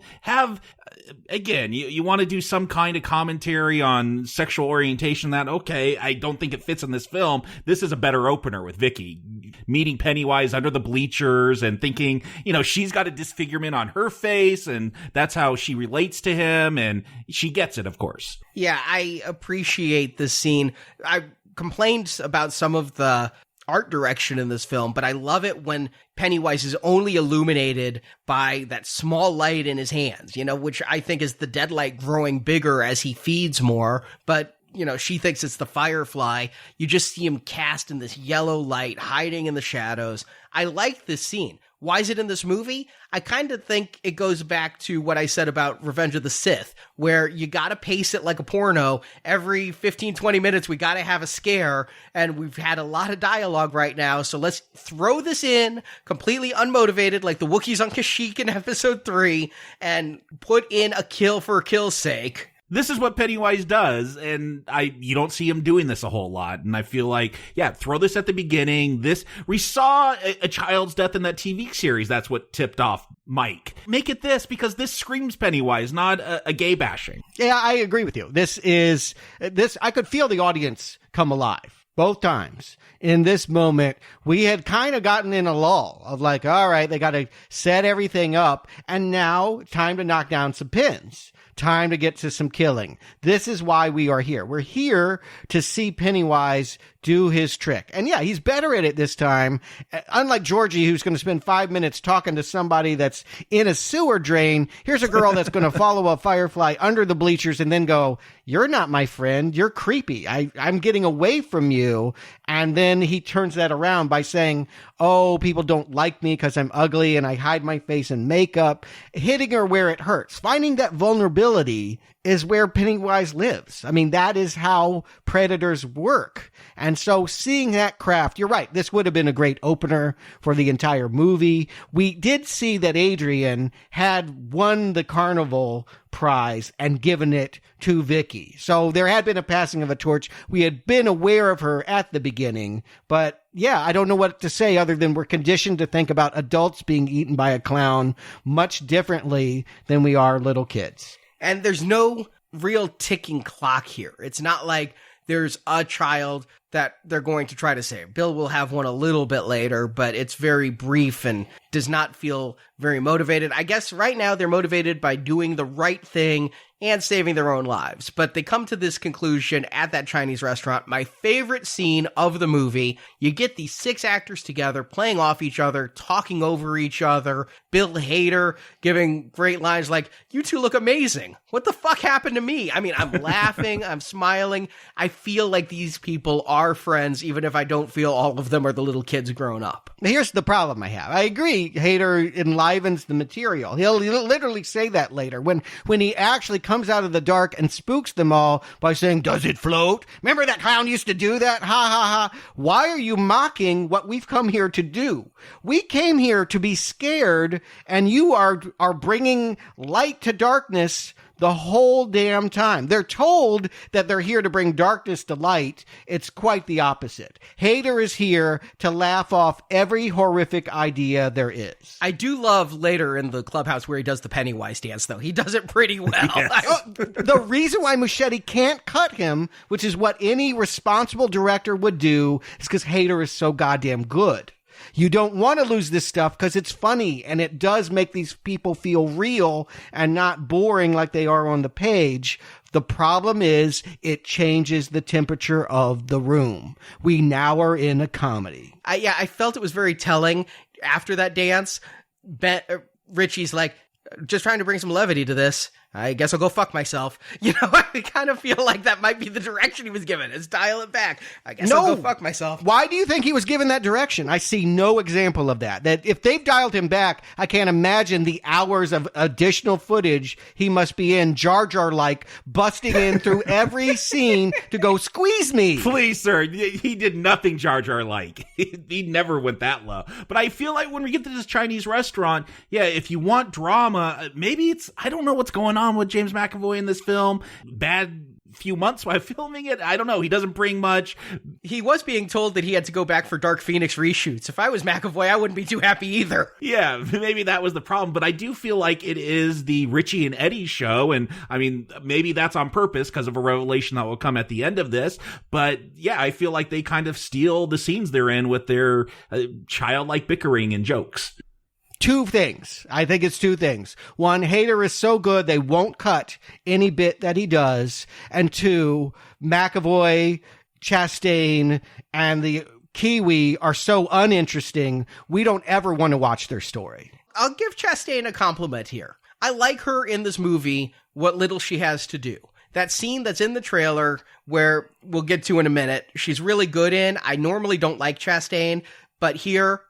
Again, you want to do some kind of commentary on sexual orientation, that, okay, I don't think it fits in this film. This is a better opener with Vicky meeting Pennywise under the bleachers and thinking, she's got a disfigurement on her face, and that's how she relates to him, and she gets it, of course. Yeah, I appreciate this scene. I complained about some of the art direction in this film, but I love it when Pennywise is only illuminated by that small light in his hands, which I think is the dead light growing bigger as he feeds more, but she thinks it's the firefly. You just see him cast in this yellow light, hiding in the shadows. I like this scene. Why is it in this movie? I kind of think it goes back to what I said about Revenge of the Sith, where you gotta pace it like a porno. Every 15, 20 minutes, we gotta have a scare, and we've had a lot of dialogue right now, so let's throw this in, completely unmotivated, like the Wookiees on Kashyyyk in episode 3, and put in a kill for a kill's sake. This is what Pennywise does, and you don't see him doing this a whole lot, and I feel like, yeah, throw this at the beginning. We saw a child's death in that TV series. That's what tipped off Mike. Make it this, because this screams Pennywise, not a gay bashing. Yeah, I agree with you. I could feel the audience come alive both times. In this moment, we had kind of gotten in a lull of like, all right, they got to set everything up, and now time to knock down some pins. Time to get to some killing. This is why we are here. We're here to see Pennywise do his trick. And yeah, he's better at it this time. Unlike Georgie, who's going to spend 5 minutes talking to somebody that's in a sewer drain, here's a girl that's going to follow a firefly under the bleachers and then go, "You're not my friend. You're creepy. I'm getting away from you." And then he turns that around by saying, "Oh, people don't like me because I'm ugly and I hide my face in makeup," hitting her where it hurts. Finding that vulnerability is where Pennywise lives. I mean, that is how predators work. And so seeing that craft, you're right, this would have been a great opener for the entire movie. We did see that Adrian had won the carnival prize and given it to Vicky. So there had been a passing of a torch. We had been aware of her at the beginning, but yeah, I don't know what to say other than we're conditioned to think about adults being eaten by a clown much differently than we are little kids. And there's no real ticking clock here. It's not like there's a child that they're going to try to save. Bill will have one a little bit later, but it's very brief and does not feel very motivated. I guess right now they're motivated by doing the right thing and saving their own lives. But they come to this conclusion at that Chinese restaurant. My favorite scene of the movie, you get these 6 actors together playing off each other, talking over each other. Bill Hader giving great lines like, "You two look amazing. What the fuck happened to me?" I mean, I'm laughing, I'm smiling. I feel like these people are friends, even if I don't feel all of them are the little kids grown up. Here's the problem I have. I agree, Hader enlivens the material. He'll literally say that later when he actually comes out of the dark and spooks them all by saying, "Does it float? Remember that clown used to do that? Ha ha ha." Why are you mocking what we've come here to do? We came here to be scared, and you are bringing light to darkness the whole damn time. They're told that they're here to bring darkness to light. It's quite the opposite. Hader is here to laugh off every horrific idea there is. I do love later in the clubhouse where he does the Pennywise dance, though. He does it pretty well. Yes. The reason why Muschietti can't cut him, which is what any responsible director would do, is because Hader is so goddamn good. You don't want to lose this stuff because it's funny and it does make these people feel real and not boring like they are on the page. The problem is it changes the temperature of the room. We now are in a comedy. I felt it was very telling after that dance. Richie's like, "Just trying to bring some levity to this. I guess I'll go fuck myself." You know, I kind of feel like that might be the direction he was given, is dial it back. I guess I'll go fuck myself. Why do you think he was given that direction? I see no example of that. That if they've dialed him back, I can't imagine the hours of additional footage he must be in, Jar Jar-like, busting in through every scene to go, "Squeeze me." Please, sir. He did nothing Jar Jar-like. He never went that low. But I feel like when we get to this Chinese restaurant, yeah, if you want drama, maybe I don't know what's going on with James McAvoy in this film. Bad few months while filming it. I don't know. He doesn't bring much. He was being told that he had to go back for Dark Phoenix reshoots. If I was McAvoy, I wouldn't be too happy either. Yeah, maybe that was the problem. But I do feel like it is the Richie and Eddie show. And I mean, maybe that's on purpose because of a revelation that will come at the end of this. But yeah, I feel like they kind of steal the scenes they're in with their childlike bickering and jokes. 2 things. I think it's 2 things. 1, Hader is so good they won't cut any bit that he does. And 2, McAvoy, Chastain, and the Kiwi are so uninteresting, we don't ever want to watch their story. I'll give Chastain a compliment here. I like her in this movie, what little she has to do. That scene that's in the trailer, where we'll get to in a minute, she's really good in. I normally don't like Chastain, but here,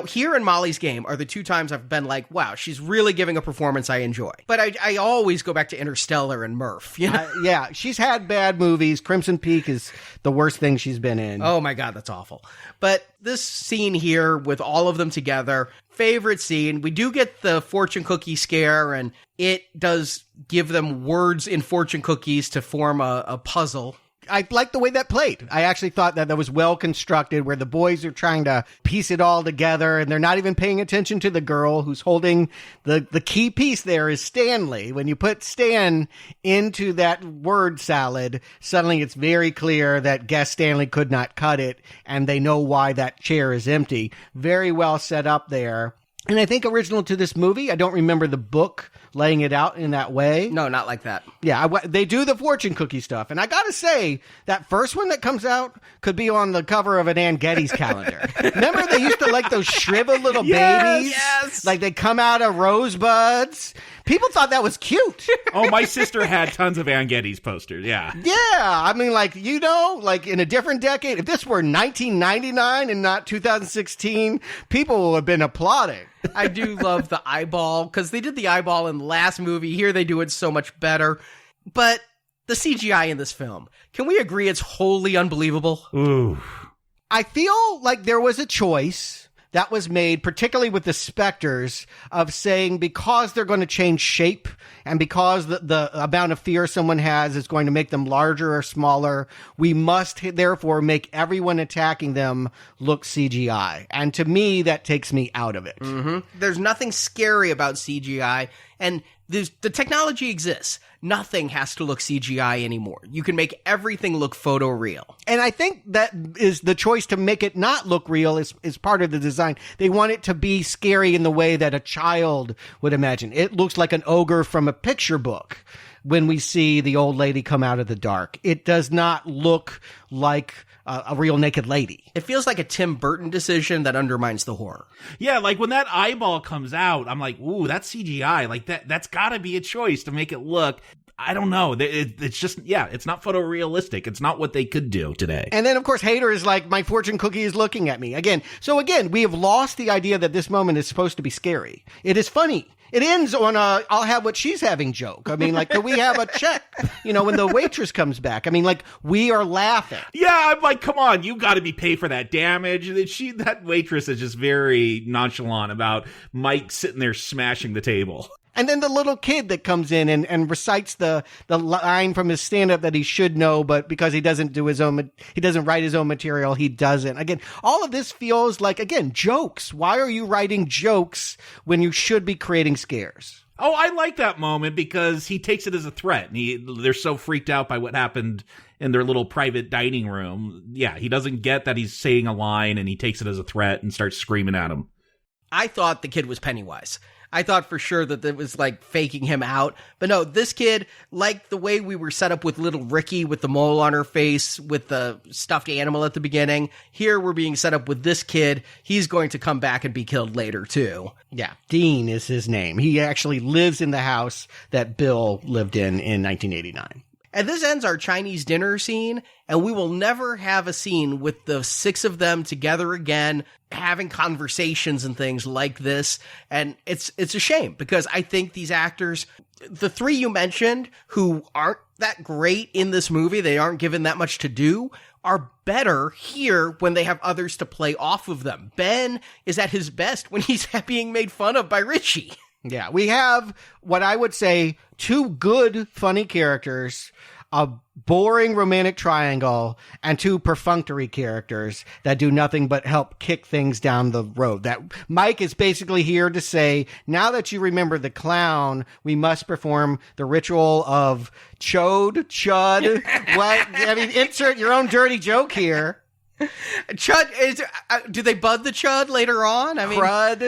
here and Molly's Game are the 2 times I've been like, wow, she's really giving a performance I enjoy. But I always go back to Interstellar and Murph. You know? Yeah, she's had bad movies. Crimson Peak is the worst thing she's been in. Oh my God, that's awful. But this scene here with all of them together, favorite scene. We do get the fortune cookie scare, and it does give them words in fortune cookies to form a puzzle. I like the way that played. I actually thought that was well constructed, where the boys are trying to piece it all together and they're not even paying attention to the girl who's holding the key piece there is Stanley. When you put Stan into that word salad, suddenly it's very clear that Guest Stanley could not cut it and they know why that chair is empty. Very well set up there. And I think original to this movie, I don't remember the book laying it out in that way. No, not like that. Yeah, they do the fortune cookie stuff. And I gotta say, that first one that comes out could be on the cover of an Ann Getty's calendar. Remember they used to like those shriveled little babies? Yes! Like they come out of rosebuds. People thought that was cute. Oh, my sister had tons of Ann Getty's posters, yeah. Yeah, I mean, like, like in a different decade, if this were 1999 and not 2016, people would have been applauding. I do love the eyeball, because they did the eyeball in the last movie. Here they do it so much better. But the CGI in this film, can we agree it's wholly unbelievable? Ooh. I feel like there was a choice that was made, particularly with the specters, of saying because they're going to change shape and because the amount of fear someone has is going to make them larger or smaller, we must therefore make everyone attacking them look CGI. And to me, that takes me out of it. Mm-hmm. There's nothing scary about CGI, and the technology exists. Nothing has to look CGI anymore. You can make everything look photoreal. And I think that is the choice to make it not look real is part of the design. They want it to be scary in the way that a child would imagine. It looks like an ogre from a picture book when we see the old lady come out of the dark. It does not look like a real naked lady. It feels like a Tim Burton decision that undermines the horror. Yeah, like when that eyeball comes out, I'm like, ooh, that's CGI. Like that's gotta be a choice to make it look, I don't know. It's just, it's not photorealistic. It's not what they could do today. And then, of course, Hader is like, my fortune cookie is looking at me. Again, we have lost the idea that this moment is supposed to be scary. It is funny. It ends on a, I'll have what she's having joke. I mean, like, can we have a check? When the waitress comes back. I mean, like, we are laughing. Yeah, I'm like, come on, you got to be paid for that damage. That waitress is just very nonchalant about Mike sitting there smashing the table. And then the little kid that comes in and recites the line from his stand-up that he should know, but because he doesn't write his own material, he doesn't. Again, all of this feels like, again, jokes. Why are you writing jokes when you should be creating scares? Oh, I like that moment because he takes it as a threat. And they're so freaked out by what happened in their little private dining room. Yeah, he doesn't get that he's saying a line, and he takes it as a threat and starts screaming at him. I thought the kid was Pennywise. I thought for sure that it was like faking him out. But no, this kid, like the way we were set up with little Ricky with the mole on her face, with the stuffed animal at the beginning, here we're being set up with this kid. He's going to come back and be killed later too. Yeah, Dean is his name. He actually lives in the house that Bill lived in 1989. And this ends our Chinese dinner scene, and we will never have a scene with the six of them together again, having conversations and things like this. And it's a shame, because I think these actors, the three you mentioned, who aren't that great in this movie, they aren't given that much to do, are better here when they have others to play off of them. Ben is at his best when he's being made fun of by Richie. Yeah, we have what I would say two good, funny characters, a boring romantic triangle, and two perfunctory characters that do nothing but help kick things down the road. That Mike is basically here to say, now that you remember the clown, we must perform the ritual of chud. What? I mean, insert your own dirty joke here. Chud, do they bud the chud later on? I mean, crud,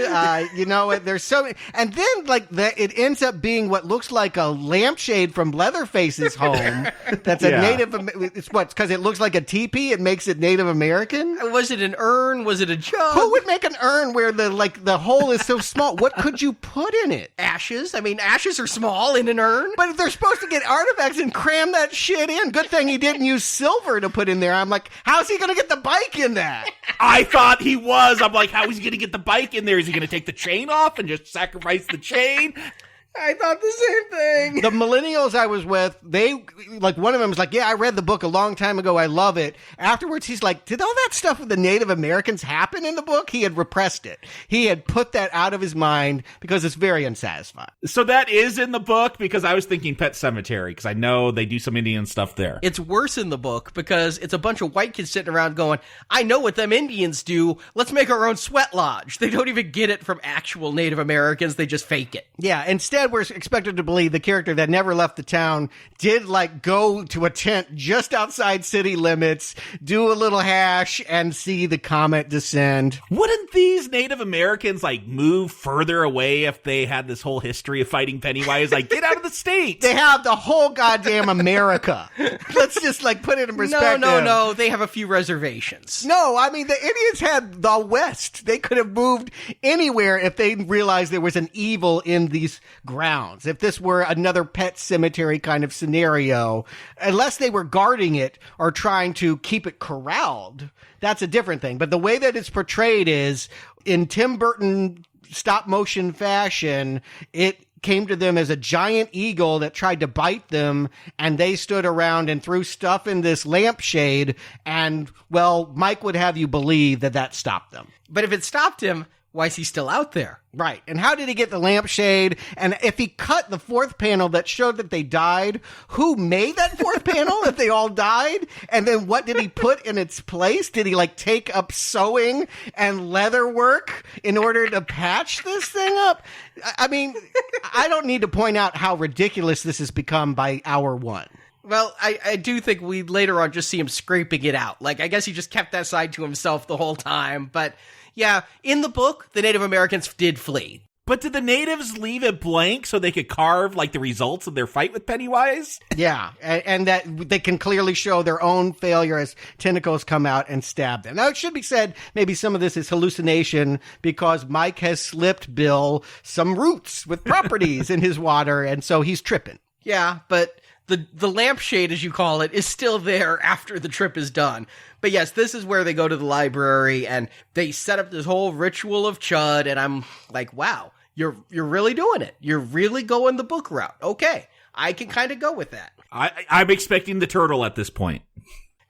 there's so many. And then, it ends up being what looks like a lampshade from Leatherface's home. That's a Native, it's because it looks like a teepee, it makes it Native American? Was it an urn? Was it a jug? Who would make an urn where the hole is so small? What could you put in it? Ashes? I mean, ashes are small in an urn. But if they're supposed to get artifacts and cram that shit in, good thing he didn't use silver to put in there. I'm like, how's he going to get the bike in that? I thought he was. I'm like, how is he going to get the bike in there? Is he going to take the chain off and just sacrifice the chain? I thought the same thing. The millennials I was with, one of them was like, yeah, I read the book a long time ago. I love it. Afterwards, he's like, did all that stuff with the Native Americans happen in the book? He had repressed it. He had put that out of his mind because it's very unsatisfying. So that is in the book, because I was thinking Pet Cemetery, because I know they do some Indian stuff there. It's worse in the book because it's a bunch of white kids sitting around going, I know what them Indians do. Let's make our own sweat lodge. They don't even get it from actual Native Americans. They just fake it. Yeah, instead instead we're expected to believe the character that never left the town did like go to a tent just outside city limits, do a little hash, and see the comet descend. Wouldn't these Native Americans like move further away if they had this whole history of fighting Pennywise? Like, get out of the state. They have the whole goddamn America. Let's just like put it in perspective. No. They have a few reservations. No, I mean, the Indians had the West. They could have moved anywhere if they realized there was an evil in these grounds. If this were another Pet Cemetery kind of scenario, unless they were guarding it or trying to keep it corralled, that's a different thing. But the way that it's portrayed is in Tim Burton stop motion fashion, it came to them as a giant eagle that tried to bite them, and they stood around and threw stuff in this lampshade, and, well, Mike would have you believe that that stopped them. But if it stopped him, why is he still out there? Right. And how did he get the lampshade? And if he cut the fourth panel that showed that they died, who made that fourth panel if they all died? And then what did he put in its place? Did he like take up sewing and leather work in order to patch this thing up? I mean, I don't need to point out how ridiculous this has become by hour one. Well, I do think we later on just see him scraping it out. Like, I guess he just kept that side to himself the whole time. But yeah, in the book, the Native Americans did flee. But did the natives leave it blank so they could carve like the results of their fight with Pennywise? Yeah, and that they can clearly show their own failure as tentacles come out and stab them. Now, it should be said, maybe some of this is hallucination because Mike has slipped Bill some roots with properties in his water, and so he's tripping. Yeah, but the lampshade, as you call it, is still there after the trip is done. But yes, this is where they go to the library and they set up this whole ritual of Chud, and I'm like, wow, you're really doing it. You're really going the book route. Okay, I can kind of go with that. I'm expecting the turtle at this point.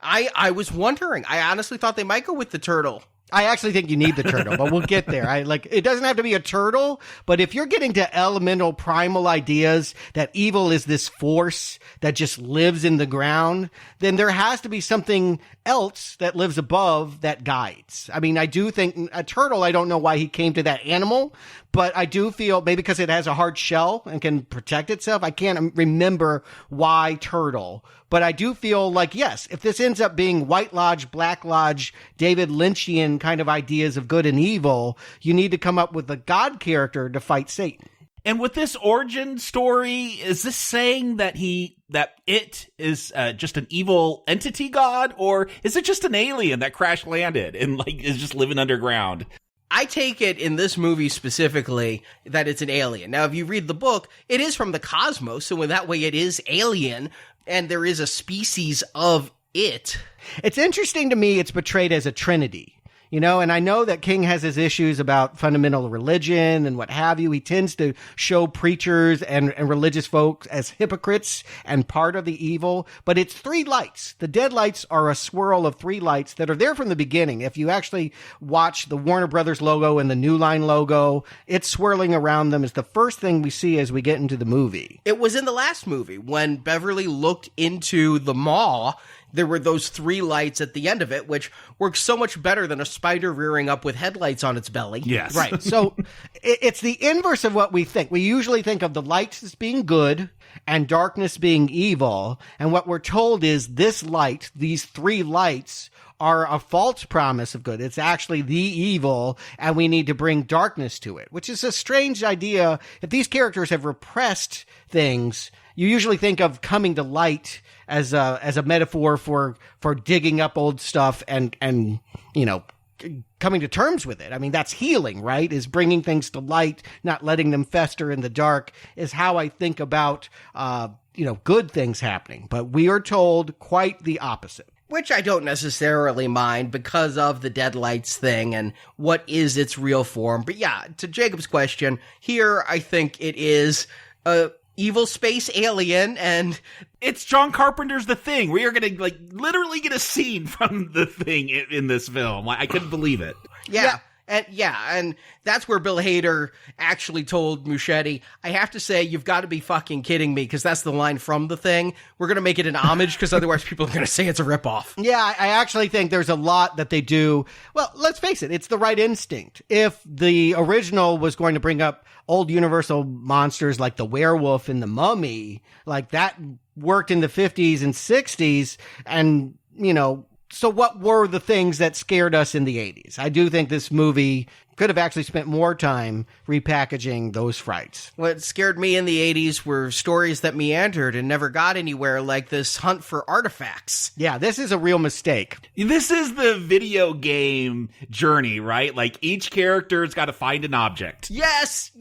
I was wondering. I honestly thought they might go with the turtle. I actually think you need the turtle, but we'll get there. It doesn't have to be a turtle, but if you're getting to elemental primal ideas that evil is this force that just lives in the ground, then there has to be something else that lives above that guides. I mean, I do think a turtle, I don't know why he came to that animal, but I do feel maybe because it has a hard shell and can protect itself. I can't remember why turtle, but I do feel like, yes, if this ends up being White Lodge, Black Lodge, David Lynchian kind of ideas of good and evil, you need to come up with a god character to fight Satan. And with this origin story, is this saying that it is just an evil entity god, or is it just an alien that crash landed and like is just living underground? I take it in this movie specifically that it's an alien. Now, if you read the book, it is from the cosmos, so in that way it is alien, and there is a species of it. It's interesting to me it's portrayed as a trinity. You know, and I know that King has his issues about fundamental religion and what have you. He tends to show preachers and religious folks as hypocrites and part of the evil. But it's three lights. The dead lights are a swirl of three lights that are there from the beginning. If you actually watch the Warner Brothers logo and the New Line logo, it's swirling around them is the first thing we see as we get into the movie. It was in the last movie when Beverly looked into the maw. There were those three lights at the end of it, which works so much better than a spider rearing up with headlights on its belly. Yes. Right. So it's the inverse of what we think. We usually think of the lights as being good and darkness being evil. And what we're told is this light, these three lights, are a false promise of good. It's actually the evil, and we need to bring darkness to it, which is a strange idea. If these characters have repressed things, you usually think of coming to light as a metaphor for digging up old stuff and you know, coming to terms with it. I mean, that's healing, right? Is bringing things to light, not letting them fester in the dark, is how I think about good things happening. But we are told quite the opposite. Which I don't necessarily mind because of the Deadlights thing and what is its real form. But yeah, to Jacob's question, here I think it is a evil space alien, and it's John Carpenter's The Thing. We are going to literally get a scene from The Thing in this film. I couldn't believe it. Yeah. And that's where Bill Hader actually told Muschietti, I have to say, you've got to be fucking kidding me, because that's the line from The Thing. We're going to make it an homage, because otherwise people are going to say it's a ripoff. Yeah, I actually think there's a lot that they do. Well, let's face it, it's the right instinct. If the original was going to bring up old Universal monsters like the werewolf and the mummy, like that worked in the 50s and 60s, and, you know, so what were the things that scared us in the 80s? I do think this movie could have actually spent more time repackaging those frights. What scared me in the 80s were stories that meandered and never got anywhere, like this hunt for artifacts. Yeah, this is a real mistake. This is the video game journey, right? Like, each character's got to find an object. Yes!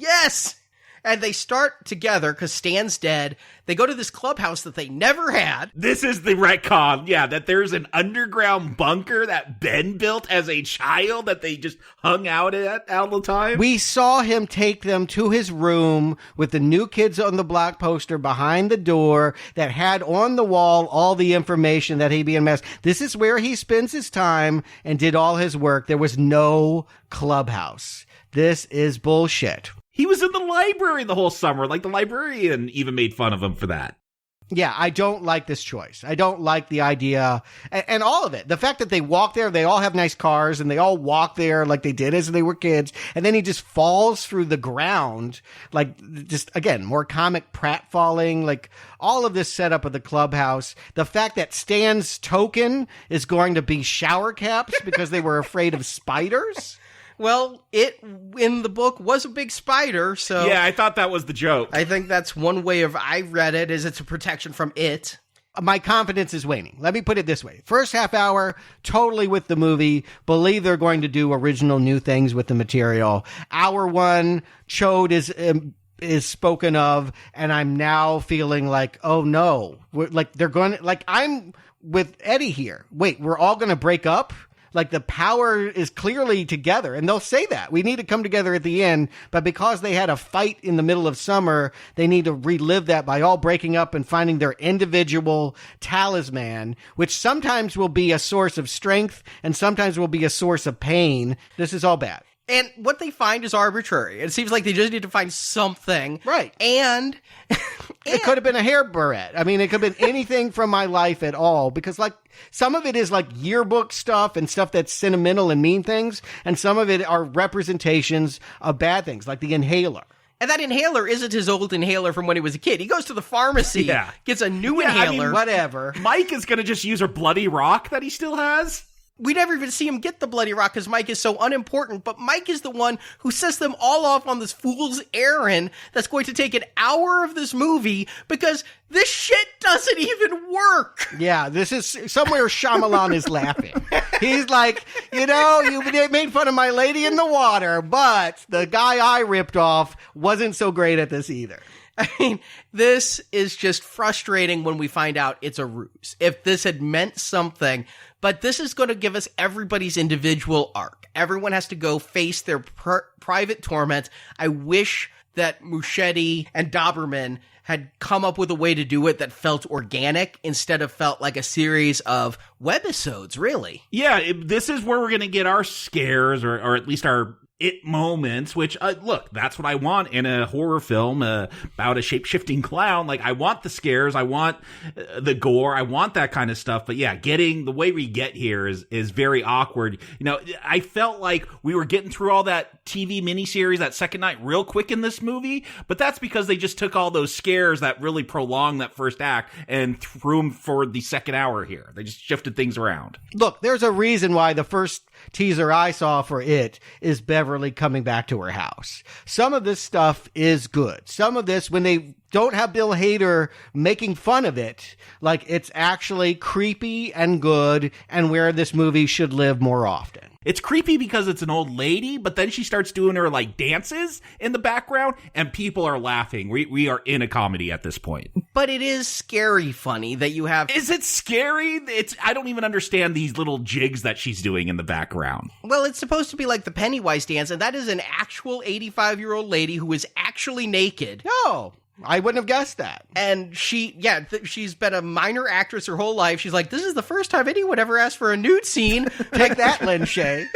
And they start together because Stan's dead. They go to this clubhouse that they never had. This is the retcon, yeah, that there's an underground bunker that Ben built as a child that they just hung out at all the time. We saw him take them to his room with the New Kids on the Block poster behind the door that had on the wall all the information that he'd be in mess. This is where he spends his time and did all his work. There was no clubhouse. This is bullshit. He was in the library the whole summer. Like, the librarian even made fun of him for that. Yeah, I don't like this choice. I don't like the idea and all of it. The fact that they walk there, they all have nice cars and they all walk there like they did as they were kids. And then he just falls through the ground. Like, just, again, more comic pratfalling, like all of this setup of the clubhouse. The fact that Stan's token is going to be shower caps because they were afraid of spiders. Well, it, in the book, was a big spider, so... Yeah, I thought that was the joke. I think that's one way I read it, is it's a protection from it. My confidence is waning. Let me put it this way. First half hour, totally with the movie. Believe they're going to do original new things with the material. Hour one, Chode is spoken of, and I'm now feeling like, oh no. They're going to... Like, I'm with Eddie here. Wait, we're all going to break up? Like, the power is clearly together, and they'll say that. We need to come together at the end, but because they had a fight in the middle of summer, they need to relive that by all breaking up and finding their individual talisman, which sometimes will be a source of strength and sometimes will be a source of pain. This is all bad. And what they find is arbitrary. It seems like they just need to find something. Right. And it could have been a hair barrette. I mean, it could have been anything from my life at all, because like some of it is like yearbook stuff and stuff that's sentimental and mean things. And some of it are representations of bad things, like the inhaler. And that inhaler isn't his old inhaler from when he was a kid. He goes to the pharmacy, gets a new inhaler. I mean, whatever. Mike is going to just use her bloody rock that he still has. We never even see him get the bloody rock because Mike is so unimportant, but Mike is the one who sets them all off on this fool's errand that's going to take an hour of this movie because this shit doesn't even work. Yeah, this is somewhere Shyamalan is laughing. He's like, you know, you made fun of my lady in the water, but the guy I ripped off wasn't so great at this either. I mean, this is just frustrating when we find out it's a ruse. If this had meant something, but this is going to give us everybody's individual arc. Everyone has to go face their private torment. I wish that Muschietti and Doberman had come up with a way to do it that felt organic instead of felt like a series of webisodes, really. Yeah, this is where we're going to get our scares, or at least our it moments, which, look, that's what I want in a horror film about a shape-shifting clown. Like, I want the scares, I want the gore, I want that kind of stuff. But yeah, the way we get here is very awkward. You know, I felt like we were getting through all that TV miniseries that second night real quick in this movie, but that's because they just took all those scares that really prolonged that first act and threw them for the second hour here. They just shifted things around. Look, there's a reason why the first teaser I saw for it is Beverly coming back to her house. Some of this stuff is good. Some of this, when they don't have Bill Hader making fun of it, like, it's actually creepy and good and where this movie should live more often. It's creepy because it's an old lady, but then she starts doing her, like, dances in the background, and people are laughing. We are in a comedy at this point. But it is scary funny that you have... Is it scary? I don't even understand these little jigs that she's doing in the background. Well, it's supposed to be like the Pennywise dance, and that is an actual 85-year-old lady who is actually naked. No, I wouldn't have guessed that. And she's been a minor actress her whole life. She's like, this is the first time anyone ever asked for a nude scene. Take that, Lin Shaye.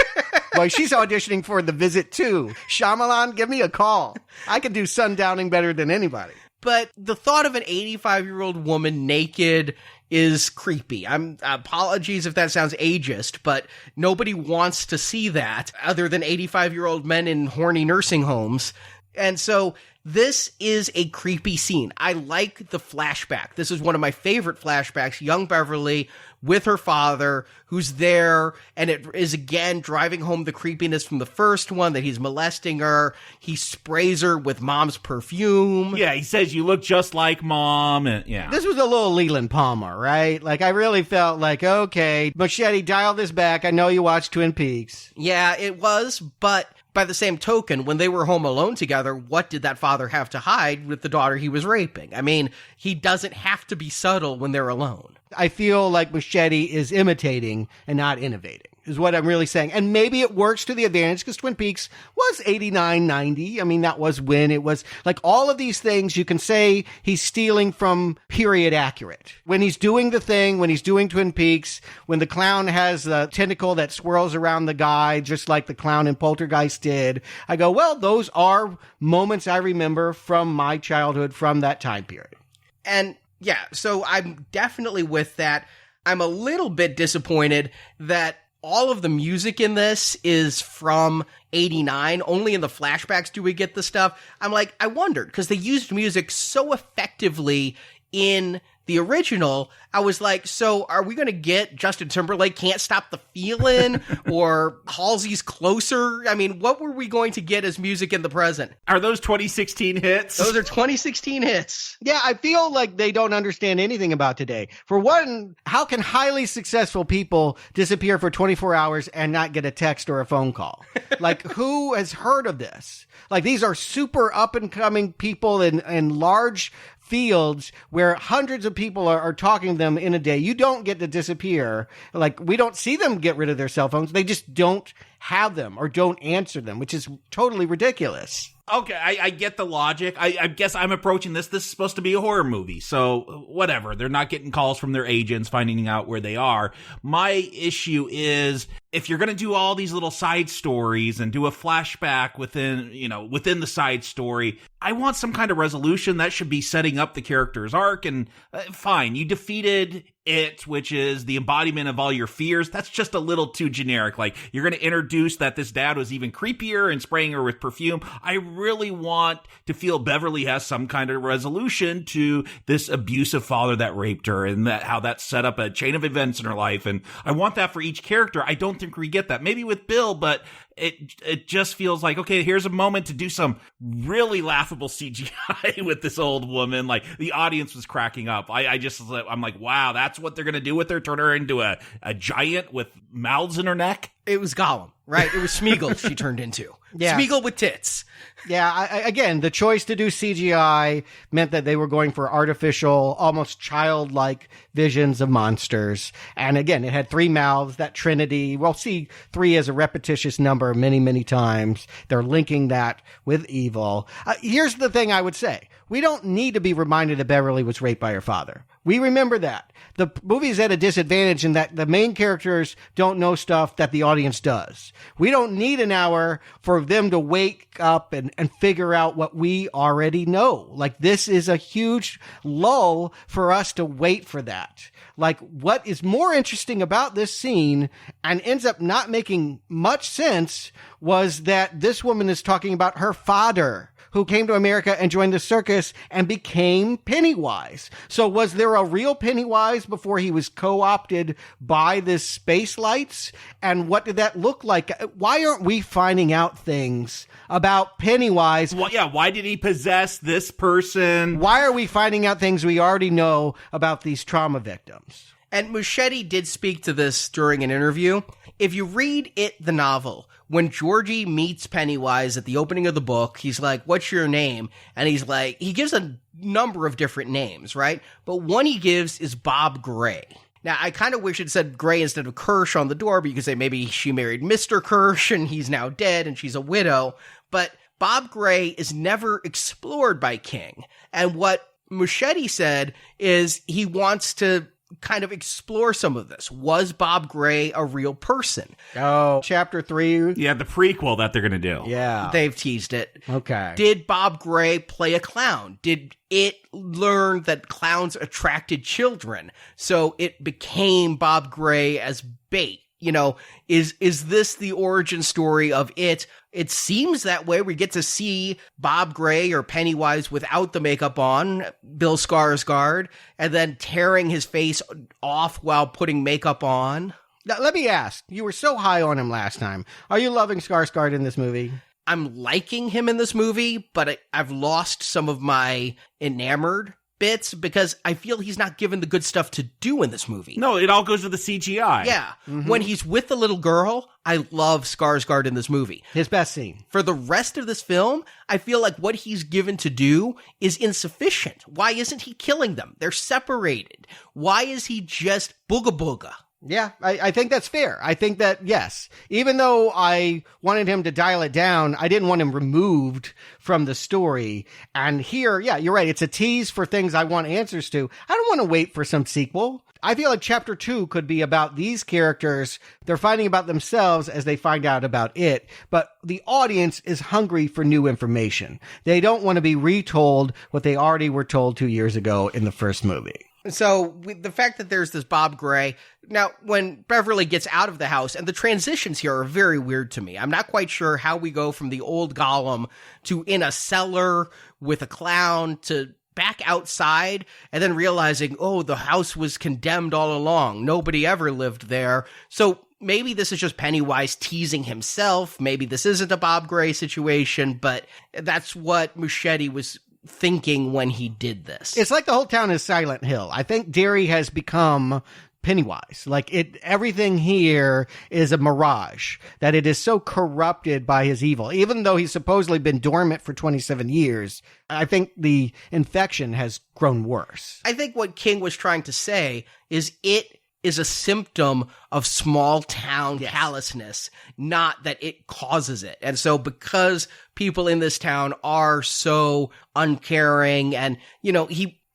Boy, she's auditioning for The Visit too. Shyamalan, give me a call. I can do sundowning better than anybody. But the thought of an 85-year-old woman naked is creepy. Apologies if that sounds ageist, but nobody wants to see that other than 85-year-old men in horny nursing homes. And so this is a creepy scene. I like the flashback. This is one of my favorite flashbacks. Young Beverly with her father, who's there, and it is again driving home the creepiness from the first one, that he's molesting her. He sprays her with mom's perfume. Yeah, he says, you look just like mom, and yeah. This was a little Leland Palmer, right? Like, I really felt like, okay, Machete, dial this back. I know you watched Twin Peaks. Yeah, it was, but by the same token, when they were home alone together, what did that father have to hide with the daughter he was raping? I mean, he doesn't have to be subtle when they're alone. I feel like Machete is imitating and not innovating, is what I'm really saying. And maybe it works to the advantage because Twin Peaks was 89, 90. I mean, that was when it was like all of these things you can say he's stealing from period accurate. When he's doing the thing, when he's doing Twin Peaks, when the clown has the tentacle that swirls around the guy, just like the clown in Poltergeist did, I go, well, those are moments I remember from my childhood from that time period. And yeah, so I'm definitely with that. I'm a little bit disappointed that all of the music in this is from 89. Only in the flashbacks do we get the stuff. I'm like, I wondered, because they used music so effectively in the original. I was like, so are we going to get Justin Timberlake Can't Stop the Feeling or Halsey's Closer? I mean, what were we going to get as music in the present? Are those 2016 hits? Those are 2016 hits. Yeah, I feel like they don't understand anything about today. For one, how can highly successful people disappear for 24 hours and not get a text or a phone call? Like, who has heard of this? Like, these are super up-and-coming people in large fields where hundreds of people are talking to them in a day. You don't get to disappear. Like, we don't see them get rid of their cell phones. They just don't have them or don't answer them, which is totally ridiculous. Okay, I get the logic. I guess I'm approaching this. This is supposed to be a horror movie, so whatever. They're not getting calls from their agents, finding out where they are. My issue is, if you're going to do all these little side stories and do a flashback within the side story, I want some kind of resolution that should be setting up the character's arc. And fine, you defeated it, which is the embodiment of all your fears. That's just a little too generic. Like, you're going to introduce that this dad was even creepier and spraying her with perfume. I really want to feel Beverly has some kind of resolution to this abusive father that raped her, and that how that set up a chain of events in her life. And I want that for each character. I don't think we get that. Maybe with Bill, but it just feels like, okay, here's a moment to do some really laughable CGI with this old woman. Like, the audience was cracking up. I'm like, wow, that's what they're going to do with her? Turn her into a giant with mouths in her neck? It was Gollum, right? It was Smeagol she turned into. Yeah. Smeagol with tits. Yeah, again, the choice to do CGI meant that they were going for artificial, almost childlike visions of monsters. And again, it had 3 mouths, that trinity. We'll see 3 as a repetitious number many, many times. They're linking that with evil. Here's the thing I would say. We don't need to be reminded that Beverly was raped by her father. We remember that. The movie is at a disadvantage in that the main characters don't know stuff that the audience does. We don't need an hour for them to wake up and figure out what we already know. Like, this is a huge lull for us to wait for that. Like, what is more interesting about this scene and ends up not making much sense was that this woman is talking about her father, who came to America and joined the circus and became Pennywise. So was there a real Pennywise before he was co-opted by this space lights? And what did that look like? Why aren't we finding out things about Pennywise? Well, yeah, why did he possess this person? Why are we finding out things we already know about these trauma victims? And Machete did speak to this during an interview. If you read the novel, when Georgie meets Pennywise at the opening of the book, he's like, what's your name? And he's like, he gives a number of different names, right? But one he gives is Bob Gray. Now, I kind of wish it said Gray instead of Kirsch on the door, because say maybe she married Mr. Kirsch and he's now dead and she's a widow. But Bob Gray is never explored by King. And what Machete said is he wants to kind of explore some of this. Was Bob Gray a real person? Oh, chapter 3. Yeah, the prequel that they're going to do. Yeah. They've teased it. Okay. Did Bob Gray play a clown? Did it learn that clowns attracted children? So it became Bob Gray as bait. You know, is this the origin story of it? It seems that way. We get to see Bob Gray or Pennywise without the makeup on, Bill Skarsgård, and then tearing his face off while putting makeup on. Now, let me ask, you were so high on him last time. Are you loving Skarsgård in this movie? I'm liking him in this movie, but I've lost some of my enamored bits because I feel he's not given the good stuff to do in this movie. No, it all goes to the CGI. Yeah. When he's with the little girl, I love Skarsgård in this movie. His best scene. For the rest of this film, I feel like what he's given to do is insufficient. Why isn't he killing them? They're separated. Why is he just booga booga? Yeah, I think that's fair. I think that, yes, even though I wanted him to dial it down, I didn't want him removed from the story. And here, yeah, you're right. It's a tease for things I want answers to. I don't want to wait for some sequel. I feel like chapter 2 could be about these characters. They're finding about themselves as they find out about it. But the audience is hungry for new information. They don't want to be retold what they already were told 2 years ago in the first movie. So with the fact that there's this Bob Gray, now when Beverly gets out of the house, and the transitions here are very weird to me. I'm not quite sure how we go from the old Gollum to in a cellar with a clown to back outside and then realizing, oh, the house was condemned all along. Nobody ever lived there. So maybe this is just Pennywise teasing himself. Maybe this isn't a Bob Gray situation, but that's what Muschietti was thinking when he did this. It's like the whole town is Silent Hill. I think Derry has become Pennywise. Like everything here is a mirage, that it is so corrupted by his evil. Even though he's supposedly been dormant for 27 years, I think the infection has grown worse. I think what King was trying to say is it is a symptom of small town callousness, not that it causes it. And so because people in this town are so uncaring and, you know,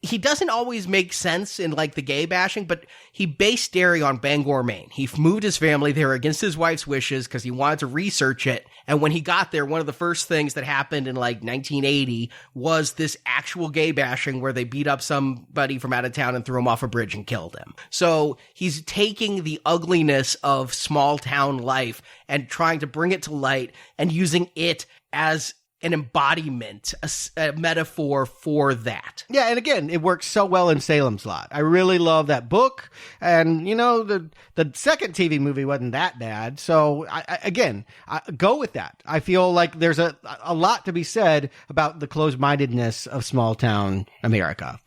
he doesn't always make sense in like the gay bashing, but he based Derry on Bangor, Maine. He moved his family there against his wife's wishes because he wanted to research it. And when he got there, one of the first things that happened in like 1980 was this actual gay bashing where they beat up somebody from out of town and threw him off a bridge and killed him. So he's taking the ugliness of small town life and trying to bring it to light and using it as an embodiment, a metaphor for that. Yeah, and again, it works so well in Salem's Lot. I really love that book, and you know, the second TV movie wasn't that bad. So I go with that. I feel like there's a lot to be said about the closed-mindedness of small town America.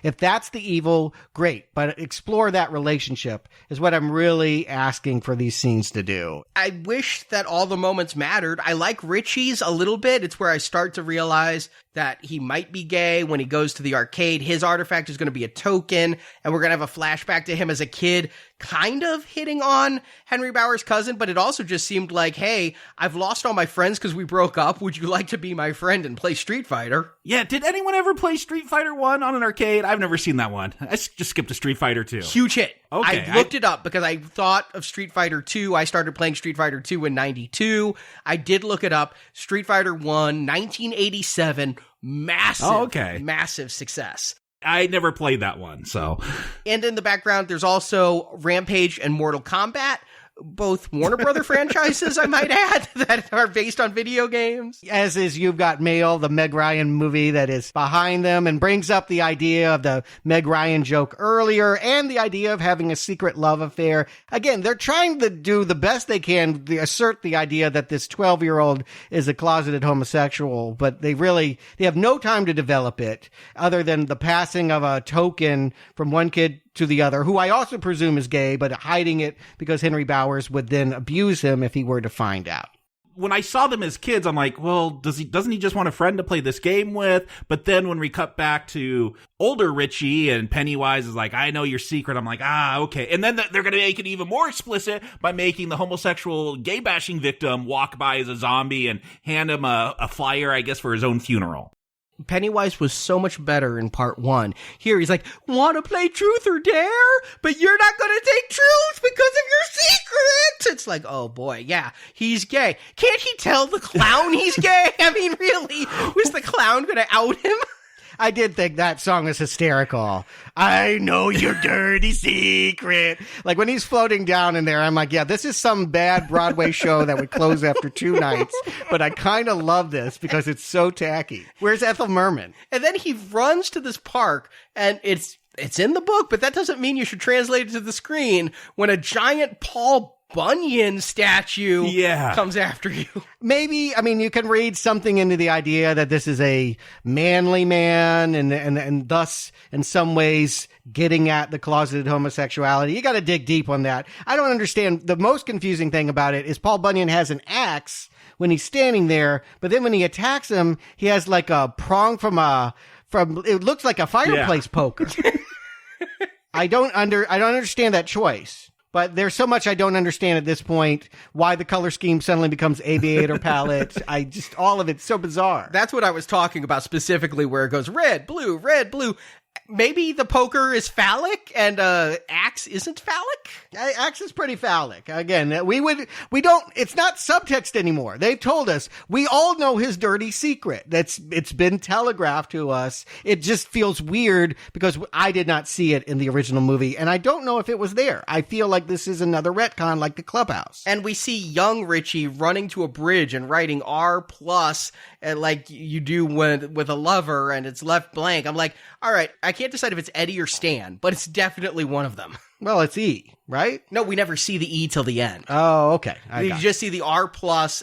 If that's the evil, great, but explore that relationship is what I'm really asking for these scenes to do. I wish that all the moments mattered. I like Richie's a little bit. It's where I start to realize that he might be gay when he goes to the arcade. His artifact is going to be a token, and we're going to have a flashback to him as a kid kind of hitting on Henry Bauer's cousin, but it also just seemed like, hey, I've lost all my friends because we broke up. Would you like to be my friend and play Street Fighter? Yeah, did anyone ever play Street Fighter 1 on an arcade? I've never seen that one. I just skipped to Street Fighter 2. Huge hit. Okay, I looked it up because I thought of Street Fighter 2. I started playing Street Fighter 2 in 92. I did look it up. Street Fighter 1, 1987, massive success. I never played that one, so. And in the background, there's also Rampage and Mortal Kombat, both Warner Brother franchises, I might add, that are based on video games. As is You've Got Mail, the Meg Ryan movie that is behind them and brings up the idea of the Meg Ryan joke earlier and the idea of having a secret love affair. Again, they're trying to do the best they can to assert the idea that this 12-year-old is a closeted homosexual, but they have no time to develop it other than the passing of a token from one kid to the other, who I also presume is gay, but hiding it because Henry Bowers would then abuse him if he were to find out. When I saw them as kids, I'm like, well, doesn't he just want a friend to play this game with? But then when we cut back to older Richie and Pennywise is like, I know your secret. I'm like, okay. And then they're going to make it even more explicit by making the homosexual gay bashing victim walk by as a zombie and hand him a flyer, I guess, for his own funeral. Pennywise was so much better in part 1. Here he's like, want to play truth or dare? But you're not going to take truth because of your secret. It's like, oh boy, yeah, he's gay. Can't he tell the clown he's gay? I mean, really, was the clown going to out him? I did think that song was hysterical. I know your dirty secret. Like when he's floating down in there, I'm like, yeah, this is some bad Broadway show that would close after 2 nights. But I kind of love this because it's so tacky. Where's Ethel Merman? And then he runs to this park, and it's in the book, but that doesn't mean you should translate it to the screen when a giant Paul Bunyan statue comes after you. Maybe, I mean, you can read something into the idea that this is a manly man and thus, in some ways, getting at the closeted homosexuality. You got to dig deep on that. I don't understand. The most confusing thing about it is Paul Bunyan has an axe when he's standing there, but then when he attacks him, he has like a prong from it looks like a fireplace poker. I don't understand that choice. But there's so much I don't understand at this point, why the color scheme suddenly becomes aviator palette. All of it's so bizarre. That's what I was talking about specifically, where it goes red, blue, red, blue. Maybe the poker is phallic and axe isn't phallic? Axe is pretty phallic. Again, it's not subtext anymore. They've told us. We all know his dirty secret. It's been telegraphed to us. It just feels weird because I did not see it in the original movie, and I don't know if it was there. I feel like this is another retcon like the Clubhouse. And we see young Richie running to a bridge and writing R+, and like you do with a lover, and it's left blank. I'm like, all right, I can't decide if it's Eddie or Stan, but it's definitely one of them. Well, it's E, right? No, we never see the E till the end. Oh, okay. You just see the R+,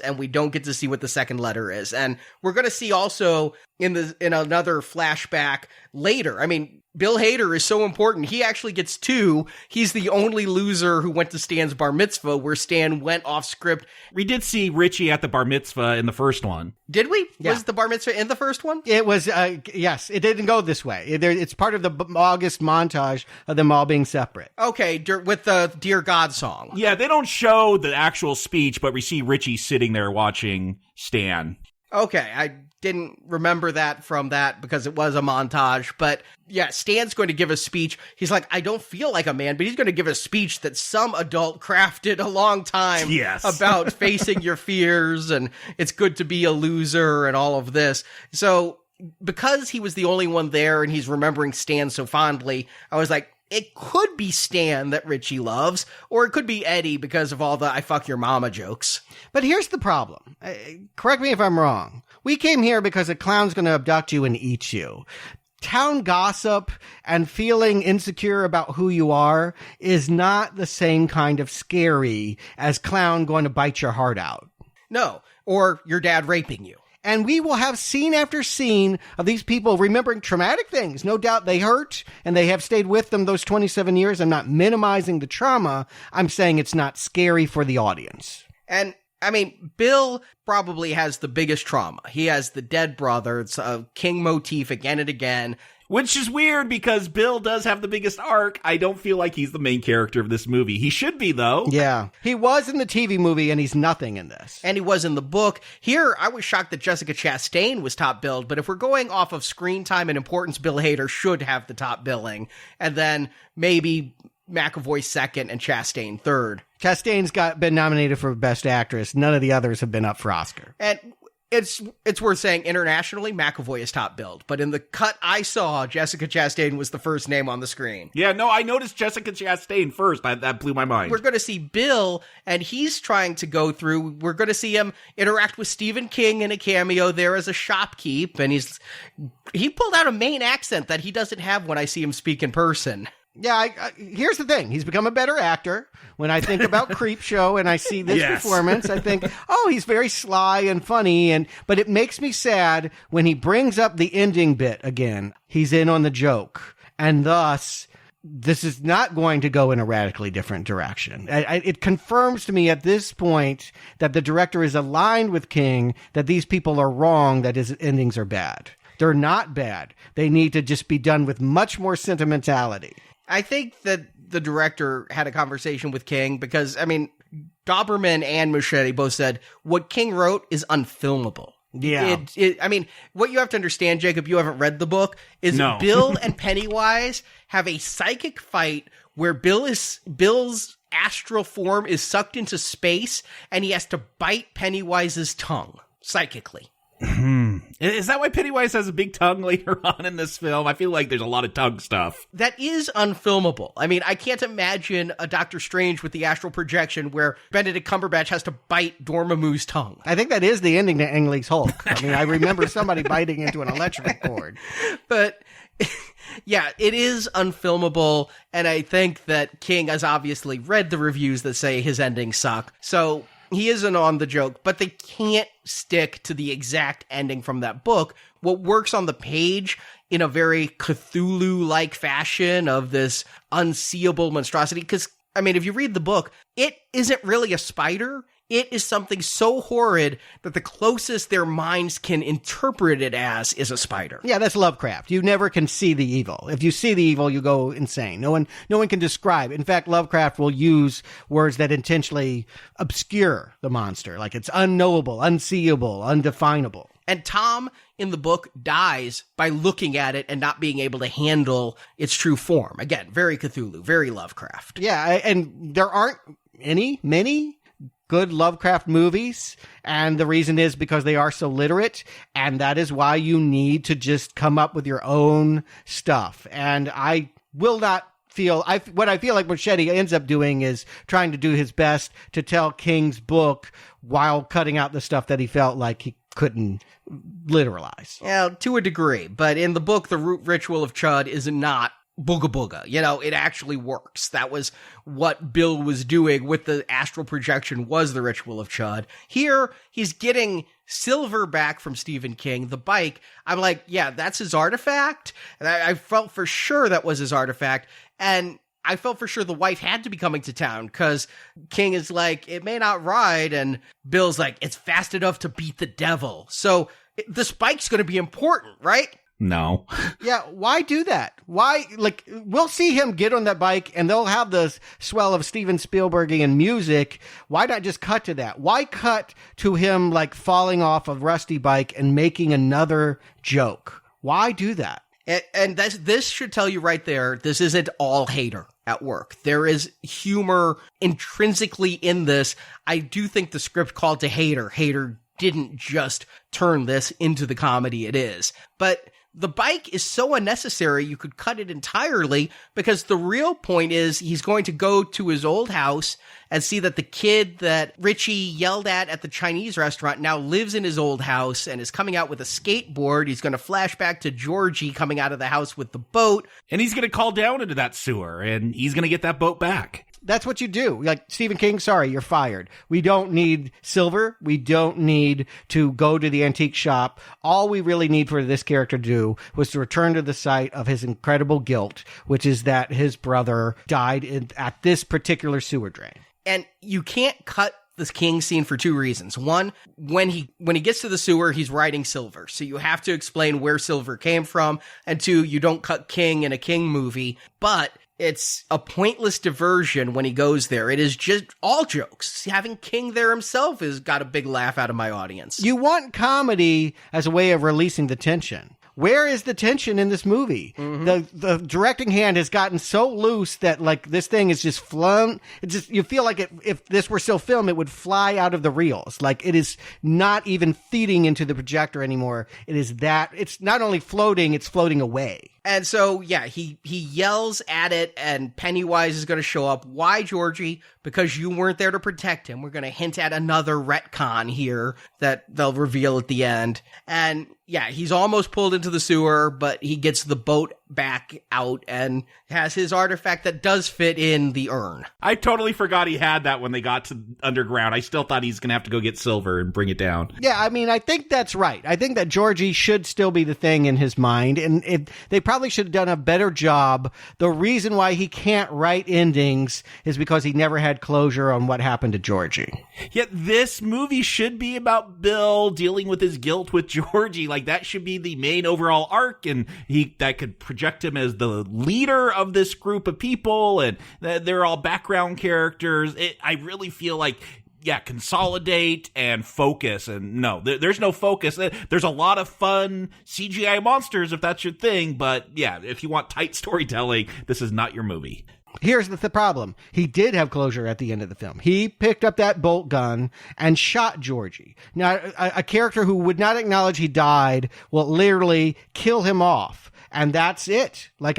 and we don't get to see what the second letter is. And we're going to see also in another flashback later. I mean, Bill Hader is so important. He actually gets 2. He's the only loser who went to Stan's bar mitzvah, where Stan went off script. We did see Richie at the bar mitzvah in the first one. Did we? Yeah. Was the bar mitzvah in the first one? It was, yes. It didn't go this way. It's part of the August montage of them all being separate. Okay, with the Dear God song. Yeah, they don't show the actual speech, but we see Richie sitting there watching Stan. Okay, I didn't remember that from that because it was a montage, but yeah, Stan's going to give a speech. He's like, I don't feel like a man, but he's going to give a speech that some adult crafted a long time about facing your fears, and it's good to be a loser and all of this. So because he was the only one there and he's remembering Stan so fondly, I was like, it could be Stan that Richie loves, or it could be Eddie because of all the I fuck your mama jokes. But here's the problem. Correct me if I'm wrong. We came here because a clown's going to abduct you and eat you. Town gossip and feeling insecure about who you are is not the same kind of scary as clown going to bite your heart out. No, or your dad raping you. And we will have scene after scene of these people remembering traumatic things. No doubt they hurt and they have stayed with them those 27 years. I'm not minimizing the trauma. I'm saying it's not scary for the audience. And I mean, Bill probably has the biggest trauma. He has the dead brother. It's a King motif again and again. Which is weird because Bill does have the biggest arc. I don't feel like he's the main character of this movie. He should be, though. Yeah. He was in the TV movie, and he's nothing in this. And he was in the book. Here, I was shocked that Jessica Chastain was top billed, but if we're going off of screen time and importance, Bill Hader should have the top billing. And then maybe McAvoy second and Chastain third. Chastain's been nominated for Best Actress. None of the others have been up for Oscar. And it's worth saying internationally, McAvoy is top billed. But in the cut I saw, Jessica Chastain was the first name on the screen. Yeah, no, I noticed Jessica Chastain first. That blew my mind. We're going to see Bill, and he's trying to go through. We're going to see him interact with Stephen King in a cameo there as a shopkeep. And he pulled out a Maine accent that he doesn't have when I see him speak in person. Yeah, here's the thing. He's become a better actor. When I think about Creepshow and I see this performance, I think, oh, he's very sly and funny. But it makes me sad when he brings up the ending bit again. He's in on the joke. And thus, this is not going to go in a radically different direction. It confirms to me at this point that the director is aligned with King, that these people are wrong, that his endings are bad. They're not bad. They need to just be done with much more sentimentality. I think that the director had a conversation with King because, I mean, Doberman and Muschietti both said what King wrote is unfilmable. Yeah. I mean, what you have to understand, Jacob, you haven't read the book, is No. Bill and Pennywise have a psychic fight where Bill's astral form is sucked into space, and he has to bite Pennywise's tongue psychically. Is that why Pennywise has a big tongue later on in this film? I feel like there's a lot of tongue stuff. That is unfilmable. I mean, I can't imagine a Doctor Strange with the astral projection where Benedict Cumberbatch has to bite Dormammu's tongue. I think that is the ending to Ang Lee's Hulk. I mean, I remember somebody biting into an electrical cord. But yeah, it is unfilmable, and I think that King has obviously read the reviews that say his endings suck, so he isn't on the joke, but they can't stick to the exact ending from that book. What works on the page in a very Cthulhu-like fashion of this unseeable monstrosity, because, I mean, if you read the book, it isn't really a spider. It is something so horrid that the closest their minds can interpret it as is a spider. Yeah, that's Lovecraft. You never can see the evil. If you see the evil, you go insane. No one can describe. In fact, Lovecraft will use words that intentionally obscure the monster. Like it's unknowable, unseeable, undefinable. And Tom in the book dies by looking at it and not being able to handle its true form. Again, very Cthulhu, very Lovecraft. Yeah, and there aren't many good Lovecraft movies, and the reason is because they are so literate, and that is why you need to just come up with your own stuff. And I will not feel, what I feel like Muschietti ends up doing is trying to do his best to tell King's book while cutting out the stuff that he felt like he couldn't literalize. Yeah, to a degree, but in the book, the root ritual of Chud is not booga booga. You know, it actually works. That was what Bill was doing with the astral projection, was the ritual of Chud. Here, he's getting Silver back from Stephen King, the bike. I'm like, yeah, that's his artifact. And I felt for sure that was his artifact. And I felt for sure the wife had to be coming to town because King is like, it may not ride. And Bill's like, it's fast enough to beat the devil. So this bike's going to be important, right? No. Yeah, why do that? Why, like, we'll see him get on that bike and they'll have the swell of Steven Spielbergian music. Why not just cut to that? Why cut to him, like, falling off a rusty bike and making another joke? Why do that? And this should tell you right there, this isn't all Hader at work. There is humor intrinsically in this. I do think the script called to Hader. Hader didn't just turn this into the comedy it is. But the bike is so unnecessary, you could cut it entirely, because the real point is he's going to go to his old house and see that the kid that Richie yelled at the Chinese restaurant now lives in his old house and is coming out with a skateboard. He's going to flash back to Georgie coming out of the house with the boat. And he's going to call down into that sewer, and he's going to get that boat back. That's what you do. Like, Stephen King, sorry, you're fired. We don't need Silver. We don't need to go to the antique shop. All we really need for this character to do was to return to the site of his incredible guilt, which is that his brother died at this particular sewer drain. And you can't cut this King scene for two reasons. One, when he gets to the sewer, he's riding Silver. So you have to explain where Silver came from. And two, you don't cut King in a King movie. But it's a pointless diversion when he goes there. It is just all jokes. Having King there himself has got a big laugh out of my audience. You want comedy as a way of releasing the tension. Where is the tension in this movie? Mm-hmm. The directing hand has gotten so loose that, like, this thing is just flown. It's just, you feel like if this were still film, it would fly out of the reels. Like, it is not even feeding into the projector anymore. It's not only floating, it's floating away. And so, yeah, he yells at it, and Pennywise is going to show up. Why, Georgie? Because you weren't there to protect him. We're going to hint at another retcon here that they'll reveal at the end. And yeah, he's almost pulled into the sewer, but he gets the boat back out and has his artifact that does fit in the urn. I totally forgot he had that when they got to underground. I still thought he's going to have to go get Silver and bring it down. Yeah, I mean, I think that's right. I think that Georgie should still be the thing in his mind, and they probably should have done a better job. The reason why he can't write endings is because he never had closure on what happened to Georgie. Yet this movie should be about Bill dealing with his guilt with Georgie. Like, that should be the main overall arc, and that could project him as the leader of this group of people, and they're all background characters. I really feel like consolidate and focus. And no, there's no focus. There's a lot of fun CGI monsters if that's your thing. But yeah, if you want tight storytelling, this is not your movie. Here's the problem. He did have closure at the end of the film. He picked up that bolt gun and shot Georgie. Now, a character who would not acknowledge he died will literally kill him off. And that's it. Like,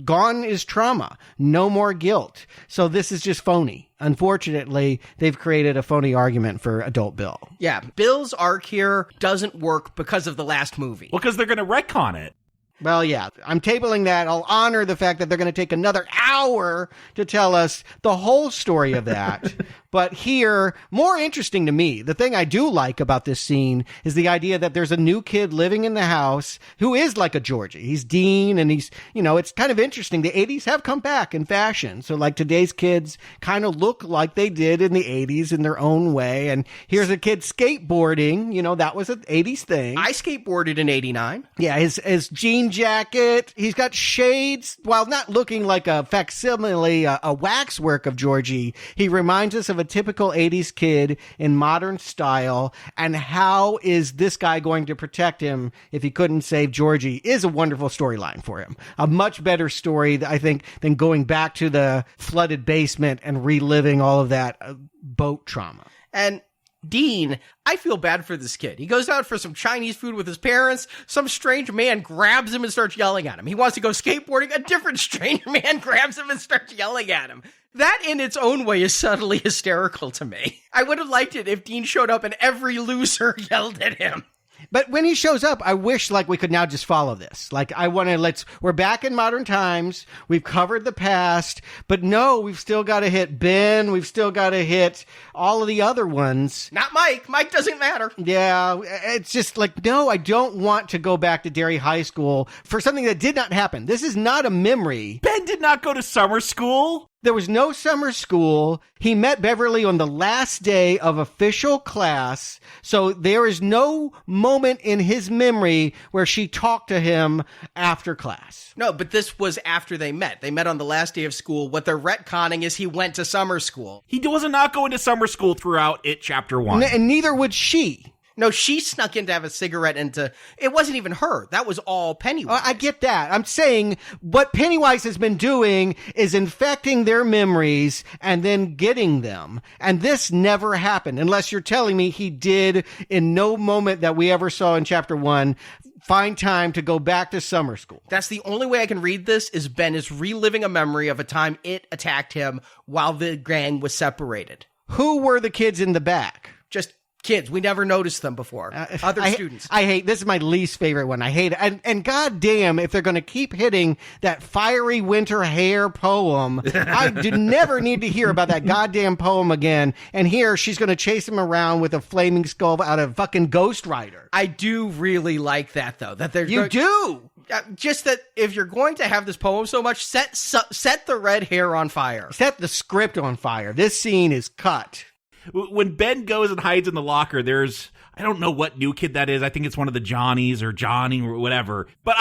gone is trauma. No more guilt. So this is just phony. Unfortunately, they've created a phony argument for adult Bill. Yeah, Bill's arc here doesn't work because of the last movie. Well, because they're going to retcon it. Well, yeah, I'm tabling that. I'll honor the fact that they're going to take another hour to tell us the whole story of that. But here, more interesting to me, the thing I do like about this scene is the idea that there's a new kid living in the house who is like a Georgie. He's Dean, and he's, it's kind of interesting. The 80s have come back in fashion. So like today's kids kind of look like they did in the 80s in their own way. And here's a kid skateboarding. That was an 80s thing. I skateboarded in 89. Yeah, his jean jacket. He's got shades. While not looking like a facsimile, a waxwork of Georgie, he reminds us of a typical 80s kid in modern style. And how is this guy going to protect him if he couldn't save Georgie is a wonderful storyline for him. A much better story, I think, than going back to the flooded basement and reliving all of that boat trauma. And Dean, I feel bad for this kid. He goes out for some Chinese food with his parents. Some strange man grabs him and starts yelling at him. He wants to go skateboarding. A different strange man grabs him and starts yelling at him. That in its own way is subtly hysterical to me. I would have liked it if Dean showed up and every loser yelled at him. But when he shows up, I wish we could now just follow this. We're back in modern times. We've covered the past, but no, we've still got to hit Ben. We've still got to hit all of the other ones. Not Mike. Mike doesn't matter. Yeah. It's just no, I don't want to go back to Derry High School for something that did not happen. This is not a memory. Ben did not go to summer school. There was no summer school. He met Beverly on the last day of official class. So there is no moment in his memory where she talked to him after class. No, but this was after they met. They met on the last day of school. What they're retconning is he went to summer school. He was not going to summer school throughout Chapter 1. And neither would she. No, she snuck in to have a cigarette it wasn't even her. That was all Pennywise. I get that. I'm saying what Pennywise has been doing is infecting their memories and then getting them. And this never happened, unless you're telling me he did in no moment that we ever saw in Chapter 1 find time to go back to summer school. That's the only way I can read this is Ben is reliving a memory of a time it attacked him while the gang was separated. Who were the kids in the back? Just kids. We never noticed them before. Other students. I hate, this is my least favorite one. I hate it. And goddamn, if they're going to keep hitting that fiery winter hair poem, I do never need to hear about that goddamn poem again. And here she's going to chase him around with a flaming skull out of fucking Ghost Rider. I do really like that though. You do? Just that if you're going to have this poem so much, set the red hair on fire. Set the script on fire. This scene is cut. When Ben goes and hides in the locker, I don't know what new kid that is. I think it's one of the Johnnies or Johnny or whatever. But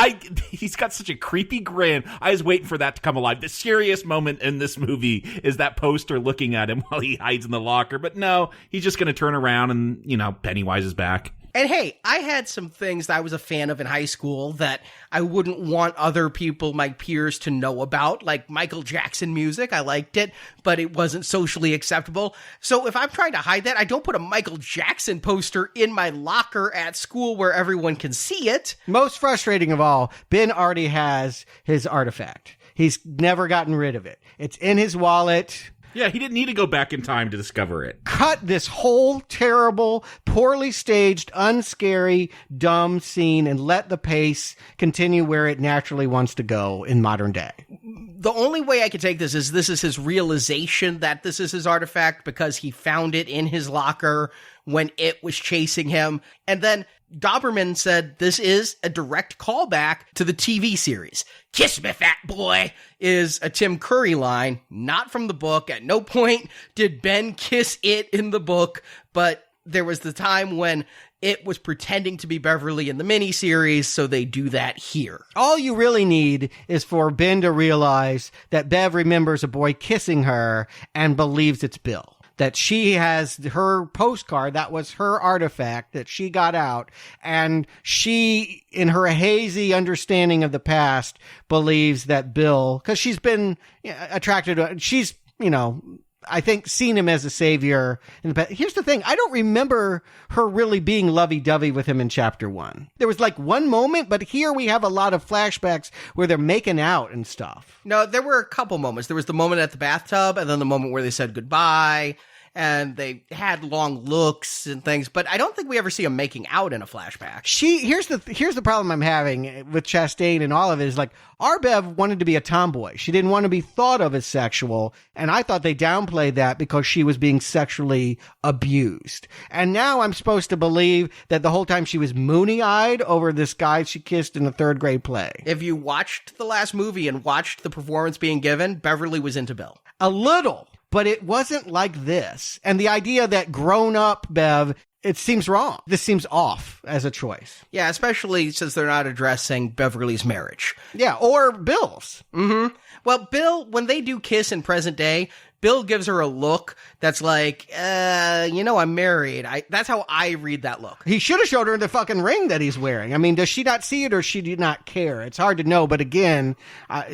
he's got such a creepy grin. I was waiting for that to come alive. The scariest moment in this movie is that poster looking at him while he hides in the locker. But no, he's just going to turn around and, Pennywise is back. And hey, I had some things that I was a fan of in high school that I wouldn't want other people, my peers, to know about, like Michael Jackson music. I liked it, but it wasn't socially acceptable. So if I'm trying to hide that, I don't put a Michael Jackson poster in my locker at school where everyone can see it. Most frustrating of all, Ben already has his artifact. He's never gotten rid of it. It's in his wallet. Yeah, he didn't need to go back in time to discover it. Cut this whole terrible, poorly staged, unscary, dumb scene and let the pace continue where it naturally wants to go in modern day. The only way I can take this is his realization that this is his artifact because he found it in his locker when it was chasing him. And then Doberman said this is a direct callback to the TV series. "Kiss me, fat boy," is a Tim Curry line, not from the book. At no point did Ben kiss it in the book, but there was the time when it was pretending to be Beverly in the miniseries, so they do that here. All you really need is for Ben to realize that Bev remembers a boy kissing her and believes it's Bill. that she has her postcard. That was her artifact that she got out. And she, in her hazy understanding of the past, believes that Bill, because she's been attracted to, she's, I think seen him as a savior in the past. Here's the thing. I don't remember her really being lovey-dovey with him in chapter 1. There was like one moment, but here we have a lot of flashbacks where they're making out and stuff. No, there were a couple moments. There was the moment at the bathtub and then the moment where they said goodbye and they had long looks and things, but I don't think we ever see them making out in a flashback. Here's the problem I'm having with Chastain and all of it is like, Arbev wanted to be a tomboy. She didn't want to be thought of as sexual, and I thought they downplayed that because she was being sexually abused. And now I'm supposed to believe that the whole time she was moony-eyed over this guy she kissed in the 3rd grade play. If you watched the last movie and watched the performance being given, Beverly was into Bill. A little. But it wasn't like this. And the idea that grown-up Bev, it seems wrong. This seems off as a choice. Yeah, especially since they're not addressing Beverly's marriage. Yeah, or Bill's. Mm-hmm. Well, Bill, when they do kiss in present day, Bill gives her a look that's like, I'm married. That's how I read that look. He should have showed her the fucking ring that he's wearing. I mean, does she not see it or she do not care? It's hard to know. But again,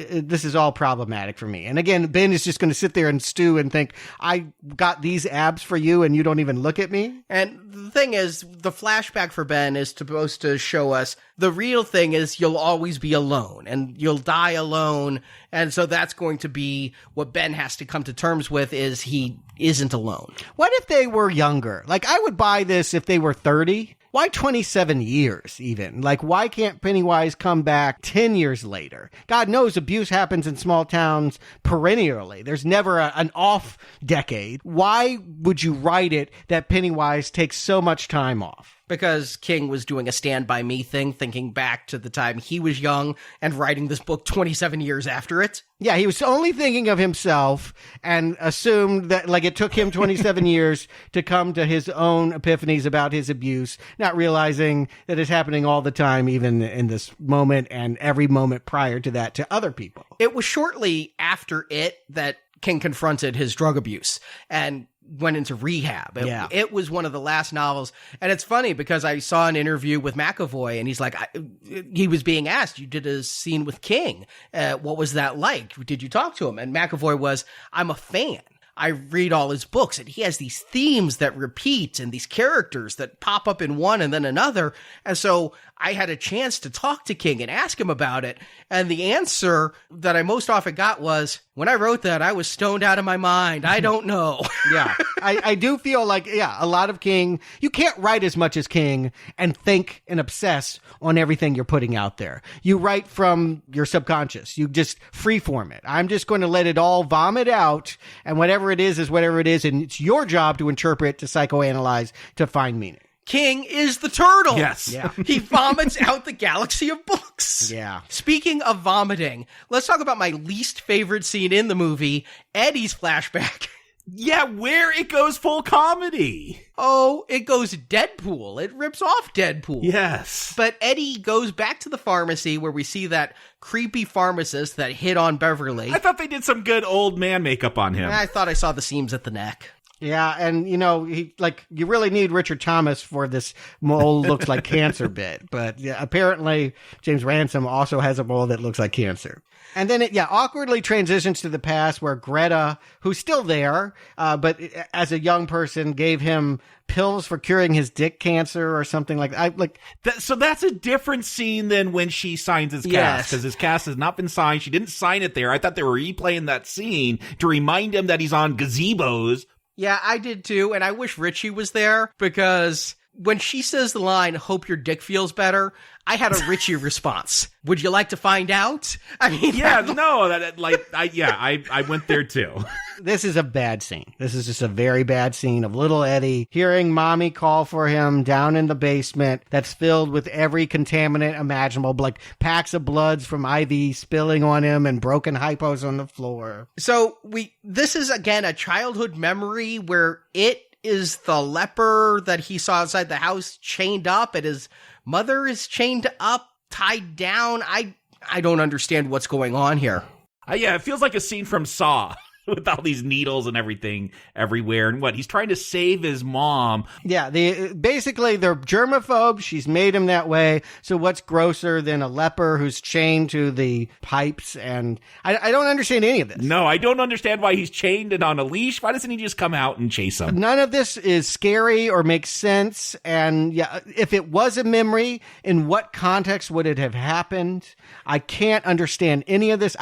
this is all problematic for me. And again, Ben is just going to sit there and stew and think, I got these abs for you and you don't even look at me. And the thing is, the flashback for Ben is supposed to show us the real thing is you'll always be alone and you'll die alone. And so that's going to be what Ben has to come to terms with is he isn't alone. What if they were younger? Like, I would buy this if they were 30. Why 27 years even? Like, why can't Pennywise come back 10 years later? God knows abuse happens in small towns perennially. There's never an off decade. Why would you write it that Pennywise takes so much time off? Because King was doing a Stand By Me thing, thinking back to the time he was young and writing this book 27 years after it. Yeah, he was only thinking of himself and assumed that, like, it took him 27 years to come to his own epiphanies about his abuse, not realizing that it's happening all the time, even in this moment and every moment prior to that to other people. It was shortly after it that King confronted his drug abuse and went into rehab. It was one of the last novels. And it's funny because I saw an interview with McAvoy and he's like, he was being asked, you did a scene with King. What was that like? Did you talk to him? And McAvoy was, I'm a fan. I read all his books and he has these themes that repeat and these characters that pop up in one and then another. And so I had a chance to talk to King and ask him about it. And the answer that I most often got was, when I wrote that, I was stoned out of my mind. I don't know. Yeah. I do feel like, a lot of King, you can't write as much as King and think and obsess on everything you're putting out there. You write from your subconscious. You just freeform it. I'm just going to let it all vomit out, and whatever it is whatever it is, and it's your job to interpret, to psychoanalyze, to find meaning. King is the turtle. Yes. Yeah. He vomits out the galaxy of books. Yeah. Speaking of vomiting, let's talk about my least favorite scene in the movie, Eddie's flashback. Yeah, where it goes full comedy. Oh, it goes Deadpool. It rips off Deadpool. Yes. But Eddie goes back to the pharmacy where we see that creepy pharmacist that hit on Beverly. I thought they did some good old man makeup on him. I thought I saw the seams at the neck. Yeah, and you really need Richard Thomas for this mole looks like cancer bit. But yeah, apparently James Ransom also has a mole that looks like cancer. And then it awkwardly transitions to the past where Greta, who's still there, but as a young person, gave him pills for curing his dick cancer or something like that. So that's a different scene than when she signs his cast, because his cast has not been signed. She didn't sign it there. I thought they were replaying that scene to remind him that he's on gazebos. Yeah, I did too, and I wish Richie was there, because when she says the line, "Hope your dick feels better," I had a Richie response. Would you like to find out? I mean, I went there too. This is a bad scene. This is just a very bad scene of little Eddie hearing mommy call for him down in the basement that's filled with every contaminant imaginable, like packs of bloods from IV spilling on him and broken hypos on the floor. So this is again a childhood memory where it is the leper that he saw outside the house chained up, and his mother is chained up, tied down. I don't understand what's going on here. Yeah, it feels like a scene from Saw. with all these needles and everything everywhere. And what, he's trying to save his mom. Yeah, basically they're germaphobes. She's made him that way. So what's grosser than a leper who's chained to the pipes? And I don't understand any of this. No, I don't understand why he's chained and on a leash. Why doesn't he just come out and chase him? None of this is scary or makes sense. And yeah, if it was a memory, in what context would it have happened? I can't understand any of this.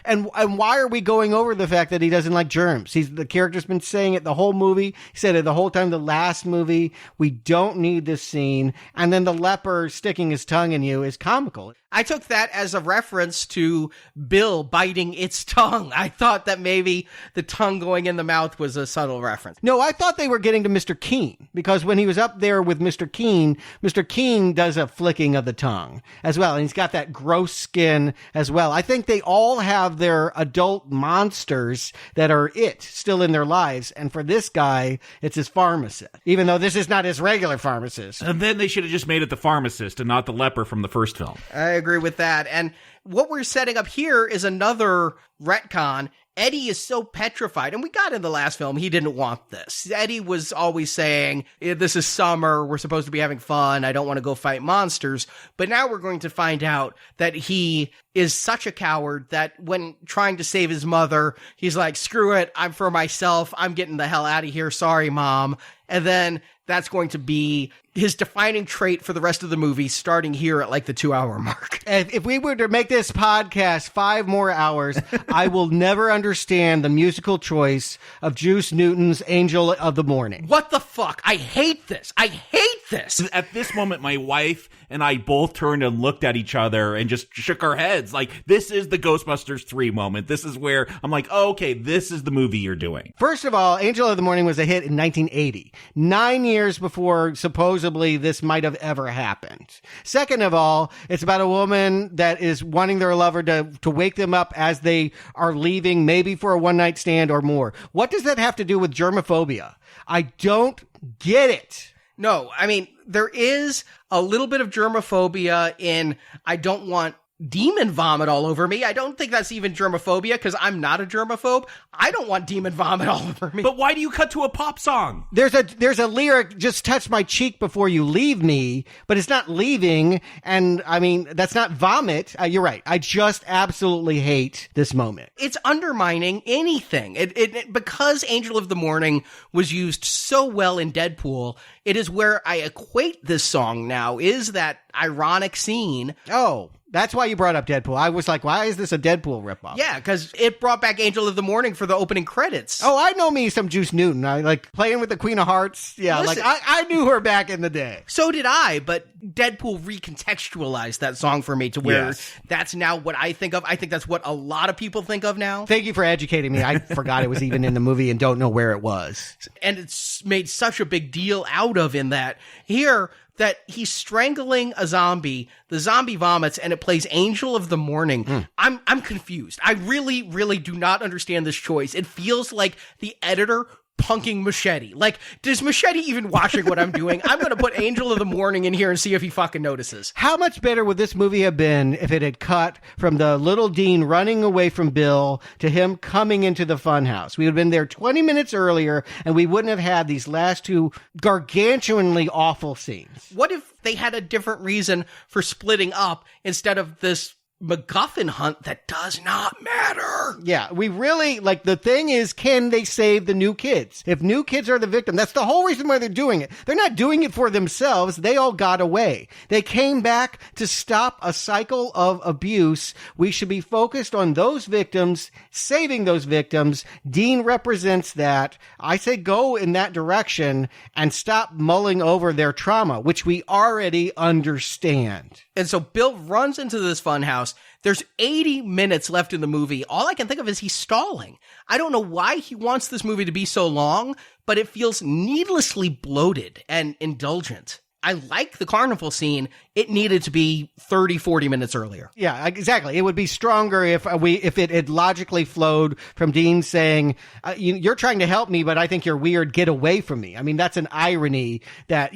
And why are we going over the fact that he doesn't like germs? The character's been saying it the whole movie. He said it the whole time the last movie. We don't need this scene. And then the leper sticking his tongue in you is comical. I took that as a reference to Bill biting its tongue. I thought that maybe the tongue going in the mouth was a subtle reference. No, I thought they were getting to Mr. Keene, because when he was up there with Mr. Keene does a flicking of the tongue as well. And he's got that gross skin as well. I think they all have their adult monsters that are still in their lives. And for this guy, it's his pharmacist, even though this is not his regular pharmacist. And then they should have just made it the pharmacist and not the leper from the first film. I agree with that. And what we're setting up here is another retcon. Eddie is so petrified, and we got in the last film, he didn't want this. Eddie was always saying, this is summer, we're supposed to be having fun, I don't want to go fight monsters. But now we're going to find out that he is such a coward that when trying to save his mother, he's like, screw it, I'm for myself, I'm getting the hell out of here, sorry, Mom. And then that's going to be his defining trait for the rest of the movie, starting here at like the 2-hour mark. If we were to make this podcast 5 more hours, I will never understand the musical choice of Juice Newton's Angel of the Morning. What the fuck? I hate this. I hate this. At this moment, my wife and I both turned and looked at each other and just shook our heads. Like, this is the Ghostbusters 3 moment. This is where I'm like, oh, okay, this is the movie you're doing. First of all, Angel of the Morning was a hit in 1980, 9 years before supposedly this might have ever happened. Second of all, it's about a woman that is wanting their lover to wake them up as they are leaving, maybe for a one-night stand or more. What does that have to do with germophobia? I don't get it. No, I mean, there is a little bit of germophobia in I don't want demon vomit all over me. I don't think that's even germophobia because I'm not a germaphobe. I don't want demon vomit all over me. But why do you cut to a pop song? There's a lyric, just touch my cheek before you leave me, but it's not leaving. And I mean, that's not vomit. You're right. I just absolutely hate this moment. It's undermining anything. It because Angel of the Morning was used so well in Deadpool, it is where I equate this song now, is that ironic scene. Oh, that's why you brought up Deadpool. I was like, why is this a Deadpool ripoff? Yeah, because it brought back Angel of the Morning for the opening credits. Oh, I know me some Juice Newton. I like playing with the Queen of Hearts. Yeah, listen, like I knew her back in the day. So did I, but Deadpool recontextualized that song for me to where that's now what I think of. I think that's what a lot of people think of now. Thank you for educating me. I forgot it was even in the movie and don't know where it was. And it's made such a big deal out of in that here that he's strangling a zombie, the zombie vomits, and it plays Angel of the Morning. I'm confused. I really, really do not understand this choice. It feels like the editor punking Machete. Like, does Machete even watching what I'm doing? I'm going to put Angel of the Morning in here and see if he fucking notices. How much better would this movie have been if it had cut from the little Dean running away from Bill to him coming into the funhouse? We would have been there 20 minutes earlier, and we wouldn't have had these last two gargantuanly awful scenes. What if they had a different reason for splitting up instead of this MacGuffin hunt that does not matter? Yeah, we really, like, the thing is, can they save the new kids? If new kids are the victim, that's the whole reason why they're doing it. They're not doing it for themselves. They all got away. They came back to stop a cycle of abuse. We should be focused on those victims, saving those victims. Dean represents that. I say go in that direction and stop mulling over their trauma, which we already understand. And so Bill runs into this funhouse. There's 80 minutes left in the movie. All I can think of is he's stalling. I don't know why he wants this movie to be so long, but it feels needlessly bloated and indulgent. I like the carnival scene. It needed to be 30, 40 minutes earlier. Yeah, exactly. It would be stronger if it had logically flowed from Dean saying, you're trying to help me, but I think you're weird. Get away from me. I mean, that's an irony that,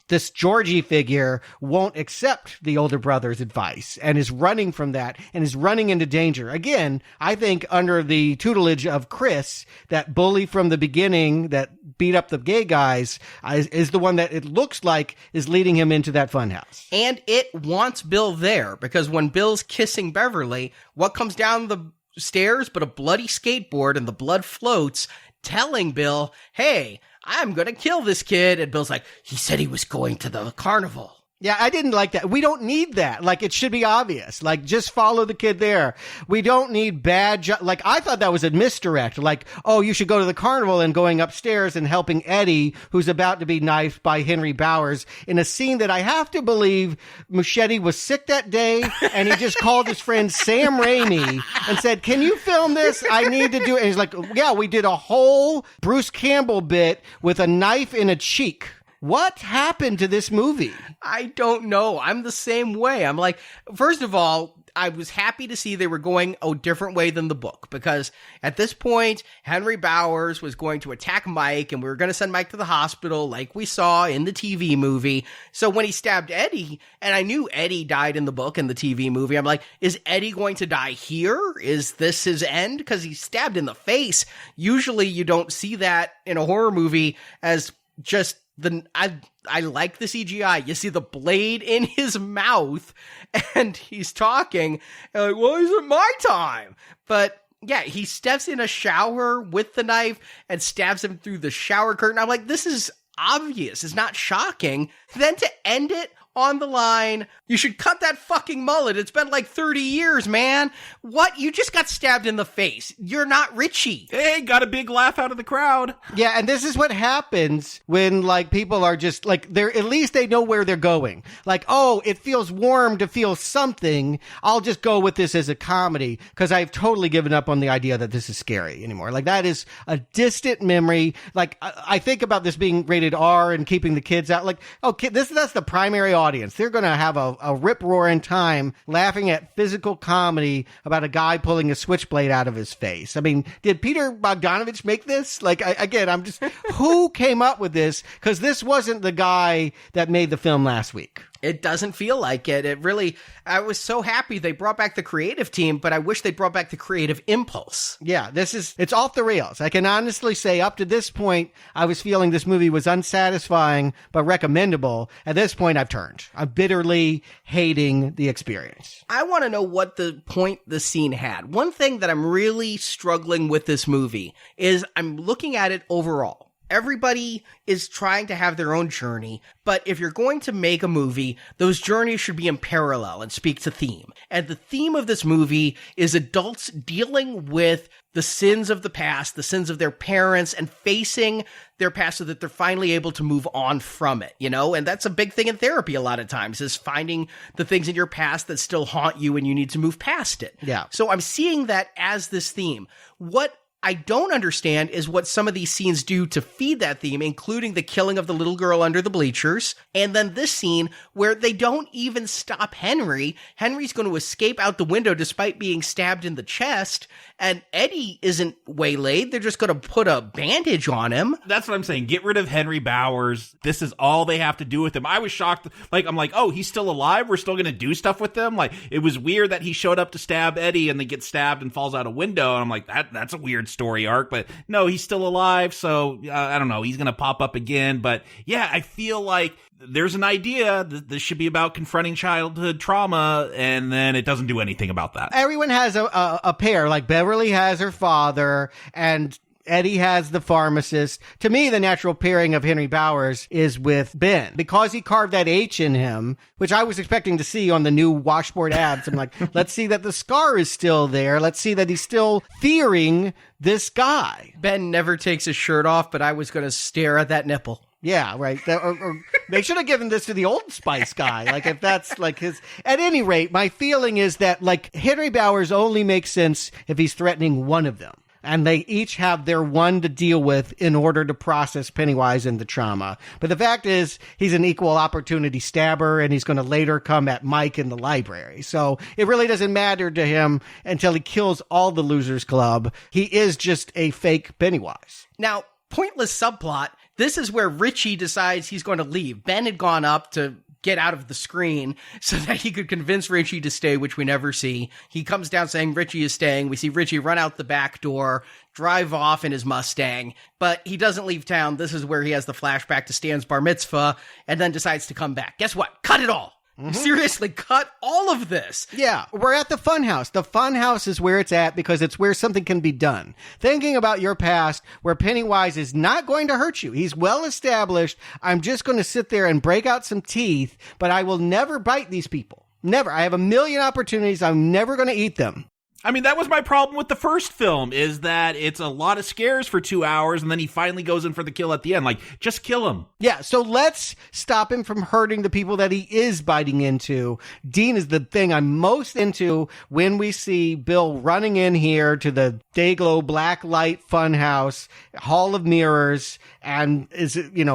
this Georgie figure won't accept the older brother's advice and is running from that and is running into danger. Again, I think under the tutelage of Chris, that bully from the beginning that beat up the gay guys is the one that it looks like is leading him into that funhouse. And it wants Bill there, because when Bill's kissing Beverly, what comes down the stairs but a bloody skateboard, and the blood floats, telling Bill, hey, I'm going to kill this kid. And Bill's like, he said he was going to the carnival. Yeah, I didn't like that. We don't need that. Like, it should be obvious. Like, just follow the kid there. We don't need like, I thought that was a misdirect. Like, oh, you should go to the carnival, and going upstairs and helping Eddie, who's about to be knifed by Henry Bowers, in a scene that I have to believe Muschietti was sick that day, and he just called his friend Sam Raimi and said, can you film this? I need to do it. And he's like, yeah, we did a whole Bruce Campbell bit with a knife in a cheek. What happened to this movie? I don't know. I'm the same way. I'm like, first of all, I was happy to see they were going a different way than the book, because at this point, Henry Bowers was going to attack Mike, and we were going to send Mike to the hospital like we saw in the TV movie. So when he stabbed Eddie, and I knew Eddie died in the book and the TV movie, I'm like, is Eddie going to die here? Is this his end? Because he's stabbed in the face. Usually you don't see that in a horror movie as just I like the CGI. You see the blade in his mouth, and he's talking, and like, well, isn't my time? But yeah, he steps in a shower with the knife and stabs him through the shower curtain. I'm like, this is obvious. It's not shocking. Then to end it on the line, you should cut that fucking mullet. It's been like 30 years, man. What? You just got stabbed in the face. You're not Richie. Hey, got a big laugh out of the crowd. Yeah, and this is what happens when, like, people are just, like, at least they know where they're going. Like, oh, it feels warm to feel something. I'll just go with this as a comedy, because I've totally given up on the idea that this is scary anymore. Like, that is a distant memory. Like, I think about this being rated R and keeping the kids out. Like, okay, that's the primary audience. They're going to have a rip-roaring time laughing at physical comedy about a guy pulling a switchblade out of his face. I mean, did Peter Bogdanovich make this? Like, I'm just, who came up with this? Because this wasn't the guy that made the film last week. It doesn't feel like it. It really, I was so happy they brought back the creative team, but I wish they brought back the creative impulse. Yeah, it's off the rails. I can honestly say up to this point, I was feeling this movie was unsatisfying, but recommendable. At this point, I've turned. I'm bitterly hating the experience. I want to know what the point the scene had. One thing that I'm really struggling with this movie is I'm looking at it overall. Everybody is trying to have their own journey, but if you're going to make a movie, those journeys should be in parallel and speak to theme. And the theme of this movie is adults dealing with the sins of the past, the sins of their parents, and facing their past so that they're finally able to move on from it, And that's a big thing in therapy a lot of times, is finding the things in your past that still haunt you and you need to move past it. Yeah. So I'm seeing that as this theme. What I don't understand is what some of these scenes do to feed that theme, including the killing of the little girl under the bleachers, and then this scene where they don't even stop Henry. Henry's going to escape out the window despite being stabbed in the chest, and Eddie isn't waylaid. They're just going to put a bandage on him. That's what I'm saying. Get rid of Henry Bowers. This is all they have to do with him. I was shocked. I'm like, oh, he's still alive? We're still going to do stuff with him? Like, it was weird that he showed up to stab Eddie and then gets stabbed and falls out a window, and I'm like, that's a weird story arc, but no, he's still alive, so I don't know, he's gonna pop up again. But yeah, I feel like there's an idea that this should be about confronting childhood trauma, and then it doesn't do anything about that. Everyone has a pair, like Beverly has her father, and Eddie has the pharmacist. To me, the natural pairing of Henry Bowers is with Ben, because he carved that H in him, which I was expecting to see on the new washboard abs. I'm like, let's see that the scar is still there. Let's see that he's still fearing this guy. Ben never takes his shirt off, but I was going to stare at that nipple. Yeah, right. Or they should have given this to the Old Spice guy. Like, if that's like his. At any rate, my feeling is that, like, Henry Bowers only makes sense if he's threatening one of them. and they each have their one to deal with in order to process Pennywise and the trauma. But the fact is, he's an equal opportunity stabber, and he's going to later come at Mike in the library. So it really doesn't matter to him until he kills all the Losers Club. He is just a fake Pennywise. Now, pointless subplot, this is where Richie decides he's going to leave. Ben had gone up to get out of the screen so that he could convince Richie to stay, which we never see. He comes down saying Richie is staying. We see Richie run out the back door, drive off in his Mustang, but he doesn't leave town. This is where he has the flashback to Stan's bar mitzvah and then decides to come back. Guess what? Cut it all. Seriously, cut all of this. Yeah, we're at the funhouse. The funhouse is where it's at because it's where something can be done. Thinking about your past where Pennywise is not going to hurt you. He's well established. I'm just going to sit there and break out some teeth, but I will never bite these people. Never. I have a million opportunities. I'm never going to eat them. I mean, that was my problem with the first film, is that it's a lot of scares for 2 hours, and then he finally goes in for the kill at the end. Like, just kill him. Yeah, so let's stop him from hurting the people that he is biting into. Dean is the thing I'm most into when we see Bill running in here to the Dayglow Black Light Funhouse, Hall of Mirrors, and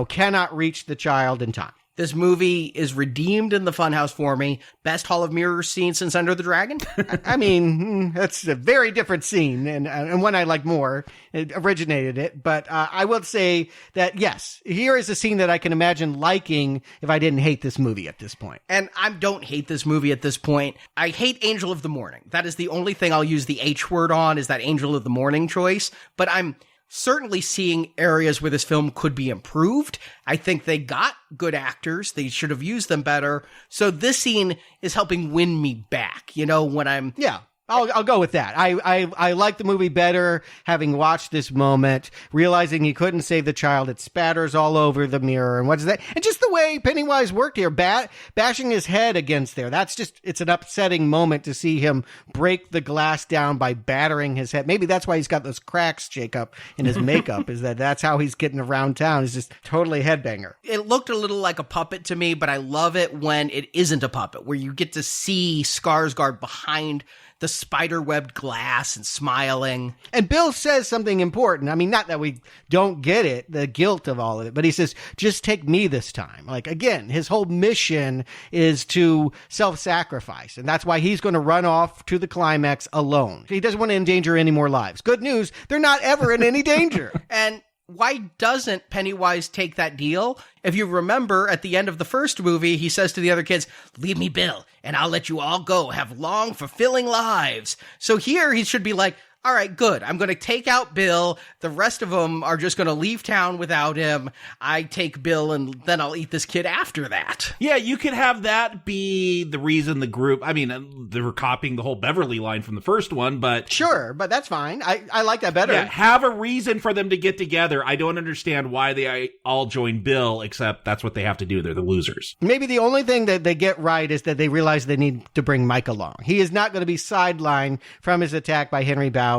cannot reach the child in time. This movie is redeemed in the funhouse for me. Best Hall of Mirrors scene since Under the Dragon? I mean, that's a very different scene, and one I like more. It originated it. But I will say that, yes, here is a scene that I can imagine liking if I didn't hate this movie at this point. And I don't hate this movie at this point. I hate Angel of the Morning. That is the only thing I'll use the H word on, is that Angel of the Morning choice. But I'm certainly seeing areas where this film could be improved. I think they got good actors. They should have used them better. So this scene is helping win me back, when I'm... Yeah. I'll go with that. I like the movie better having watched this moment, realizing he couldn't save the child. It spatters all over the mirror. And what's that? And just the way Pennywise worked here, bashing his head against there. It's an upsetting moment to see him break the glass down by battering his head. Maybe that's why he's got those cracks, Jacob, in his makeup, is that's how he's getting around town. He's just totally headbanger. It looked a little like a puppet to me, but I love it when it isn't a puppet, where you get to see Skarsgård behind the spider-webbed glass and smiling. And Bill says something important. I mean, not that we don't get it, the guilt of all of it, but he says, just take me this time. Like, again, his whole mission is to self-sacrifice, and that's why he's going to run off to the climax alone. He doesn't want to endanger any more lives. Good news, they're not ever in any danger. And why doesn't Pennywise take that deal? If you remember, at the end of the first movie, he says to the other kids, leave me, Bill, and I'll let you all go, have long, fulfilling lives. So here he should be like, all right, good. I'm going to take out Bill. The rest of them are just going to leave town without him. I take Bill, and then I'll eat this kid after that. Yeah, you could have that be the reason the group... I mean, they were copying the whole Beverly line from the first one, but... Sure, but that's fine. I like that better. Yeah, have a reason for them to get together. I don't understand why they all join Bill, except that's what they have to do. They're the losers. Maybe the only thing that they get right is that they realize they need to bring Mike along. He is not going to be sidelined from his attack by Henry Bowers.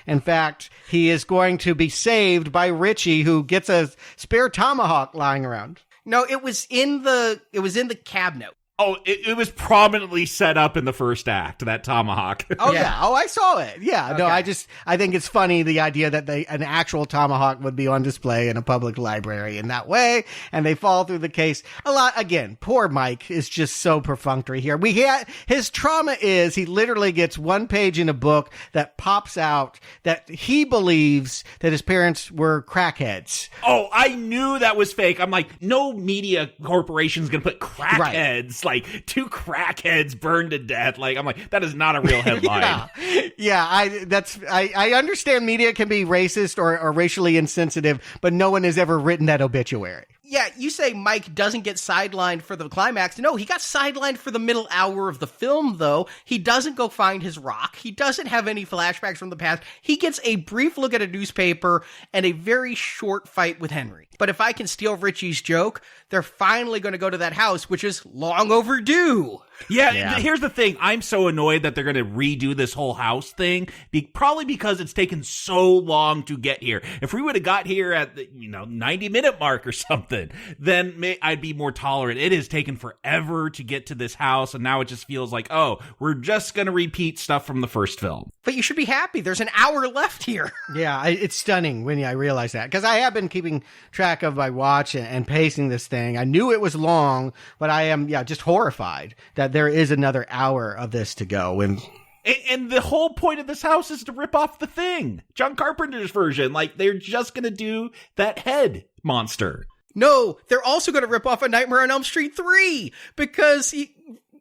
In fact, he is going to be saved by Richie, who gets a spare tomahawk lying around. No, it was in the cabinet. Oh, it was prominently set up in the first act, that tomahawk. Oh, yeah. Oh, I saw it. Yeah. Okay. No, I think it's funny, the idea that an actual tomahawk would be on display in a public library in that way, and they fall through the case. A lot, again, poor Mike is just so perfunctory here. His trauma is he literally gets one page in a book that pops out that he believes that his parents were crackheads. Oh, I knew that was fake. I'm like, no media corporation's going to put crackheads. Right. Like 2 crackheads burned to death. Like, I'm like, that is not a real headline. Yeah. I understand media can be racist or racially insensitive, but no one has ever written that obituary. Yeah, you say Mike doesn't get sidelined for the climax. No, he got sidelined for the middle hour of the film, though. He doesn't go find his rock. He doesn't have any flashbacks from the past. He gets a brief look at a newspaper and a very short fight with Henry. But if I can steal Richie's joke, they're finally going to go to that house, which is long overdue. Yeah, here's the thing. I'm so annoyed that they're going to redo this whole house thing, probably because it's taken so long to get here. If we would have got here at the 90-minute mark or something, then I'd be more tolerant. It has taken forever to get to this house, and now it just feels like, oh, we're just going to repeat stuff from the first film. But you should be happy. There's an hour left here. Yeah, it's stunning when I realize that. Because I have been keeping track of my watch and pacing this thing. I knew it was long, but I am just horrified that there is another hour of this to go. And the whole point of this house is to rip off The Thing. John Carpenter's version. Like, they're just going to do that head monster. No, they're also going to rip off A Nightmare on Elm Street 3 because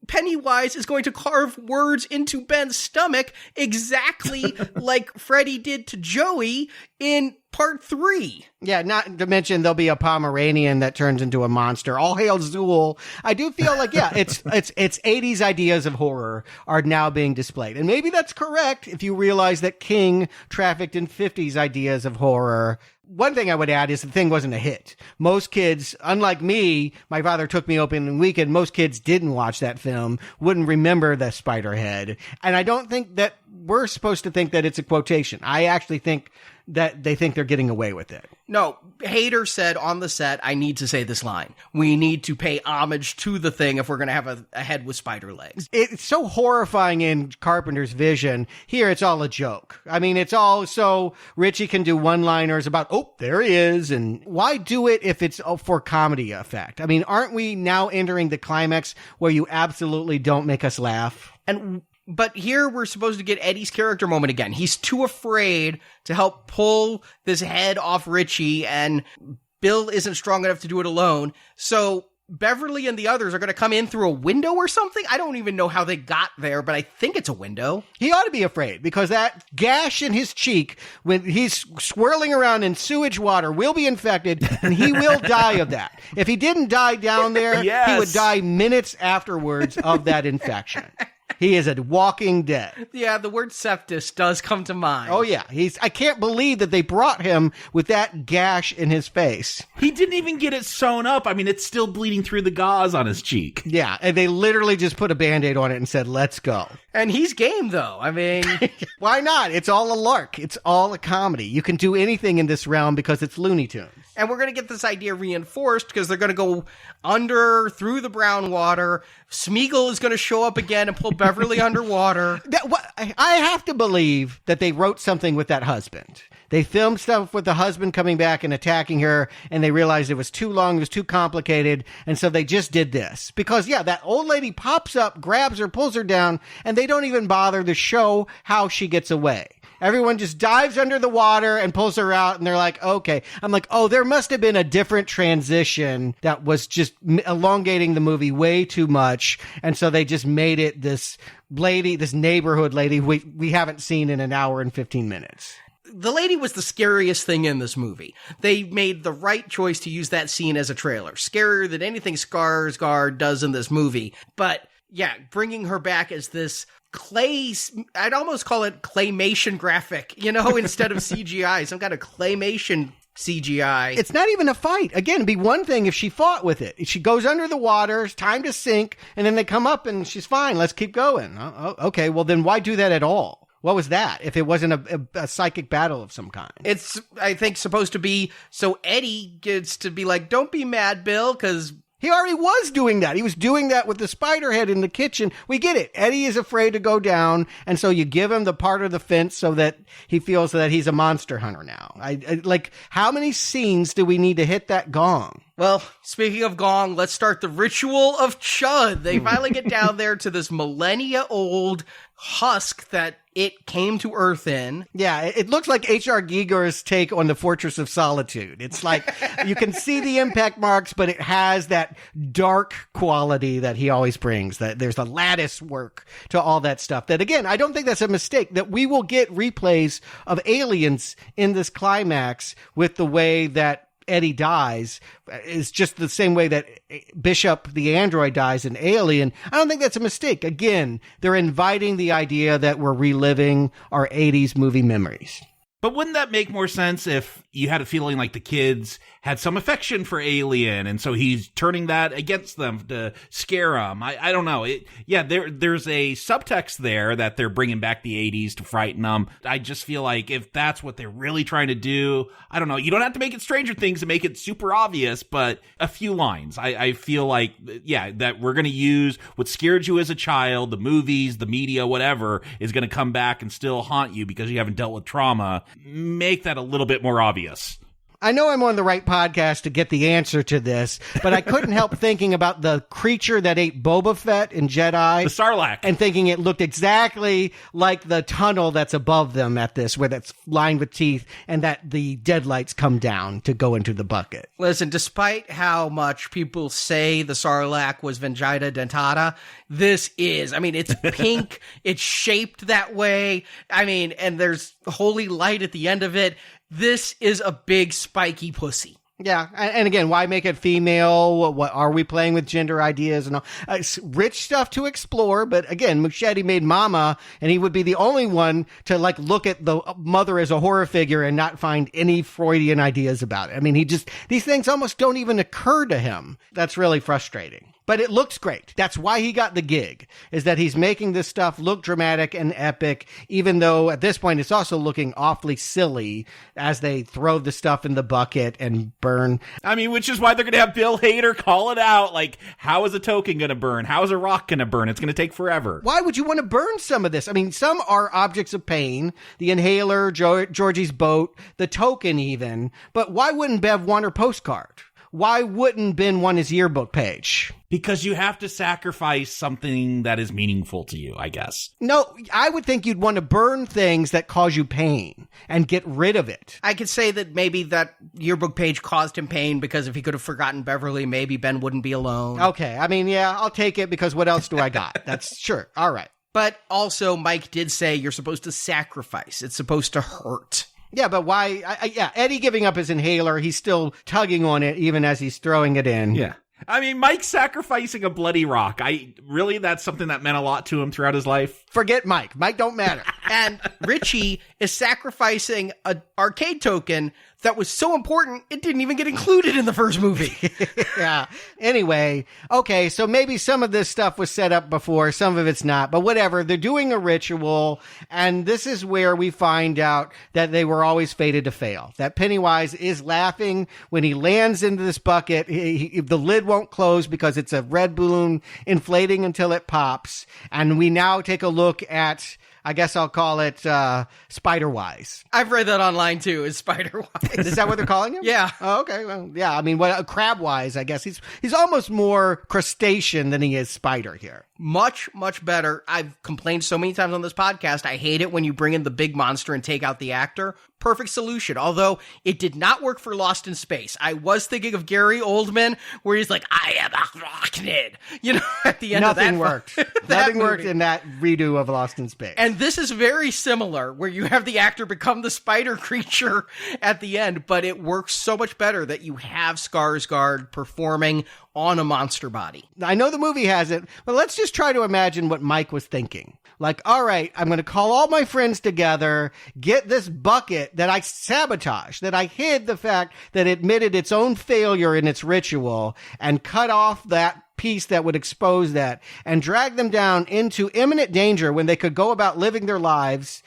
Pennywise is going to carve words into Ben's stomach exactly like Freddy did to Joey in part 3. Yeah, not to mention there'll be a Pomeranian that turns into a monster. All hail Zool. I do feel like, it's 80s ideas of horror are now being displayed. And maybe that's correct if you realize that King trafficked in 50s ideas of horror. One thing I would add is The Thing wasn't a hit. Most kids, unlike me, my father took me opening weekend, most kids didn't watch that film, wouldn't remember the spider head. And I don't think that we're supposed to think that it's a quotation. I actually think that they think they're getting away with it. No, Hader said on the set, I need to say this line. We need to pay homage to The Thing if we're going to have a head with spider legs. It's so horrifying in Carpenter's vision. Here, it's all a joke. I mean, it's all so Richie can do one-liners about, oh, there he is. And why do it if it's for comedy effect? I mean, aren't we now entering the climax where you absolutely don't make us laugh? But here we're supposed to get Eddie's character moment again. He's too afraid to help pull this head off Richie, and Bill isn't strong enough to do it alone. So Beverly and the others are going to come in through a window or something? I don't even know how they got there, but I think it's a window. He ought to be afraid because that gash in his cheek when he's swirling around in sewage water will be infected and he will die of that. If he didn't die down there, Yes. He would die minutes afterwards of that infection. He is a walking dead. Yeah, the word septus does come to mind. Oh, yeah. I can't believe that they brought him with that gash in his face. He didn't even get it sewn up. I mean, it's still bleeding through the gauze on his cheek. Yeah, and they literally just put a Band-Aid on it and said, let's go. And he's game, though. I mean... Why not? It's all a lark. It's all a comedy. You can do anything in this realm because it's Looney Tunes. And we're going to get this idea reinforced because they're going to go through the brown water. Smeagol is going to show up again and pull Beverly underwater. I have to believe that they wrote something with that husband. They filmed stuff with the husband coming back and attacking her, and they realized it was too long, it was too complicated, and so they just did this. Because, yeah, that old lady pops up, grabs her, pulls her down, and they don't even bother to show how she gets away. Everyone just dives under the water and pulls her out, and they're like, okay. I'm like, oh, there must have been a different transition that was just elongating the movie way too much, and so they just made it this lady, this neighborhood lady we haven't seen in an hour and 15 minutes. The lady was the scariest thing in this movie. They made the right choice to use that scene as a trailer. Scarier than anything Skarsgård does in this movie. But, yeah, bringing her back as this I'd almost call it claymation graphic, instead of CGI, some kind of claymation CGI. It's not even a fight. Again, it'd be one thing if she fought with it. She goes under the water, it's time to sink, and then they come up and she's fine. Let's keep going. Okay, well then why do that at all? What was that if it wasn't a psychic battle of some kind? It's, I think, supposed to be so Eddie gets to be like, don't be mad, Bill, because... He already was doing that. He was doing that with the spider head in the kitchen. We get it. Eddie is afraid to go down, and so you give him the part of the fence so that he feels that he's a monster hunter now. Like, how many scenes do we need to hit that gong? Well, speaking of gong, let's start the ritual of Chud. They finally get down there to this millennia-old husk that it came to Earth in. Yeah, it looks like H.R. Giger's take on the Fortress of Solitude. It's like, you can see the impact marks, but it has that dark quality that he always brings. That there's a lattice work to all that stuff. That, again, I don't think that's a mistake. That we will get replays of aliens in this climax with the way that Eddie dies is just the same way that Bishop the android dies in Alien. I don't think that's a mistake. Again, they're inviting the idea that we're reliving our 80s movie memories. But wouldn't that make more sense if you had a feeling like the kids had some affection for Alien, and so he's turning that against them to scare them? I don't know. There's a subtext there that they're bringing back the 80s to frighten them. I just feel like if that's what they're really trying to do, I don't know. You don't have to make it Stranger Things and make it super obvious, but a few lines. I feel like, that we're going to use what scared you as a child, the movies, the media, whatever, is going to come back and still haunt you because you haven't dealt with trauma. Make that a little bit more obvious. I know I'm on the right podcast to get the answer to this, but I couldn't help thinking about the creature that ate Boba Fett in Jedi. The Sarlacc. And thinking it looked exactly like the tunnel that's above them at this, where that's lined with teeth, and that the deadlights come down to go into the bucket. Listen, despite how much people say the Sarlacc was Vegeta dentata, this is, it's pink, it's shaped that way, and there's holy light at the end of it. This is a big spiky pussy. Yeah, and again, why make it female? What are we playing with gender ideas and all? Rich stuff to explore, but again, Muschietti made Mama, and he would be the only one to look at the mother as a horror figure and not find any Freudian ideas about it. These things almost don't even occur to him. That's really frustrating. But it looks great. That's why he got the gig, is that he's making this stuff look dramatic and epic, even though at this point it's also looking awfully silly as they throw the stuff in the bucket and burn. Which is why they're going to have Bill Hader call it out. How is a token going to burn? How is a rock going to burn? It's going to take forever. Why would you want to burn some of this? Some are objects of pain, the inhaler, Georgie's boat, the token even, but why wouldn't Bev want her postcard? Why wouldn't Ben want his yearbook page? Because you have to sacrifice something that is meaningful to you, I guess. No, I would think you'd want to burn things that cause you pain and get rid of it. I could say that maybe that yearbook page caused him pain because if he could have forgotten Beverly, maybe Ben wouldn't be alone. Okay, I'll take it because what else do I got? That's sure. All right. But also, Mike did say you're supposed to sacrifice. It's supposed to hurt. Yeah, but why? Eddie giving up his inhaler, he's still tugging on it even as he's throwing it in. Yeah. Mike's sacrificing a bloody rock. That's something that meant a lot to him throughout his life. Forget Mike. Mike don't matter. And Richie is sacrificing an arcade token that was so important, it didn't even get included in the first movie. Yeah. Anyway, okay, so maybe some of this stuff was set up before, some of it's not, but whatever. They're doing a ritual, and this is where we find out that they were always fated to fail. That Pennywise is laughing when he lands into this bucket. The lid won't close because it's a red balloon inflating until it pops. And we now take a look at, I guess I'll call it Spider-Wise. I've read that online too, is Spider-Wise. Is that what they're calling him? Yeah. Oh, okay. Well, yeah. Crab-wise, I guess. He's almost more crustacean than he is spider here. Much, much better. I've complained so many times on this podcast. I hate it when you bring in the big monster and take out the actor. Perfect solution. Although it did not work for Lost in Space. I was thinking of Gary Oldman, where he's like, I am arachnid. At the end of that. Nothing worked. Nothing worked in that redo of Lost in Space. And this is very similar, where you have the actor become the spider creature at the end, but it works so much better that you have Skarsgård performing on a monster body. I know the movie has it, but let's just try to imagine what Mike was thinking. All right, I'm going to call all my friends together, get this bucket that I sabotaged, that I hid the fact that it admitted its own failure in its ritual, and cut off that piece that would expose that, and drag them down into imminent danger when they could go about living their lives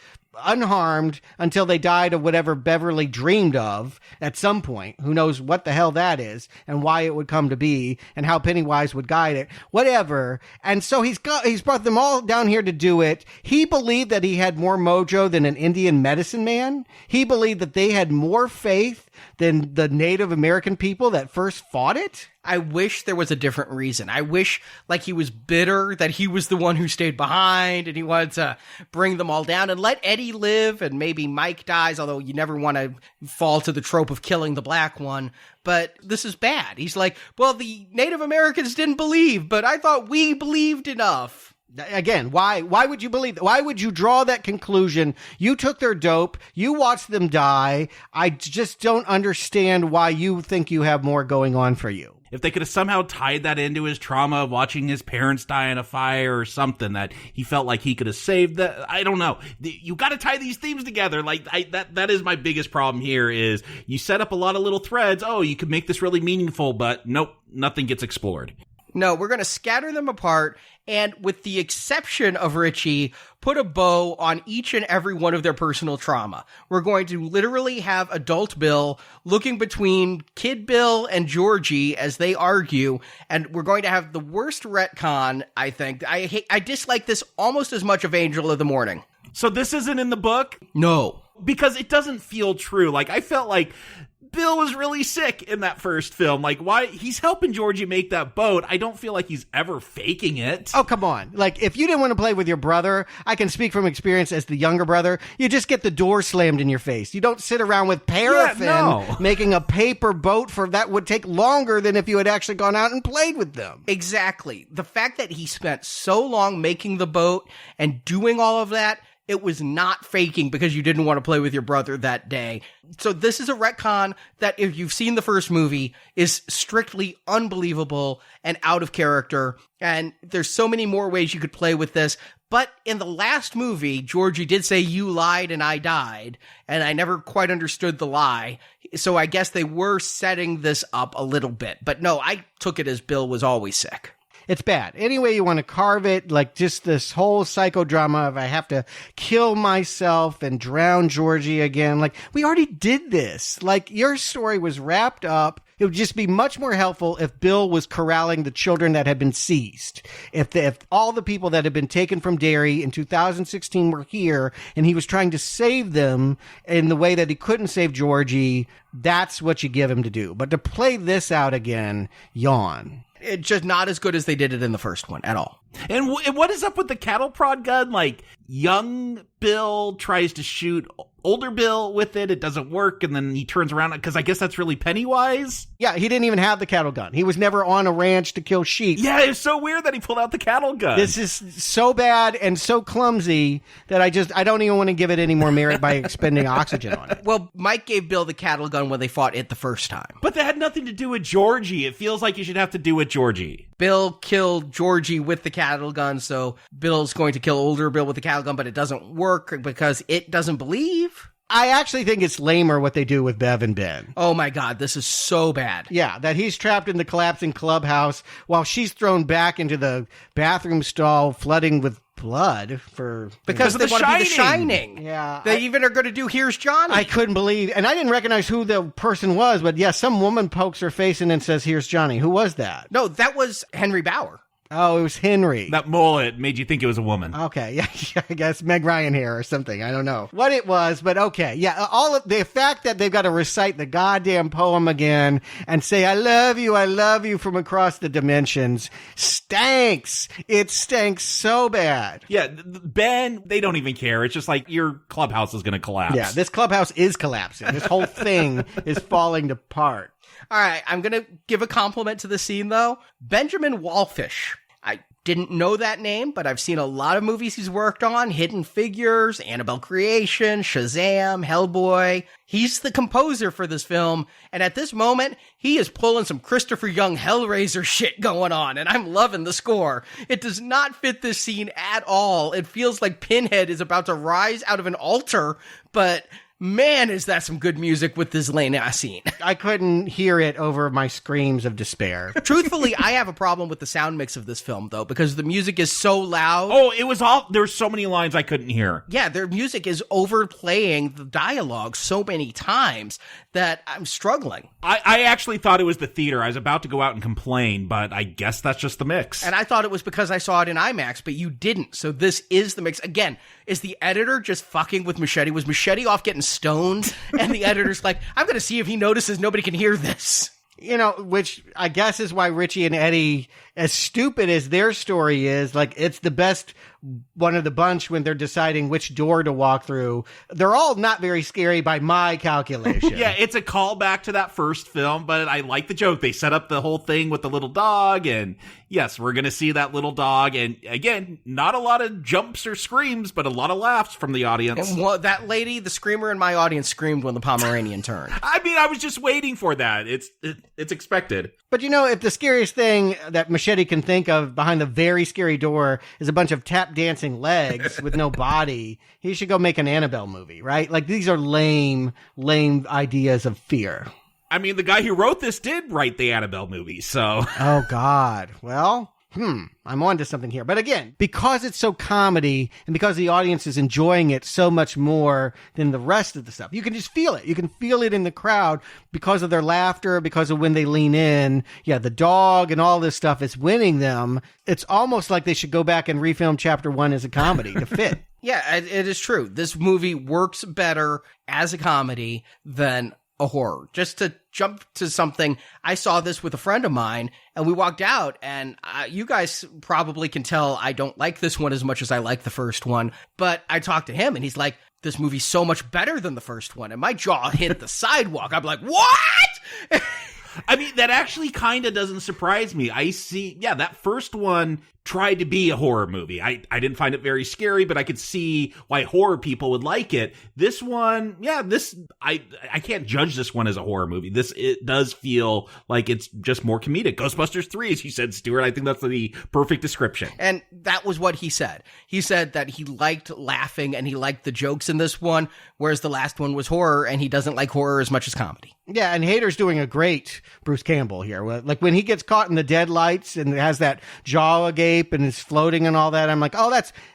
unharmed until they died of whatever Beverly dreamed of at some point. Who knows what the hell that is and why it would come to be and how Pennywise would guide it, whatever. And so he's brought them all down here to do it. He believed that he had more mojo than an Indian medicine man. He believed that they had more faith than the Native American people that first fought it. I wish there was a different reason. I wish he was bitter that he was the one who stayed behind and he wanted to bring them all down and let Eddie live and maybe Mike dies, although you never want to fall to the trope of killing the black one. But this is bad. He's like, well, the Native Americans didn't believe, but I thought we believed enough. Again, why would you believe that? Why would you draw that conclusion? You took their dope. You watched them die. I just don't understand why you think you have more going on for you. If they could have somehow tied that into his trauma of watching his parents die in a fire or something that he felt like he could have saved, that, I don't know. You got to tie these themes together. Like, that is my biggest problem here is you set up a lot of little threads. Oh, you could make this really meaningful, but nope, nothing gets explored. No, we're going to scatter them apart, and with the exception of Richie, put a bow on each and every one of their personal trauma. We're going to literally have adult Bill looking between Kid Bill and Georgie as they argue, and we're going to have the worst retcon, I think. I dislike this almost as much of Angel of the Morning. So this isn't in the book? No. Because it doesn't feel true. Like, I felt like Bill was really sick in that first film. Like, why? He's helping Georgie make that boat. I don't feel like he's ever faking it. Oh, come on. Like, if you didn't want to play with your brother, I can speak from experience as the younger brother, you just get the door slammed in your face. You don't sit around with paraffin making a paper boat that would take longer than if you had actually gone out and played with them. Exactly. The fact that he spent so long making the boat and doing all of that, it was not faking because you didn't want to play with your brother that day. So this is a retcon that, if you've seen the first movie, is strictly unbelievable and out of character. And there's so many more ways you could play with this. But in the last movie, Georgie did say, "You lied and I died." And I never quite understood the lie. So I guess they were setting this up a little bit. But no, I took it as Bill was always sick. It's bad. Any way you want to carve it, like just this whole psychodrama of I have to kill myself and drown Georgie again. Like, we already did this. Like, your story was wrapped up. It would just be much more helpful if Bill was corralling the children that had been seized. If all the people that had been taken from Derry in 2016 were here and he was trying to save them in the way that he couldn't save Georgie, that's what you give him to do. But to play this out again, yawn. It's just not as good as they did it in the first one at all. And what is up with the cattle prod gun? Like, young Bill tries to shoot older Bill with it. It doesn't work. And then he turns around because I guess that's really Pennywise. Yeah, he didn't even have the cattle gun. He was never on a ranch to kill sheep. Yeah, it's so weird that he pulled out the cattle gun. This is so bad and so clumsy that I don't even want to give it any more merit by expending oxygen on it. Well, Mike gave Bill the cattle gun when they fought it the first time. But that had nothing to do with Georgie. It feels like you should have to do with Georgie. Bill killed Georgie with the cattle gun, so Bill's going to kill older Bill with the cattle gun, but it doesn't work because it doesn't believe. I actually think it's lamer what they do with Bev and Ben. Oh my God, this is so bad. Yeah, that he's trapped in the collapsing clubhouse while she's thrown back into the bathroom stall flooding with blood because they want to be The Shining. Yeah. They even are going to do Here's Johnny. I couldn't believe, and I didn't recognize who the person was, but yeah, some woman pokes her face in and says, "Here's Johnny." Who was that? No, that was Henry Bauer. Oh, it was Henry. That mullet made you think it was a woman. Okay, yeah, I guess Meg Ryan hair or something. I don't know what it was, but okay. Yeah, all of the fact that they've got to recite the goddamn poem again and say, I love you from across the dimensions stinks. It stinks so bad. Yeah, Ben, they don't even care. It's just like your clubhouse is going to collapse. Yeah, this clubhouse is collapsing. This whole thing is falling apart. All right, I'm going to give a compliment to the scene, though. Benjamin Wallfish. I didn't know that name, but I've seen a lot of movies he's worked on. Hidden Figures, Annabelle Creation, Shazam, Hellboy. He's the composer for this film, and at this moment, he is pulling some Christopher Young Hellraiser shit going on, and I'm loving the score. It does not fit this scene at all. It feels like Pinhead is about to rise out of an altar, but man, is that some good music with this lame-ass scene. I couldn't hear it over my screams of despair. Truthfully, I have a problem with the sound mix of this film, though, because the music is so loud. Oh, it was all... There were so many lines I couldn't hear. Yeah, their music is overplaying the dialogue so many times that I'm struggling. I actually thought it was the theater. I was about to go out and complain, but I guess that's just the mix. And I thought it was because I saw it in IMAX, but you didn't. So this is the mix. Again, is the editor just fucking with Machete? Was Machete off getting stoned? And the editor's like, I'm going to see if he notices nobody can hear this. You know, which I guess is why Richie and Eddie, as stupid as their story is, like, it's the best one of the bunch when they're deciding which door to walk through. They're all not very scary by my calculation. Yeah, it's a callback to that first film, but I like the joke. They set up the whole thing with the little dog, and yes, we're going to see that little dog. And again, not a lot of jumps or screams, but a lot of laughs from the audience. And that lady, the screamer in my audience, screamed when the Pomeranian turned. I mean, I was just waiting for that. It's expected. But if the scariest thing that Machete can think of behind the very scary door is a bunch of tap dancing legs with no body, he should go make an Annabelle movie, right? Like, these are lame ideas of fear. I mean, the guy who wrote this did write the Annabelle movie, so. Oh, God. Well, I'm on to something here. But again, because it's so comedy and because the audience is enjoying it so much more than the rest of the stuff, you can just feel it. You can feel it in the crowd because of their laughter, because of when they lean in. Yeah, the dog and all this stuff is winning them. It's almost like they should go back and refilm chapter 1 as a comedy to fit. Yeah, it is true. This movie works better as a comedy than a horror. Just to jump to something, I saw this with a friend of mine, and we walked out, and you guys probably can tell I don't like this one as much as I like the first one, but I talked to him, and he's like, this movie's so much better than the first one, and my jaw hit the sidewalk. I'm like, what? I mean, that actually kind of doesn't surprise me. I see, that first one tried to be a horror movie. I didn't find it very scary, but I could see why horror people would like it. This one, I can't judge this one as a horror movie. It does feel like it's just more comedic. Ghostbusters 3, as you said, Stuart, I think that's the perfect description. And that was what he said. He said that he liked laughing and he liked the jokes in this one, whereas the last one was horror, and he doesn't like horror as much as comedy. Yeah, and Hader's doing a great Bruce Campbell here. Like, when he gets caught in the deadlights and has that jaw agape and is floating and all that, I'm like, oh,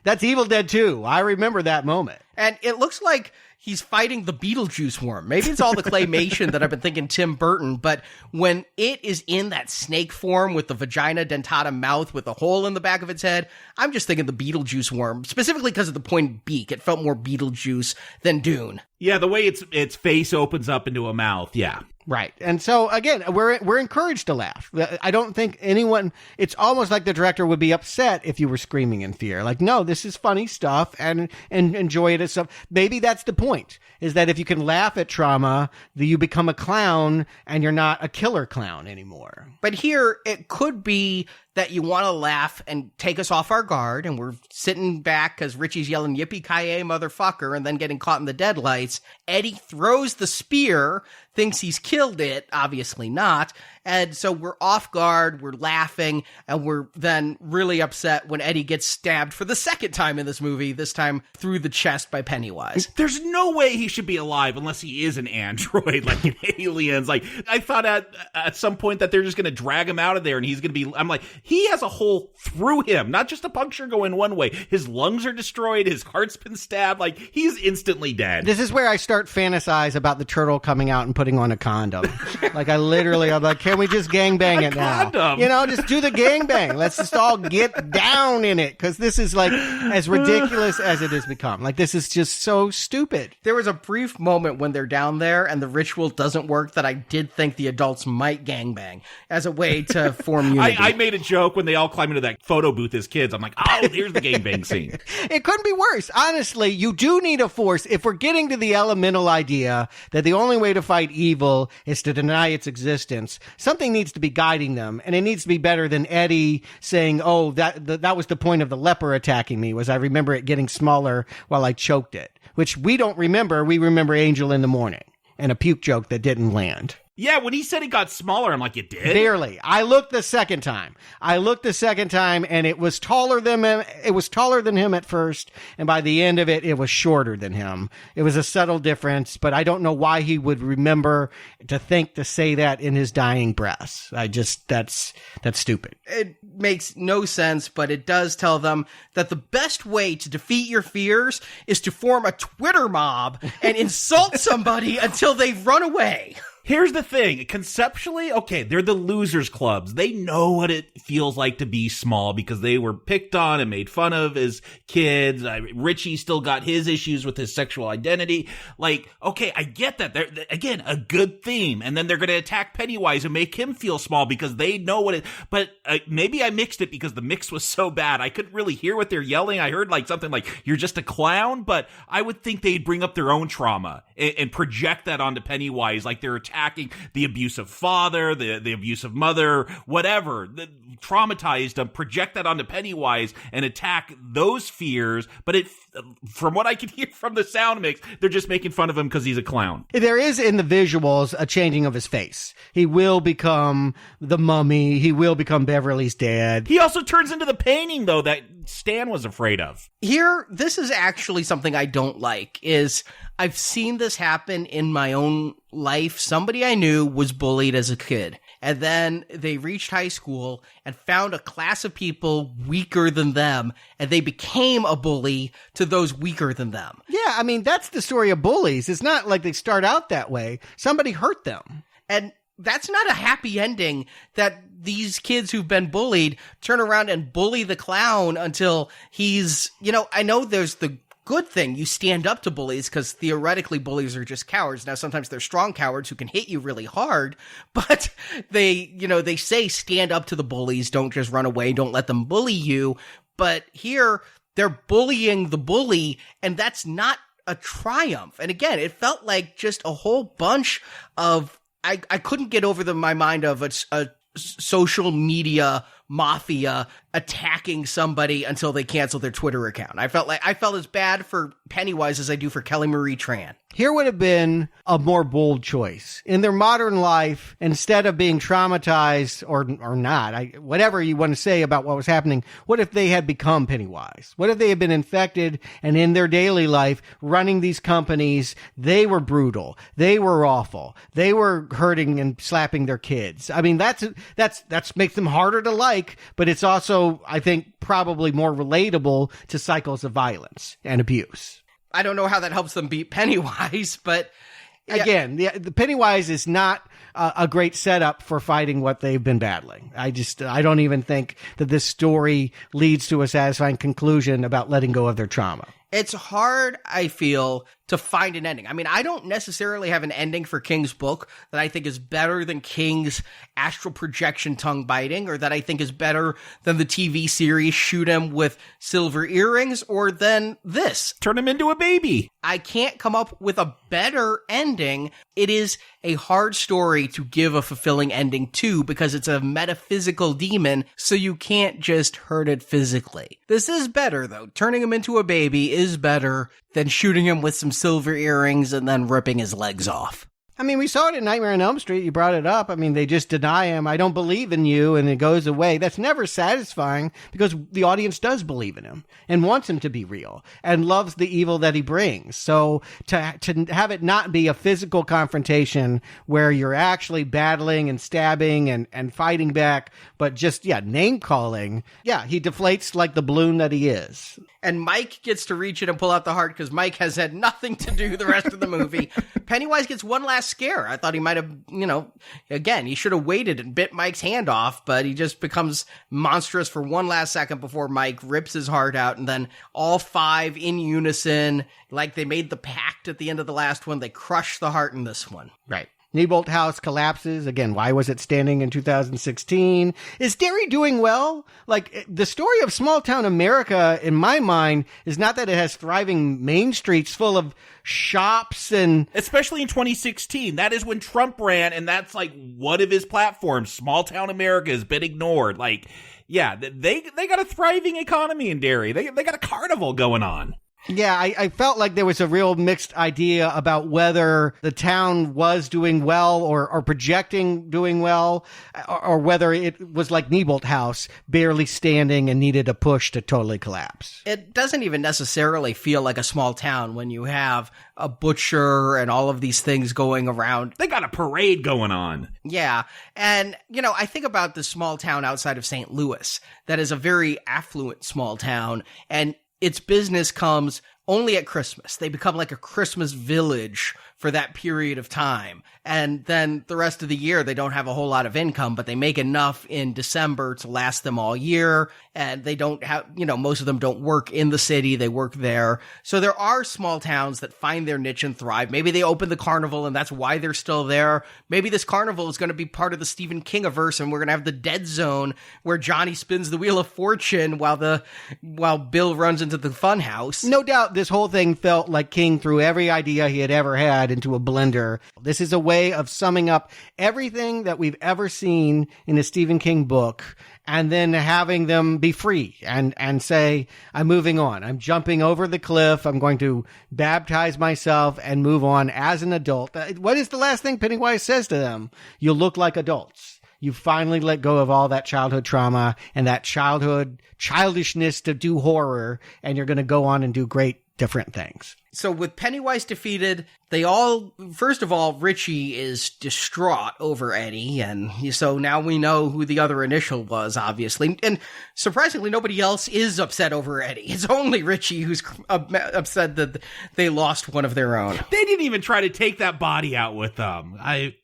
that's Evil Dead 2. I remember that moment. And it looks like he's fighting the Beetlejuice worm. Maybe it's all the claymation that I've been thinking Tim Burton, but when it is in that snake form with the vagina dentata mouth with a hole in the back of its head, I'm just thinking the Beetlejuice worm, specifically because of the pointed beak. It felt more Beetlejuice than Dune. Yeah, the way its face opens up into a mouth, yeah. Right. And so, again, we're encouraged to laugh. I don't think it's almost like the director would be upset if you were screaming in fear. Like, no, this is funny stuff and enjoy it as stuff. Maybe that's the point, is that if you can laugh at trauma, that you become a clown and you're not a killer clown anymore. But here, it could be that you want to laugh and take us off our guard, and we're sitting back because Richie's yelling, yippee-ki-yay, motherfucker, and then getting caught in the deadlights. Eddie throws the spear, thinks he's killed it, obviously not, and so we're off guard, we're laughing, and we're then really upset when Eddie gets stabbed for the second time in this movie, this time through the chest by Pennywise. There's no way he should be alive unless he is an android, like in Aliens. Like, I thought at some point that they're just going to drag him out of there, and he's going to be, I'm like, he has a hole through him, not just a puncture going one way. His lungs are destroyed, his heart's been stabbed, like, he's instantly dead. This is where I start fantasize about the turtle coming out and putting on a condom. Like, I'm like, can we just gangbang it now? Condom. Just do the gangbang. Let's just all get down in it, because this is, like, as ridiculous as it has become. Like, this is just so stupid. There was a brief moment when they're down there and the ritual doesn't work that I did think the adults might gangbang as a way to form unity. I made a joke when they all climb into that photo booth as kids. I'm like, oh, here's the gangbang scene. It couldn't be worse. Honestly, you do need a force. If we're getting to the elemental idea that the only way to fight evil is to deny its existence, something needs to be guiding them, and it needs to be better than Eddie saying, oh, that was the point of the leper attacking me, was I remember it getting smaller while I choked it, which we don't remember. We remember Angel in the Morning and a puke joke that didn't land. Yeah, when he said it got smaller, I'm like, it did? Barely. I looked the second time, and it was taller than him. It was taller than him at first, and by the end of it, it was shorter than him. It was a subtle difference, but I don't know why he would remember to say that in his dying breaths. That's stupid. It makes no sense, but it does tell them that the best way to defeat your fears is to form a Twitter mob and insult somebody until they run away. Here's the thing. Conceptually, okay, they're the losers clubs. They know what it feels like to be small because they were picked on and made fun of as kids. Richie still got his issues with his sexual identity. Like, okay, I get that. They're, again, a good theme. And then they're going to attack Pennywise and make him feel small because they know what it, but maybe I mixed it because the mix was so bad. I couldn't really hear what they're yelling. I heard like something like, you're just a clown, but I would think they'd bring up their own trauma and project that onto Pennywise. Like they're attacking the abusive father, the abusive mother, whatever, traumatized them, project that onto Pennywise and attack those fears. But from what I can hear from the sound mix, they're just making fun of him because he's a clown. There is in the visuals a changing of his face. He will become the mummy. He will become Beverly's dad. He also turns into the painting, though, that Stan was afraid of. Here, this is actually something I don't like, is I've seen this happen in my own life. Somebody I knew was bullied as a kid, and then they reached high school and found a class of people weaker than them, and they became a bully to those weaker than them. Yeah, I mean, that's the story of bullies. It's not like they start out that way. Somebody hurt them. And that's not a happy ending, that these kids who've been bullied turn around and bully the clown until he's, I know there's the good thing. You stand up to bullies because theoretically bullies are just cowards. Now, sometimes they're strong cowards who can hit you really hard, but they say stand up to the bullies. Don't just run away. Don't let them bully you. But here they're bullying the bully, and that's not a triumph. And again, it felt like just a whole bunch of, I couldn't get over my mind of a social media mafia attacking somebody until they cancel their Twitter account. I felt as bad for Pennywise as I do for Kelly Marie Tran. Here would have been a more bold choice. In their modern life, instead of being traumatized or not, whatever you want to say about what was happening, what if they had become Pennywise? What if they had been infected and in their daily life running these companies, they were brutal, they were awful, they were hurting and slapping their kids. I mean, that's makes them harder to like, but it's also, I think, probably more relatable to cycles of violence and abuse. I don't know how that helps them beat Pennywise, but yeah. Again, the Pennywise is not a great setup for fighting what they've been battling. I don't even think that this story leads to a satisfying conclusion about letting go of their trauma. It's hard, I feel, to find an ending. I mean, I don't necessarily have an ending for King's book that I think is better than King's astral projection tongue biting, or that I think is better than the TV series Shoot 'Em with Silver Earrings, or than this. Turn him into a baby. I can't come up with a better ending. It is a hard story to give a fulfilling ending to because it's a metaphysical demon, so you can't just hurt it physically. This is better, though. Turning him into a baby is better than shooting him with some silver earrings and then ripping his legs off. I mean, we saw it in Nightmare on Elm Street. You brought it up. I mean, they just deny him. I don't believe in you, and it goes away. That's never satisfying because the audience does believe in him and wants him to be real and loves the evil that he brings. So to have it not be a physical confrontation where you're actually battling and stabbing and fighting back, but just, name calling. Yeah, he deflates like the balloon that he is. And Mike gets to reach in and pull out the heart because Mike has had nothing to do the rest of the movie. Pennywise gets one last scare. I thought he might have, again, he should have waited and bit Mike's hand off, but he just becomes monstrous for one last second before Mike rips his heart out, and then all five in unison, like they made the pact at the end of the last one, they crush the heart in this one. Right. Neibolt House collapses. Again, why was it standing in 2016? Is Derry doing well? Like, the story of small town America, in my mind, is not that it has thriving main streets full of shops and... Especially in 2016. That is when Trump ran, and that's like one of his platforms. Small town America has been ignored. Like, yeah, they got a thriving economy in Derry. They got a carnival going on. Yeah, I felt like there was a real mixed idea about whether the town was doing well or projecting doing well, or whether it was like Neibolt House, barely standing and needed a push to totally collapse. It doesn't even necessarily feel like a small town when you have a butcher and all of these things going around. They got a parade going on. Yeah. And, I think about the small town outside of St. Louis that is a very affluent small town, and its business comes only at Christmas. They become like a Christmas village for that period of time. And then the rest of the year, they don't have a whole lot of income, but they make enough in December to last them all year. And they don't have, most of them don't work in the city. They work there. So there are small towns that find their niche and thrive. Maybe they open the carnival and that's why they're still there. Maybe this carnival is going to be part of the Stephen King-averse and we're going to have the Dead Zone where Johnny spins the Wheel of Fortune while Bill runs into the fun house. No doubt this whole thing felt like King threw every idea he had ever had into a blender. This is a way of summing up everything that we've ever seen in a Stephen King book and then having them be free and say, I'm moving on. I'm jumping over the cliff. I'm going to baptize myself and move on as an adult. What is the last thing Pennywise says to them? You look like adults. You finally let go of all that childhood trauma and that childishness to do horror, and you're going to go on and do great different things. So with Pennywise defeated, first of all, Richie is distraught over Eddie, and so now we know who the other initial was, obviously. And surprisingly, nobody else is upset over Eddie. It's only Richie who's upset that they lost one of their own. They didn't even try to take that body out with them.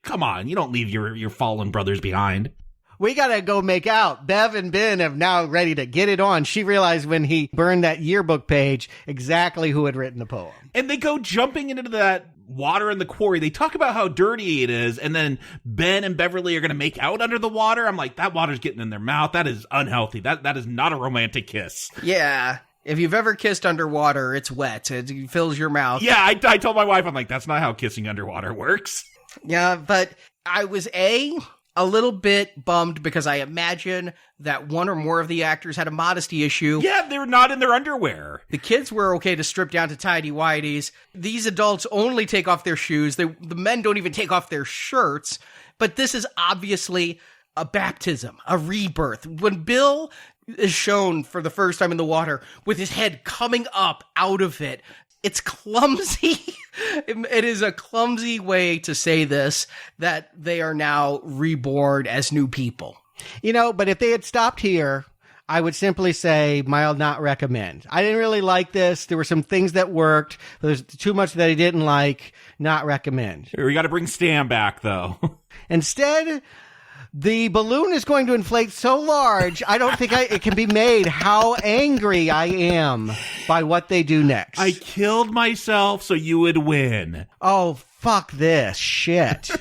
Come on, you don't leave your fallen brothers behind. We gotta go make out. Bev and Ben have now ready to get it on. She realized when he burned that yearbook page exactly who had written the poem. And they go jumping into that water in the quarry. They talk about how dirty it is, and then Ben and Beverly are going to make out under the water. I'm like, that water's getting in their mouth. That is unhealthy. That is not a romantic kiss. Yeah. If you've ever kissed underwater, it's wet. It fills your mouth. Yeah, I told my wife, I'm like, that's not how kissing underwater works. Yeah, but I was a little bit bummed because I imagine that one or more of the actors had a modesty issue. Yeah, they're not in their underwear. The kids were okay to strip down to tighty-whities. These adults only take off their shoes. The men don't even take off their shirts. But this is obviously a baptism, a rebirth. When Bill is shown for the first time in the water with his head coming up out of it, it's clumsy. It is a clumsy way to say this, that they are now reborn as new people. But if they had stopped here, I would simply say mild not recommend. I didn't really like this. There were some things that worked. There's too much that I didn't like. Not recommend. We got to bring Stan back, though. Instead, the balloon is going to inflate so large, I don't think it can be made how angry I am by what they do next. I killed myself so you would win. Oh, fuck this shit.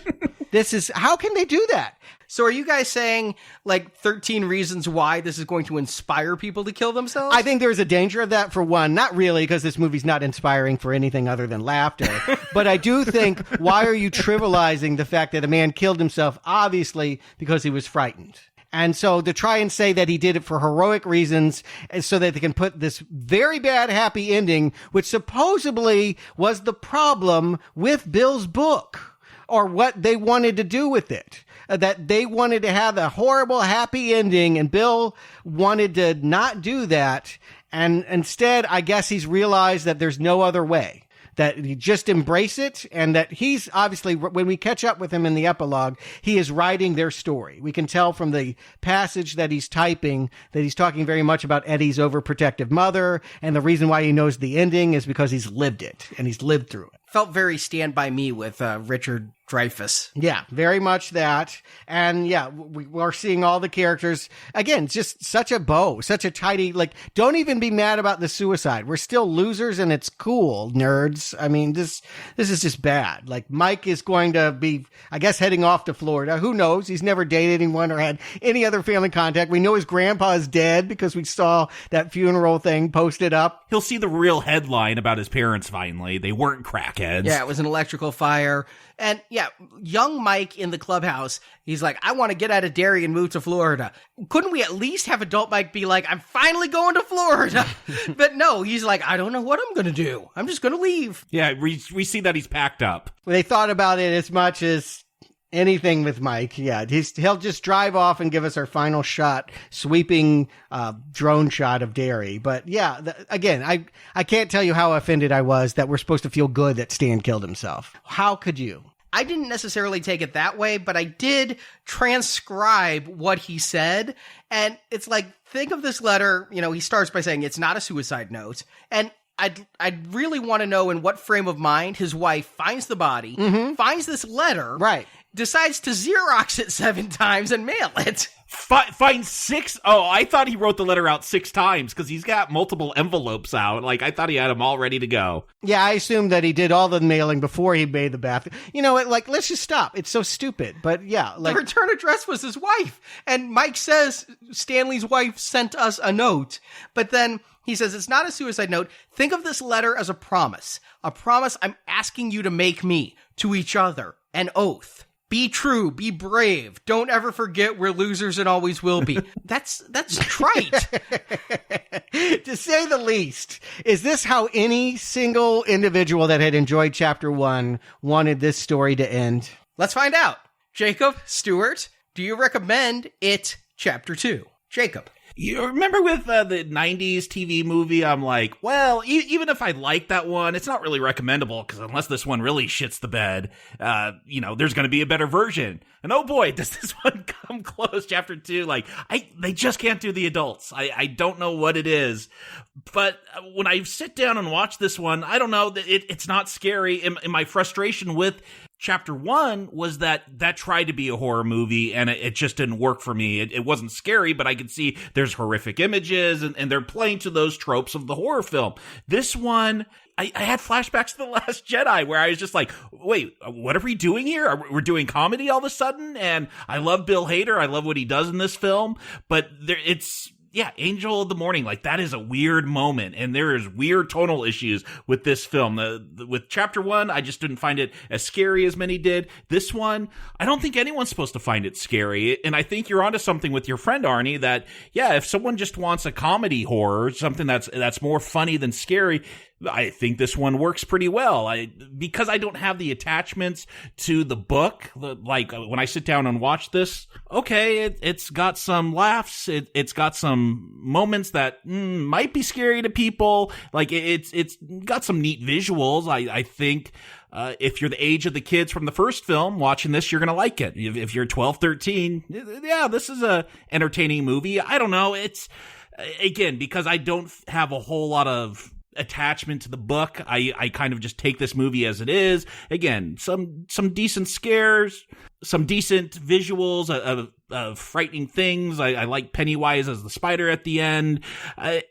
How can they do that? So are you guys saying, 13 reasons why this is going to inspire people to kill themselves? I think there's a danger of that, for one. Not really, because this movie's not inspiring for anything other than laughter. But I do think, why are you trivializing the fact that a man killed himself, obviously, because he was frightened? And so to try and say that he did it for heroic reasons so that they can put this very bad happy ending, which supposedly was the problem with Bill's book, or what they wanted to do with it. That they wanted to have a horrible happy ending, and Bill wanted to not do that. And instead, I guess he's realized that there's no other way, that he just embrace it, and that he's obviously, when we catch up with him in the epilogue, he is writing their story. We can tell from the passage that he's typing that he's talking very much about Eddie's overprotective mother, and the reason why he knows the ending is because he's lived it, and he's lived through it. Felt very Stand By Me with Richard Dreyfuss. Yeah, very much that. And yeah, we're seeing all the characters. Again, just such a bow, such a tidy, don't even be mad about the suicide. We're still losers and it's cool, nerds. I mean, this is just bad. Mike is going to be, I guess, heading off to Florida. Who knows? He's never dated anyone or had any other family contact. We know his grandpa is dead because we saw that funeral thing posted up. He'll see the real headline about his parents finally. They weren't crackheads. Yeah, it was an electrical fire. And yeah, young Mike in the clubhouse, he's like, I want to get out of Derry and move to Florida. Couldn't we at least have adult Mike be like, I'm finally going to Florida? But no, he's like, I don't know what I'm going to do. I'm just going to leave. Yeah, we see that he's packed up. They thought about it as much as anything with Mike. Yeah, he'll just drive off and give us our final shot, sweeping drone shot of Derry. But yeah, again, I can't tell you how offended I was that we're supposed to feel good that Stan killed himself. How could you? I didn't necessarily take it that way, but I did transcribe what he said. And it's like, think of this letter, he starts by saying it's not a suicide note. And I'd really want to know in what frame of mind his wife finds the body, finds this letter, Right. decides to Xerox it 7 times and mail it. Find 6. Oh, I thought he wrote the letter out 6 times because he's got multiple envelopes out. Like, I thought he had them all ready to go. Yeah, I assumed that he did all the mailing before he made the bath. You know, like, let's just stop. It's so stupid. But yeah, like, The return address was his wife. And Mike says Stanley's wife sent us a note. But then he says it's not a suicide note. Think of this letter as a promise. A promise I'm asking you to make me, to each other. An oath. Be true, be brave. Don't ever forget we're losers and always will be. That's trite. to say the least. Is this how any single individual that had enjoyed Chapter 1 wanted this story to end? Let's find out. Jacob, Stuart, do you recommend it Chapter 2? Jacob. You remember with the 90s TV movie, I'm like, well, even if I like that one, it's not really recommendable because unless this one really shits the bed, there's going to be a better version. And oh boy, does this one come close, Chapter 2. Like, they just can't do the adults. I don't know what it is. But when I sit down and watch this one, I don't know, it's not scary. And my frustration with Chapter 1 was that tried to be a horror movie and it just didn't work for me. It wasn't scary, but I could see there's horrific images and they're playing to those tropes of the horror film. This one, I had flashbacks to The Last Jedi where I was just like, wait, what are we doing here? We're doing comedy all of a sudden? And I love Bill Hader. I love what he does in this film, but Angel of the Morning, like that is a weird moment, and there is weird tonal issues with this film. With Chapter 1, I just didn't find it as scary as many did. This one, I don't think anyone's supposed to find it scary, and I think you're onto something with your friend Arnie that, yeah, if someone just wants a comedy horror, something that's more funny than scary, I think this one works pretty well. Because I don't have the attachments to the book, like when I sit down and watch this, okay, it's got some laughs, it's got some moments that might be scary to people. Like it's got some neat visuals. I think if you're the age of the kids from the first film watching this, you're gonna like it. If you're 12, 13, yeah, this is a entertaining movie. I don't know. It's again because I don't have a whole lot of attachment to the book. I kind of just take this movie as it is. Again, some decent scares, some decent visuals of frightening things. I like Pennywise as the spider at the end.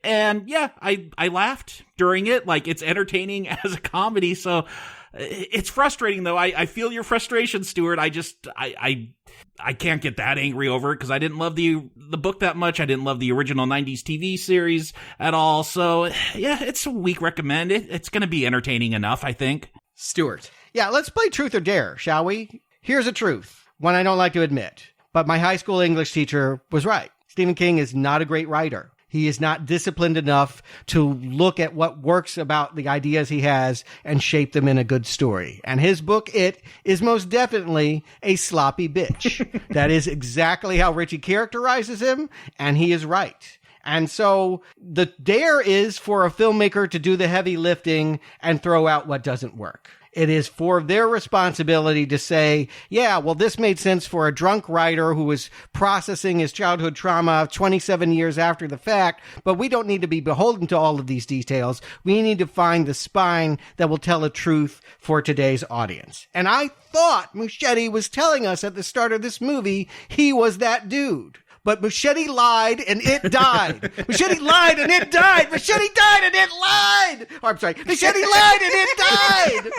And yeah, I laughed during it. Like, it's entertaining as a comedy. So it's frustrating though. I feel your frustration, Stuart. I can't get that angry over it because I didn't love the book that much. I didn't love the original 90s TV series at all. So yeah, it's a weak recommend. It's going to be entertaining enough, I think. Stuart. Yeah, let's play Truth or Dare, shall we? Here's a truth, one I don't like to admit, but my high school English teacher was right. Stephen King is not a great writer. He is not disciplined enough to look at what works about the ideas he has and shape them in a good story. And his book, It, is most definitely a sloppy bitch. That is exactly how Richie characterizes him, and he is right. And so the dare is for a filmmaker to do the heavy lifting and throw out what doesn't work. It is for their responsibility to say, yeah, well, this made sense for a drunk writer who was processing his childhood trauma 27 years after the fact, but we don't need to be beholden to all of these details. We need to find the spine that will tell a truth for today's audience. And I thought Muschietti was telling us at the start of this movie he was that dude. But Muschietti lied and it died. Muschietti lied and it died. Muschietti died and it lied. Oh, I'm sorry. Muschietti lied and it died.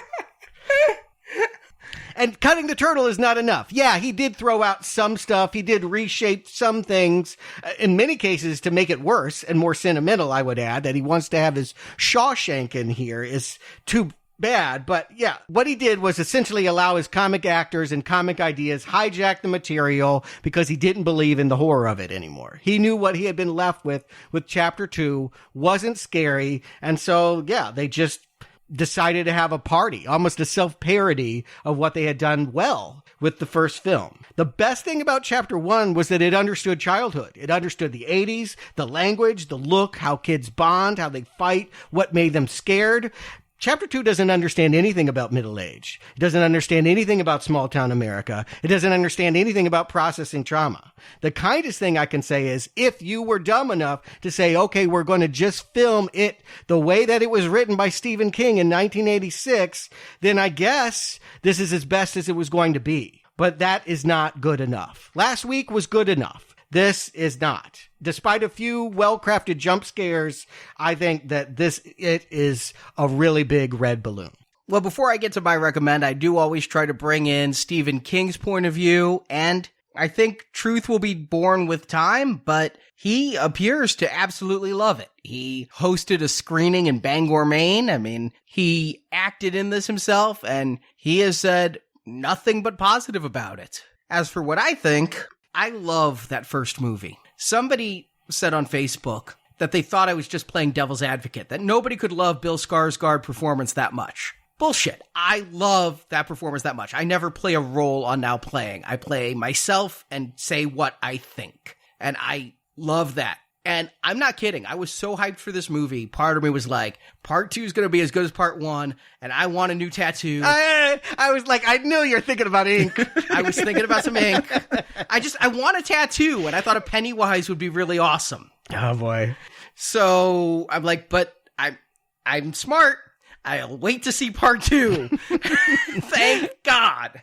And cutting the turtle is not enough. Yeah, he did throw out some stuff. He did reshape some things, in many cases to make it worse and more sentimental, I would add. That he wants to have his Shawshank in here is too bad. But yeah, what he did was essentially allow his comic actors and comic ideas hijack the material because he didn't believe in the horror of it anymore. He knew what he had been left with Chapter 2 wasn't scary. And so, yeah, they just decided to have a party, almost a self-parody of what they had done well with the first film. The best thing about Chapter 1 was that it understood childhood. It understood the 80s, the language, the look, how kids bond, how they fight, what made them scared. Chapter 2 doesn't understand anything about middle age. It doesn't understand anything about small town America. It doesn't understand anything about processing trauma. The kindest thing I can say is if you were dumb enough to say, okay, we're going to just film it the way that it was written by Stephen King in 1986, then I guess this is as best as it was going to be. But that is not good enough. Last week was good enough. This is not. Despite a few well-crafted jump scares, I think that it is a really big red balloon. Well, before I get to my recommend, I do always try to bring in Stephen King's point of view, and I think truth will be born with time, but he appears to absolutely love it. He hosted a screening in Bangor, Maine. I mean, he acted in this himself, and he has said nothing but positive about it. As for what I think, I love that first movie. Somebody said on Facebook that they thought I was just playing devil's advocate, that nobody could love Bill Skarsgård's performance that much. Bullshit. I love that performance that much. I never play a role on Now Playing. I play myself and say what I think. And I love that. And I'm not kidding. I was so hyped for this movie. Part of me was like, part 2 is going to be as good as part 1, and I want a new tattoo. I was like, I knew you were thinking about ink. I was thinking about some ink. I want a tattoo, and I thought a Pennywise would be really awesome. Oh, boy. So I'm like, but I'm smart. I'll wait to see part 2. Thank God.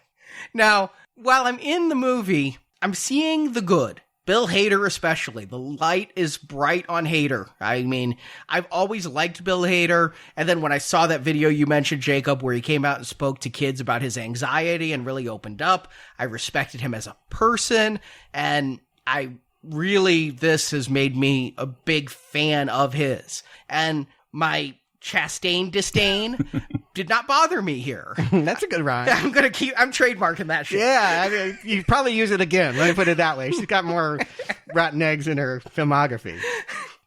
Now, while I'm in the movie, I'm seeing the good. Bill Hader especially. The light is bright on Hader. I mean, I've always liked Bill Hader, and then when I saw that video you mentioned, Jacob, where he came out and spoke to kids about his anxiety and really opened up, I respected him as a person, and this has made me a big fan of his. And my Chastain disdain did not bother me here. That's a good rhyme. I'm trademarking that shit. Yeah, I mean, you probably use it again. Let me put it that way. She's got more rotten eggs in her filmography.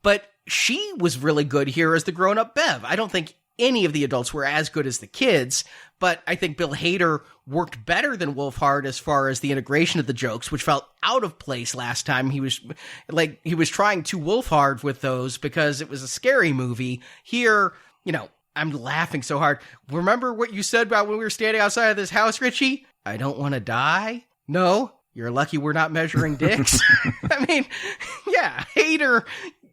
But she was really good here as the grown-up Bev. I don't think any of the adults were as good as the kids, but I think Bill Hader worked better than Wolfhard as far as the integration of the jokes, which felt out of place last time. He was trying too Wolfhard with those because it was a scary movie. Here, I'm laughing so hard. Remember what you said about when we were standing outside of this house, Richie? I don't want to die? No, you're lucky we're not measuring dicks. I mean, yeah, Hader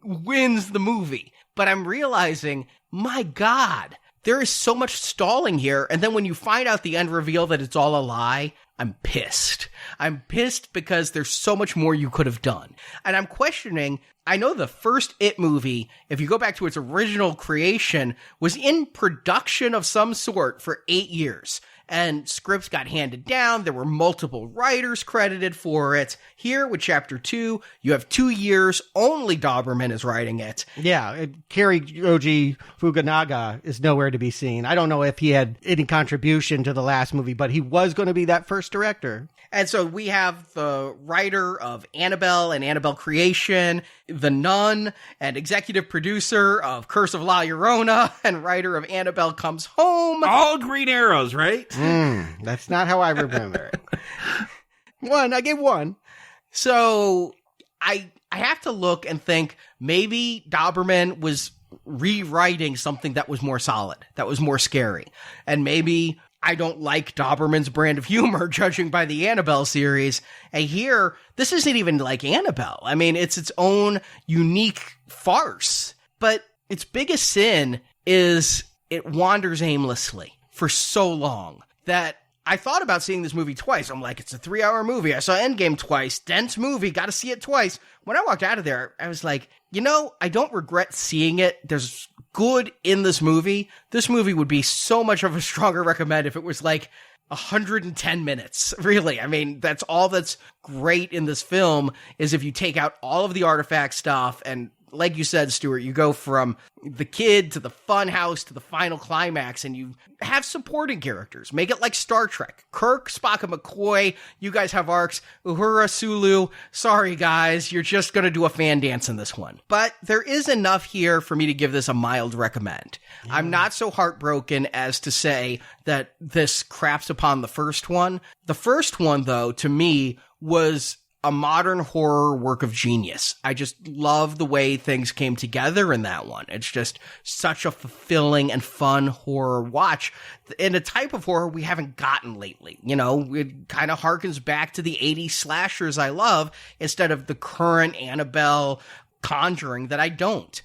wins the movie. But I'm realizing, my God, there is so much stalling here. And then when you find out the end reveal that it's all a lie, I'm pissed. I'm pissed because there's so much more you could have done. And I'm questioning, I know the first It movie, if you go back to its original creation, was in production of some sort for 8 years. And scripts got handed down. There were multiple writers credited for it. Here with Chapter 2, you have 2 years. Only Doberman is writing it. Yeah, Kerry Oji Fukunaga is nowhere to be seen. I don't know if he had any contribution to the last movie, but he was going to be that first director. And so we have the writer of Annabelle and Annabelle Creation, The Nun, and executive producer of Curse of La Llorona, and writer of Annabelle Comes Home. All green arrows, right? That's not how I remember it. I gave one. So I have to look and think maybe Doberman was rewriting something that was more solid, that was more scary. And maybe I don't like Doberman's brand of humor, judging by the Annabelle series. And here, this isn't even like Annabelle. I mean, it's its own unique farce. But its biggest sin is it wanders aimlessly for so long that I thought about seeing this movie twice. I'm like, it's a 3-hour movie. I saw Endgame twice. Dense movie. Got to see it twice. When I walked out of there, I was like, I don't regret seeing it. There's good in this movie. This movie would be so much of a stronger recommend if it was like 110 minutes. Really. I mean, that's all that's great in this film is if you take out all of the artifact stuff and like you said, Stuart, you go from the kid to the fun house to the final climax and you have supporting characters. Make it like Star Trek. Kirk, Spock, and McCoy, you guys have arcs. Uhura, Sulu, sorry guys, you're just going to do a fan dance in this one. But there is enough here for me to give this a mild recommend. Yeah. I'm not so heartbroken as to say that this craps upon the first one. The first one, though, to me, was a modern horror work of genius. I just love the way things came together in that one. It's just such a fulfilling and fun horror watch in a type of horror we haven't gotten lately. You know, it kind of harkens back to the 80s slashers I love instead of the current Annabelle Conjuring that I don't.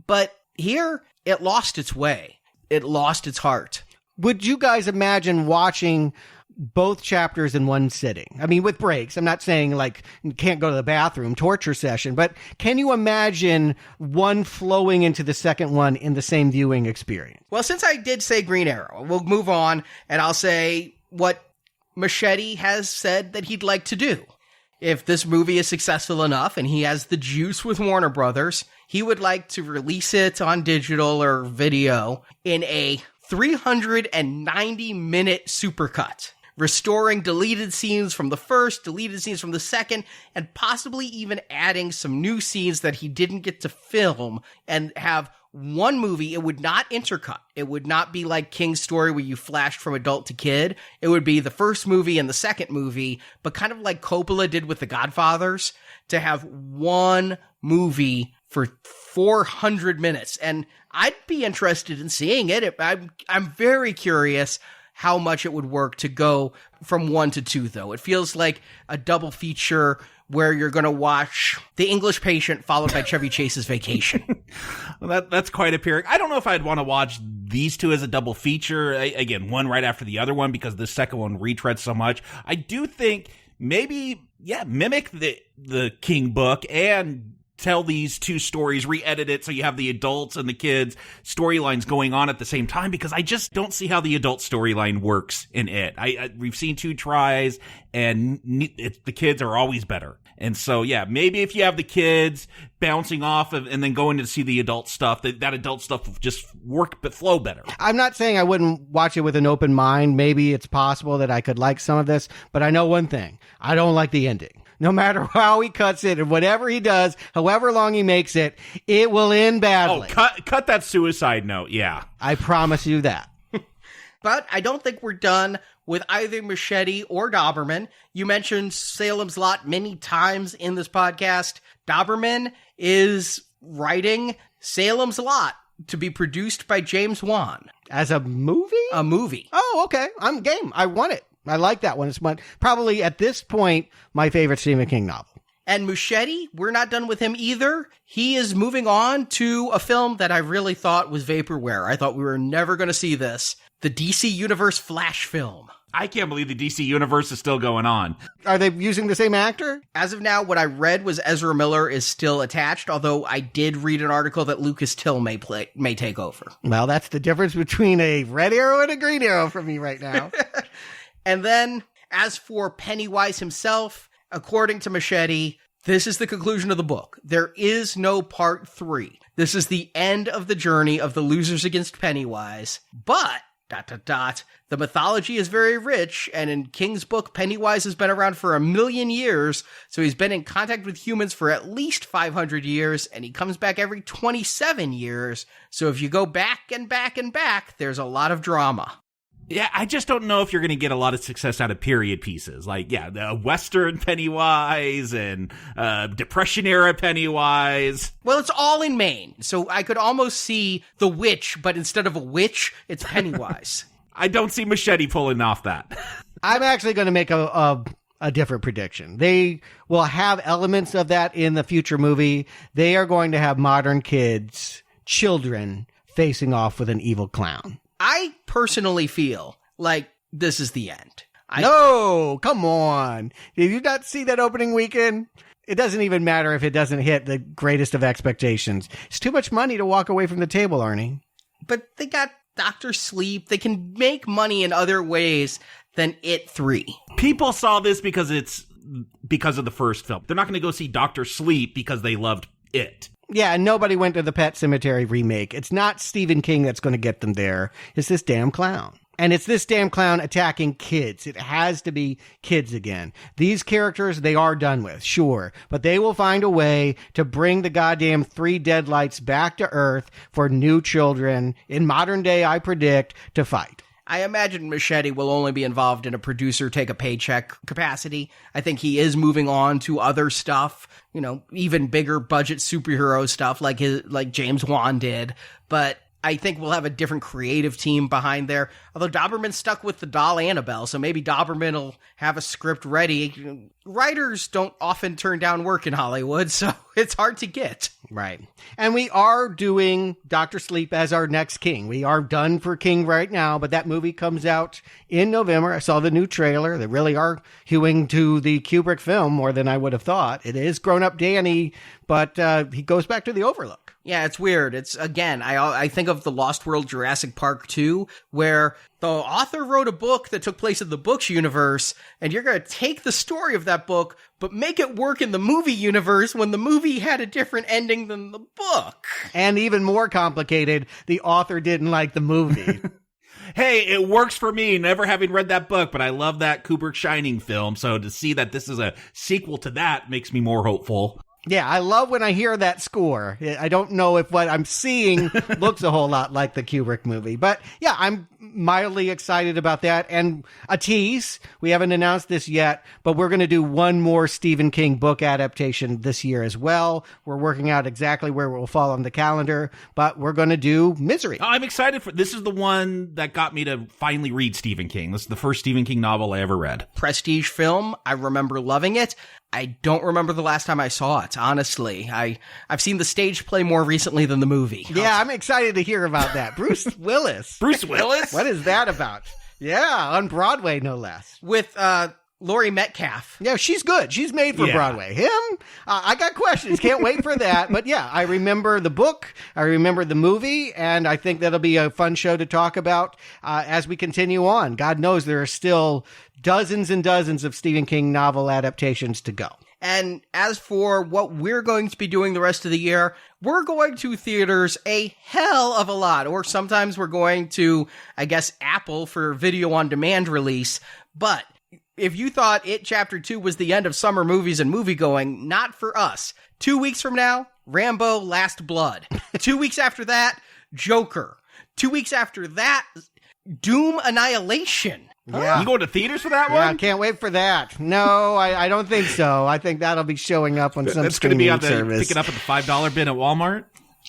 But here, it lost its way. It lost its heart. Would you guys imagine watching both chapters in one sitting? I mean, with breaks. I'm not saying like you can't go to the bathroom, torture session, but can you imagine one flowing into the second one in the same viewing experience? Well, since I did say Green Arrow, we'll move on and I'll say what Machete has said that he'd like to do. If this movie is successful enough and he has the juice with Warner Brothers, he would like to release it on digital or video in a 390-minute supercut, restoring deleted scenes from the first, deleted scenes from the second, and possibly even adding some new scenes that he didn't get to film, and have one movie. It would not intercut. It would not be like King's Story where you flashed from adult to kid. It would be the first movie and the second movie, but kind of like Coppola did with The Godfathers, to have one movie for 400 minutes. And I'd be interested in seeing it. I'm very curious how much it would work to go from 1 to 2, though. It feels like a double feature where you're going to watch The English Patient followed by Chevy Chase's Vacation. Well, that's quite a pairing. I don't know if I'd want to watch these two as a double feature. Again, one right after the other one, because the second one retreads so much. I do think maybe, mimic the King book and tell these two stories, re-edit it so you have the adults and the kids storylines going on at the same time, because I just don't see how the adult storyline works in it. We've seen 2 tries, and the kids are always better. And so, maybe if you have the kids bouncing off of and then going to see the adult stuff, that adult stuff will just work but flow better. I'm not saying I wouldn't watch it with an open mind. Maybe it's possible that I could like some of this, but I know one thing. I don't like the ending. No matter how he cuts it and whatever he does, however long he makes it, it will end badly. Oh, cut that suicide note, yeah. I promise you that. But I don't think we're done with either Machete or Doberman. You mentioned Salem's Lot many times in this podcast. Doberman is writing Salem's Lot to be produced by James Wan. As a movie? A movie. Oh, okay. I'm game. I want it. I like that one. It's probably, at this point, my favorite Stephen King novel. And Machete, we're not done with him either. He is moving on to a film that I really thought was vaporware. I thought we were never going to see this. The DC Universe Flash film. I can't believe the DC Universe is still going on. Are they using the same actor? As of now, what I read was Ezra Miller is still attached, although I did read an article that Lucas Till may take over. Well, that's the difference between a red arrow and a green arrow for me right now. And then, as for Pennywise himself, according to Machete, this is the conclusion of the book. There is no part 3. This is the end of the journey of the losers against Pennywise. But, ... the mythology is very rich, and in King's book, Pennywise has been around for 1,000,000 years, so he's been in contact with humans for at least 500 years, and he comes back every 27 years. So if you go back and back and back, there's a lot of drama. Yeah, I just don't know if you're going to get a lot of success out of period pieces. Like, the Western Pennywise and Depression-era Pennywise. Well, it's all in Maine, so I could almost see The Witch, but instead of a witch, it's Pennywise. I don't see Machete pulling off that. I'm actually going to make a different prediction. They will have elements of that in the future movie. They are going to have modern kids, children, facing off with an evil clown. I personally feel like this is the end. No, come on. Did you not see that opening weekend? It doesn't even matter if it doesn't hit the greatest of expectations. It's too much money to walk away from the table, Arnie. But they got Dr. Sleep. They can make money in other ways than It 3. People saw this because of the first film. They're not going to go see Dr. Sleep because they loved It. Yeah, and nobody went to the Pet Sematary remake. It's not Stephen King that's going to get them there. It's this damn clown. And it's this damn clown attacking kids. It has to be kids again. These characters, they are done with, sure. But they will find a way to bring the goddamn 3 deadlights back to Earth for new children, in modern day, I predict, to fight. I imagine Machete will only be involved in a producer take a paycheck capacity. I think he is moving on to other stuff, even bigger budget superhero stuff like James Wan did. But I think we'll have a different creative team behind there. Although Doberman's stuck with the doll Annabelle, so maybe Doberman will have a script ready. Writers don't often turn down work in Hollywood, so it's hard to get. Right. And we are doing Dr. Sleep as our next King. We are done for King right now, but that movie comes out in November. I saw the new trailer. They really are hewing to the Kubrick film more than I would have thought. It is grown-up Danny, but he goes back to the Overlook. Yeah, it's weird. It's, again, I think of The Lost World Jurassic Park 2, where the author wrote a book that took place in the books universe, and you're going to take the story of that book, but make it work in the movie universe when the movie had a different ending than the book. And even more complicated, the author didn't like the movie. Hey, it works for me, never having read that book, but I love that Kubrick Shining film, so to see that this is a sequel to that makes me more hopeful. Yeah, I love when I hear that score. I don't know if what I'm seeing looks a whole lot like the Kubrick movie. But yeah, I'm mildly excited about that. And a tease, we haven't announced this yet, but we're going to do one more Stephen King book adaptation this year as well. We're working out exactly where it will fall on the calendar, but we're going to do Misery. Oh, I'm excited for this. Is the one that got me to finally read Stephen King. This is the first Stephen King novel I ever read. Prestige film. I remember loving it. I don't remember the last time I saw it, honestly. I've seen the stage play more recently than the movie. Yeah, I'm excited to hear about that. Bruce Willis. Bruce Willis? What is that about? Yeah, on Broadway, no less. With Laurie Metcalf. Yeah, she's good. She's made for Broadway. Him? I got questions. Can't wait for that. But yeah, I remember the book. I remember the movie. And I think that'll be a fun show to talk about as we continue on. God knows there are still dozens and dozens of Stephen King novel adaptations to go. And as for what we're going to be doing the rest of the year, we're going to theaters a hell of a lot. Or sometimes we're going to, I guess, Apple for video on demand release. But if you thought It Chapter 2 was the end of summer movies and movie-going, not for us. 2 weeks from now, Rambo Last Blood. 2 weeks after that, Joker. 2 weeks after that, Doom Annihilation. Yeah. You going to theaters for that one? Yeah, I can't wait for that. No, I don't think so. I think that'll be showing up on some streaming service. Pick it up at the $5 bin at Walmart?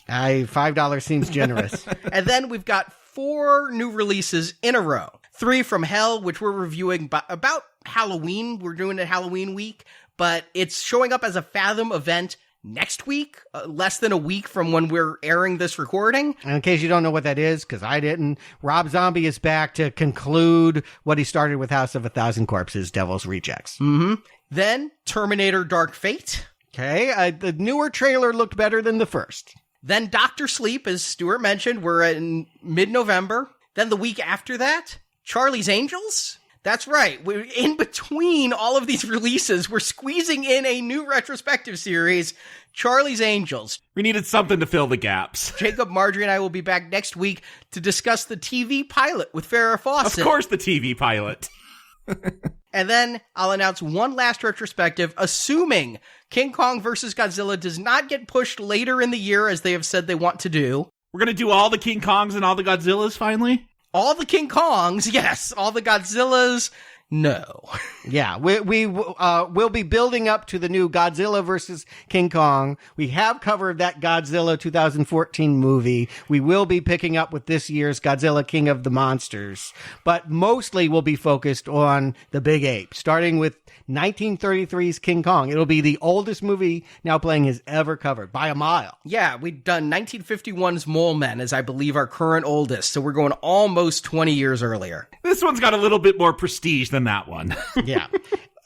$5 seems generous. And then we've got 4 new releases in a row. 3 from Hell, which we're reviewing about Halloween. We're doing it Halloween week, but it's showing up as a Fathom event next week, less than a week from when we're airing this recording. And in case you don't know what that is, because I didn't, Rob Zombie is back to conclude what he started with House of a Thousand Corpses, Devil's Rejects. Mm-hmm. Then Terminator Dark Fate. Okay, the newer trailer looked better than the first. Then Dr. Sleep, as Stuart mentioned, we're in mid-November. Then the week after that, Charlie's Angels. That's right. We're in between all of these releases. We're squeezing in a new retrospective series, Charlie's Angels. We needed something to fill the gaps. Jacob, Marjorie, and I will be back next week to discuss the TV pilot with Farrah Fawcett. Of course, the TV pilot. And then I'll announce one last retrospective, assuming King Kong vs. Godzilla does not get pushed later in the year as they have said they want to do. We're going to do all the King Kongs and all the Godzillas finally? All the King Kongs, yes. All the Godzillas, no. Yeah, we will be building up to the new Godzilla versus King Kong. We have covered that Godzilla 2014 movie. We will be picking up with this year's Godzilla King of the Monsters. But mostly we'll be focused on the big ape, starting with 1933's King Kong. It'll be the oldest movie Now Playing has ever covered, by a mile. Yeah, we've done 1951's Mole Men as I believe our current oldest, so we're going almost 20 years earlier. This one's got a little bit more prestige than that one. Yeah.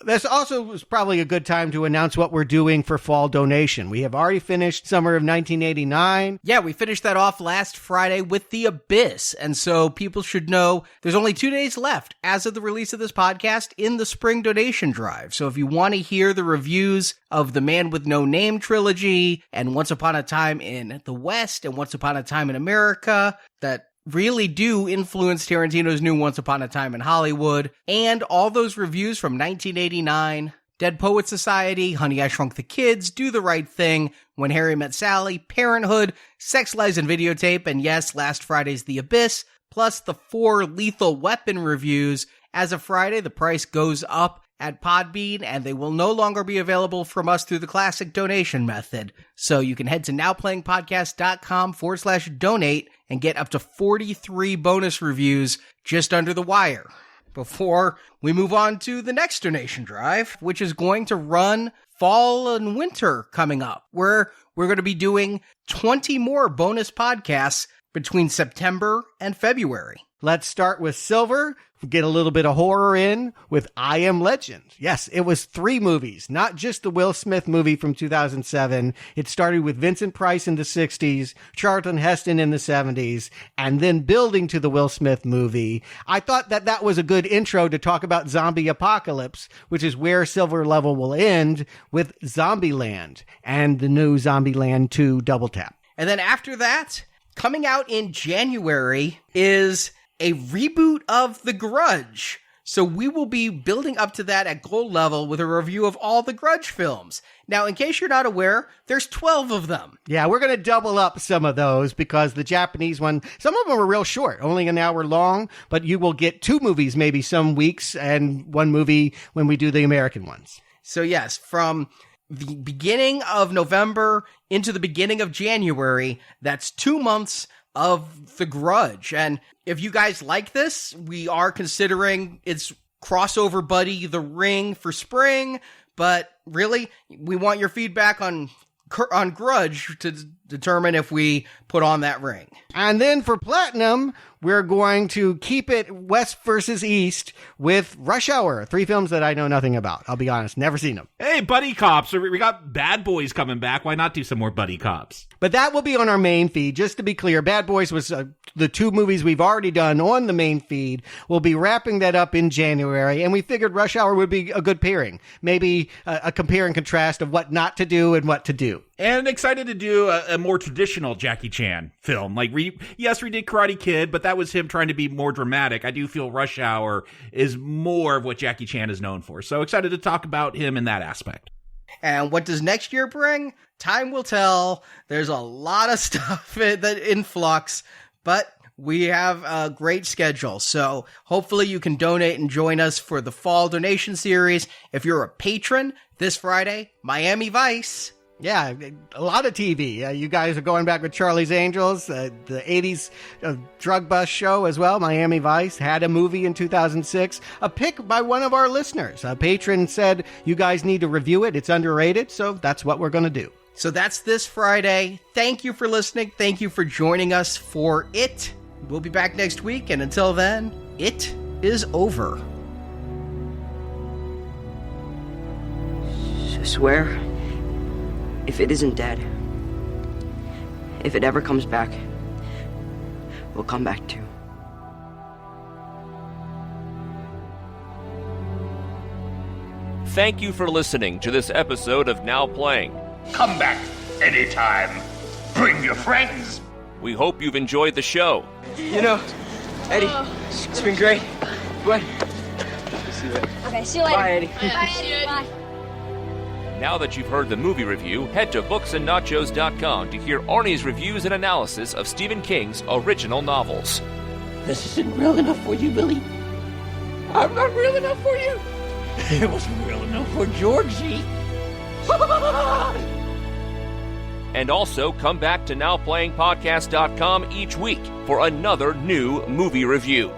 This also was probably a good time to announce what we're doing for fall donation. We have already finished summer of 1989. Yeah, we finished that off last Friday with The Abyss. And so people should know there's only 2 days left as of the release of this podcast in the spring donation drive. So if you want to hear the reviews of the Man with No Name trilogy and Once Upon a Time in the West and Once Upon a Time in America, that really do influence Tarantino's new Once Upon a Time in Hollywood, and all those reviews from 1989, Dead Poets Society, Honey, I Shrunk the Kids, Do the Right Thing, When Harry Met Sally, Parenthood, Sex, Lies, and Videotape, and yes, last Friday's The Abyss, plus the 4 Lethal Weapon reviews. As of Friday, the price goes up at Podbean, and they will no longer be available from us through the classic donation method. So you can head to nowplayingpodcast.com/donate and get up to 43 bonus reviews just under the wire. Before we move on to the next donation drive, which is going to run fall and winter coming up, where we're going to be doing 20 more bonus podcasts between September and February. Let's start with silver. Get a little bit of horror in with I Am Legend. Yes, it was 3 movies, not just the Will Smith movie from 2007. It started with Vincent Price in the 60s, Charlton Heston in the 70s, and then building to the Will Smith movie. I thought that was a good intro to talk about Zombie Apocalypse, which is where Silver Level will end with Zombieland and the new Zombieland 2 Double Tap. And then after that, coming out in January is a reboot of The Grudge. So we will be building up to that at gold level with a review of all the Grudge films. Now, in case you're not aware, there's 12 of them. Yeah, we're going to double up some of those because the Japanese one, some of them are real short, only an hour long, but you will get 2 movies maybe some weeks and 1 movie when we do the American ones. So yes, from the beginning of November into the beginning of January, that's 2 months of The Grudge. And if you guys like this, we are considering its crossover buddy, The Ring, for spring. But really, we want your feedback on Grudge to determine if we put on that ring. And then for Platinum, we're going to keep it West versus East with Rush Hour. 3 films that I know nothing about. I'll be honest, never seen them. Hey, Buddy Cops. We got Bad Boys coming back. Why not do some more Buddy Cops? But that will be on our main feed. Just to be clear, Bad Boys was the 2 movies we've already done on the main feed. We'll be wrapping that up in January, and we figured Rush Hour would be a good pairing. Maybe a compare and contrast of what not to do and what to do. And excited to do a more traditional Jackie Chan film. Like, yes, we did Karate Kid, but that was him trying to be more dramatic. I do feel Rush Hour is more of what Jackie Chan is known for. So excited to talk about him in that aspect. And what does next year bring? Time will tell. There's a lot of stuff that in flux, but we have a great schedule. So hopefully you can donate and join us for the fall donation series. If you're a patron, this Friday, Miami Vice. Yeah, a lot of TV. You guys are going back with Charlie's Angels, the 80s drug bust show as well. Miami Vice had a movie in 2006. A pick by one of our listeners. A patron said, you guys need to review it. It's underrated. So that's what we're going to do. So that's this Friday. Thank you for listening. Thank you for joining us for it. We'll be back next week. And until then, it is over. Swear, if it isn't dead, if it ever comes back, we'll come back too. Thank you for listening to this episode of Now Playing. Come back anytime. Bring your friends. We hope you've enjoyed the show. You know, Eddie, it's been great. What? See you later. Okay, see you later. Bye, Eddie. Bye, Eddie. Bye. Now that you've heard the movie review, head to booksandnachos.com to hear Arnie's reviews and analysis of Stephen King's original novels. This isn't real enough for you, Billy. I'm not real enough for you. It wasn't real enough for Georgie. And also come back to NowPlayingPodcast.com each week for another new movie review.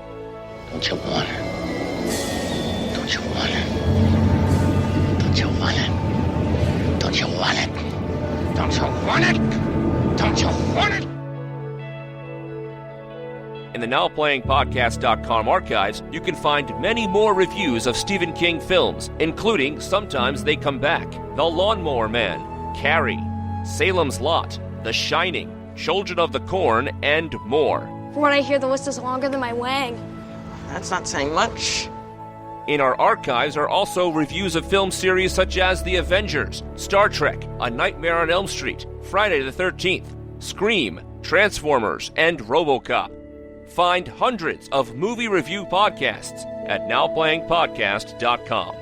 Don't you want it? Don't you want it? Don't you want it? Don't you want it? Don't you want it? Don't you want it? In the NowPlayingPodcast.com archives, you can find many more reviews of Stephen King films, including Sometimes They Come Back, The Lawnmower Man, Carrie, Salem's Lot, The Shining, Children of the Corn, and more. From what I hear, the list is longer than my wang. That's not saying much. In our archives are also reviews of film series such as The Avengers, Star Trek, A Nightmare on Elm Street, Friday the 13th, Scream, Transformers, and RoboCop. Find hundreds of movie review podcasts at NowPlayingPodcast.com.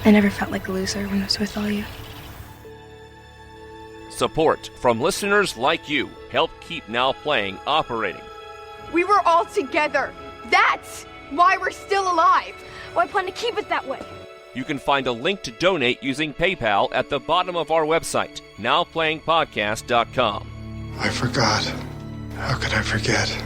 I never felt like a loser when I was with all you. Support from listeners like you help keep Now Playing operating. We were all together. That's why we're still alive. Well, I plan to keep it that way. You can find a link to donate using PayPal at the bottom of our website, nowplayingpodcast.com. I forgot. How could I forget?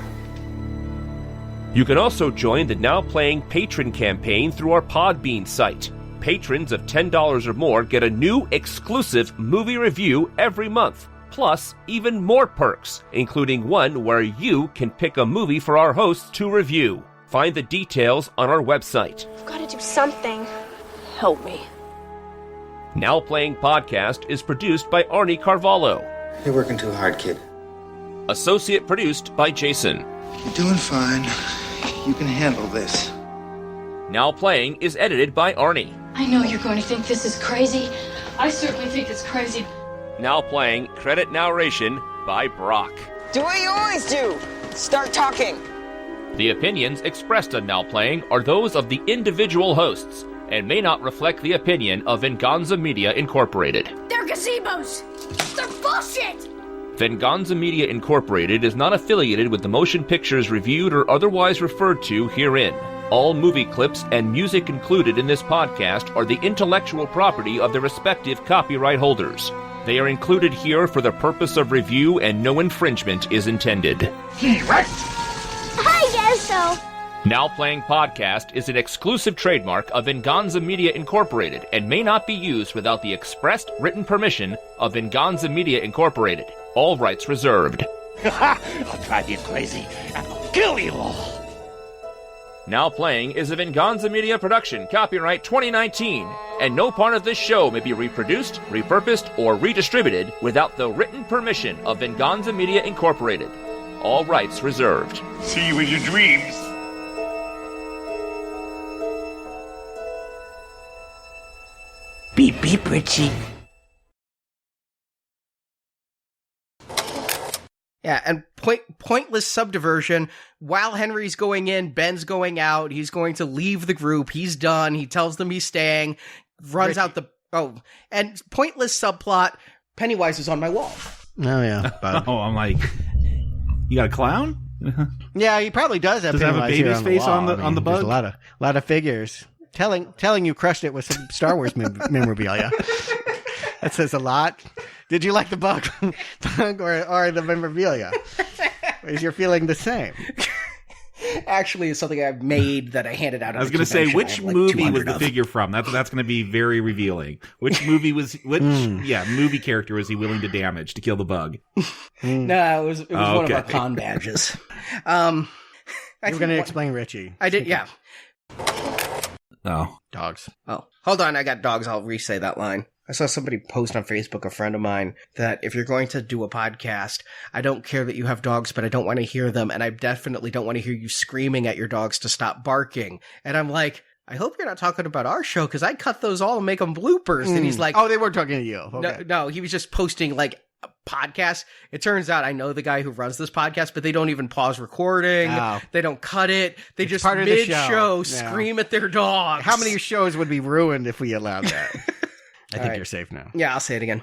You can also join the Now Playing patron campaign through our Podbean site. Patrons of $10 or more get a new exclusive movie review every month, plus even more perks, including one where you can pick a movie for our hosts to review. Find the details on our website. I've got to do something. Help me. Now Playing Podcast is produced by Arnie Carvalho. You're working too hard, kid. Associate produced by Jason. You're doing fine. You can handle this. Now Playing is edited by Arnie. I know you're going to think this is crazy. I certainly think it's crazy. Now Playing credit narration by Brock. Do what you always do. Start talking. The opinions expressed on Now Playing are those of the individual hosts and may not reflect the opinion of Venganza Media Incorporated. They're gazebos. They're bullshit. Venganza Media Incorporated is not affiliated with the motion pictures reviewed or otherwise referred to herein. All movie clips and music included in this podcast are the intellectual property of their respective copyright holders. They are included here for the purpose of review and no infringement is intended. I guess so. Now Playing Podcast is an exclusive trademark of Venganza Media Incorporated and may not be used without the expressed written permission of Venganza Media Incorporated. All rights reserved. I'll drive you crazy and I'll kill you all. Now Playing is a Venganza Media production, copyright 2019, and no part of this show may be reproduced, repurposed, or redistributed without the written permission of Venganza Media Incorporated. All rights reserved. See you in your dreams. Beep, beep, Richie. Yeah, and pointless subdiversion. While Henry's going in, Ben's going out. He's going to leave the group. He's done. He tells them he's staying. Runs out the... Oh, and pointless subplot. Pennywise is on my wall. Oh, yeah. Oh, I'm like... You got a clown? Yeah, he probably does have. Does it have a baby's face on the bug? There's a lot of figures. Telling you crushed it with some Star Wars memorabilia. That says a lot. Did you like the bug or the memorabilia? Is your feeling the same? Actually, it's something I've made that I handed out. I was going to say, which movie was the figure from? That's going to be very revealing. Which movie was movie character was he willing to damage to kill the bug? No, it was one of our con badges. You were going to explain Richie. I did, yeah. Oh, dogs. Oh, hold on, I got dogs. I'll re-say that line. I saw somebody post on Facebook, a friend of mine, that if you're going to do a podcast, I don't care that you have dogs, but I don't want to hear them, and I definitely don't want to hear you screaming at your dogs to stop barking. And I'm like, I hope you're not talking about our show, because I cut those all and make them bloopers. And he's like... Oh, they weren't talking to you. Okay. No, he was just posting, like, a podcast. It turns out I know the guy who runs this podcast, but they don't even pause recording. Oh. They don't cut it. They just mid-show scream at their dogs. How many shows would be ruined if we allowed that? I think you're safe now. Yeah, I'll say it again.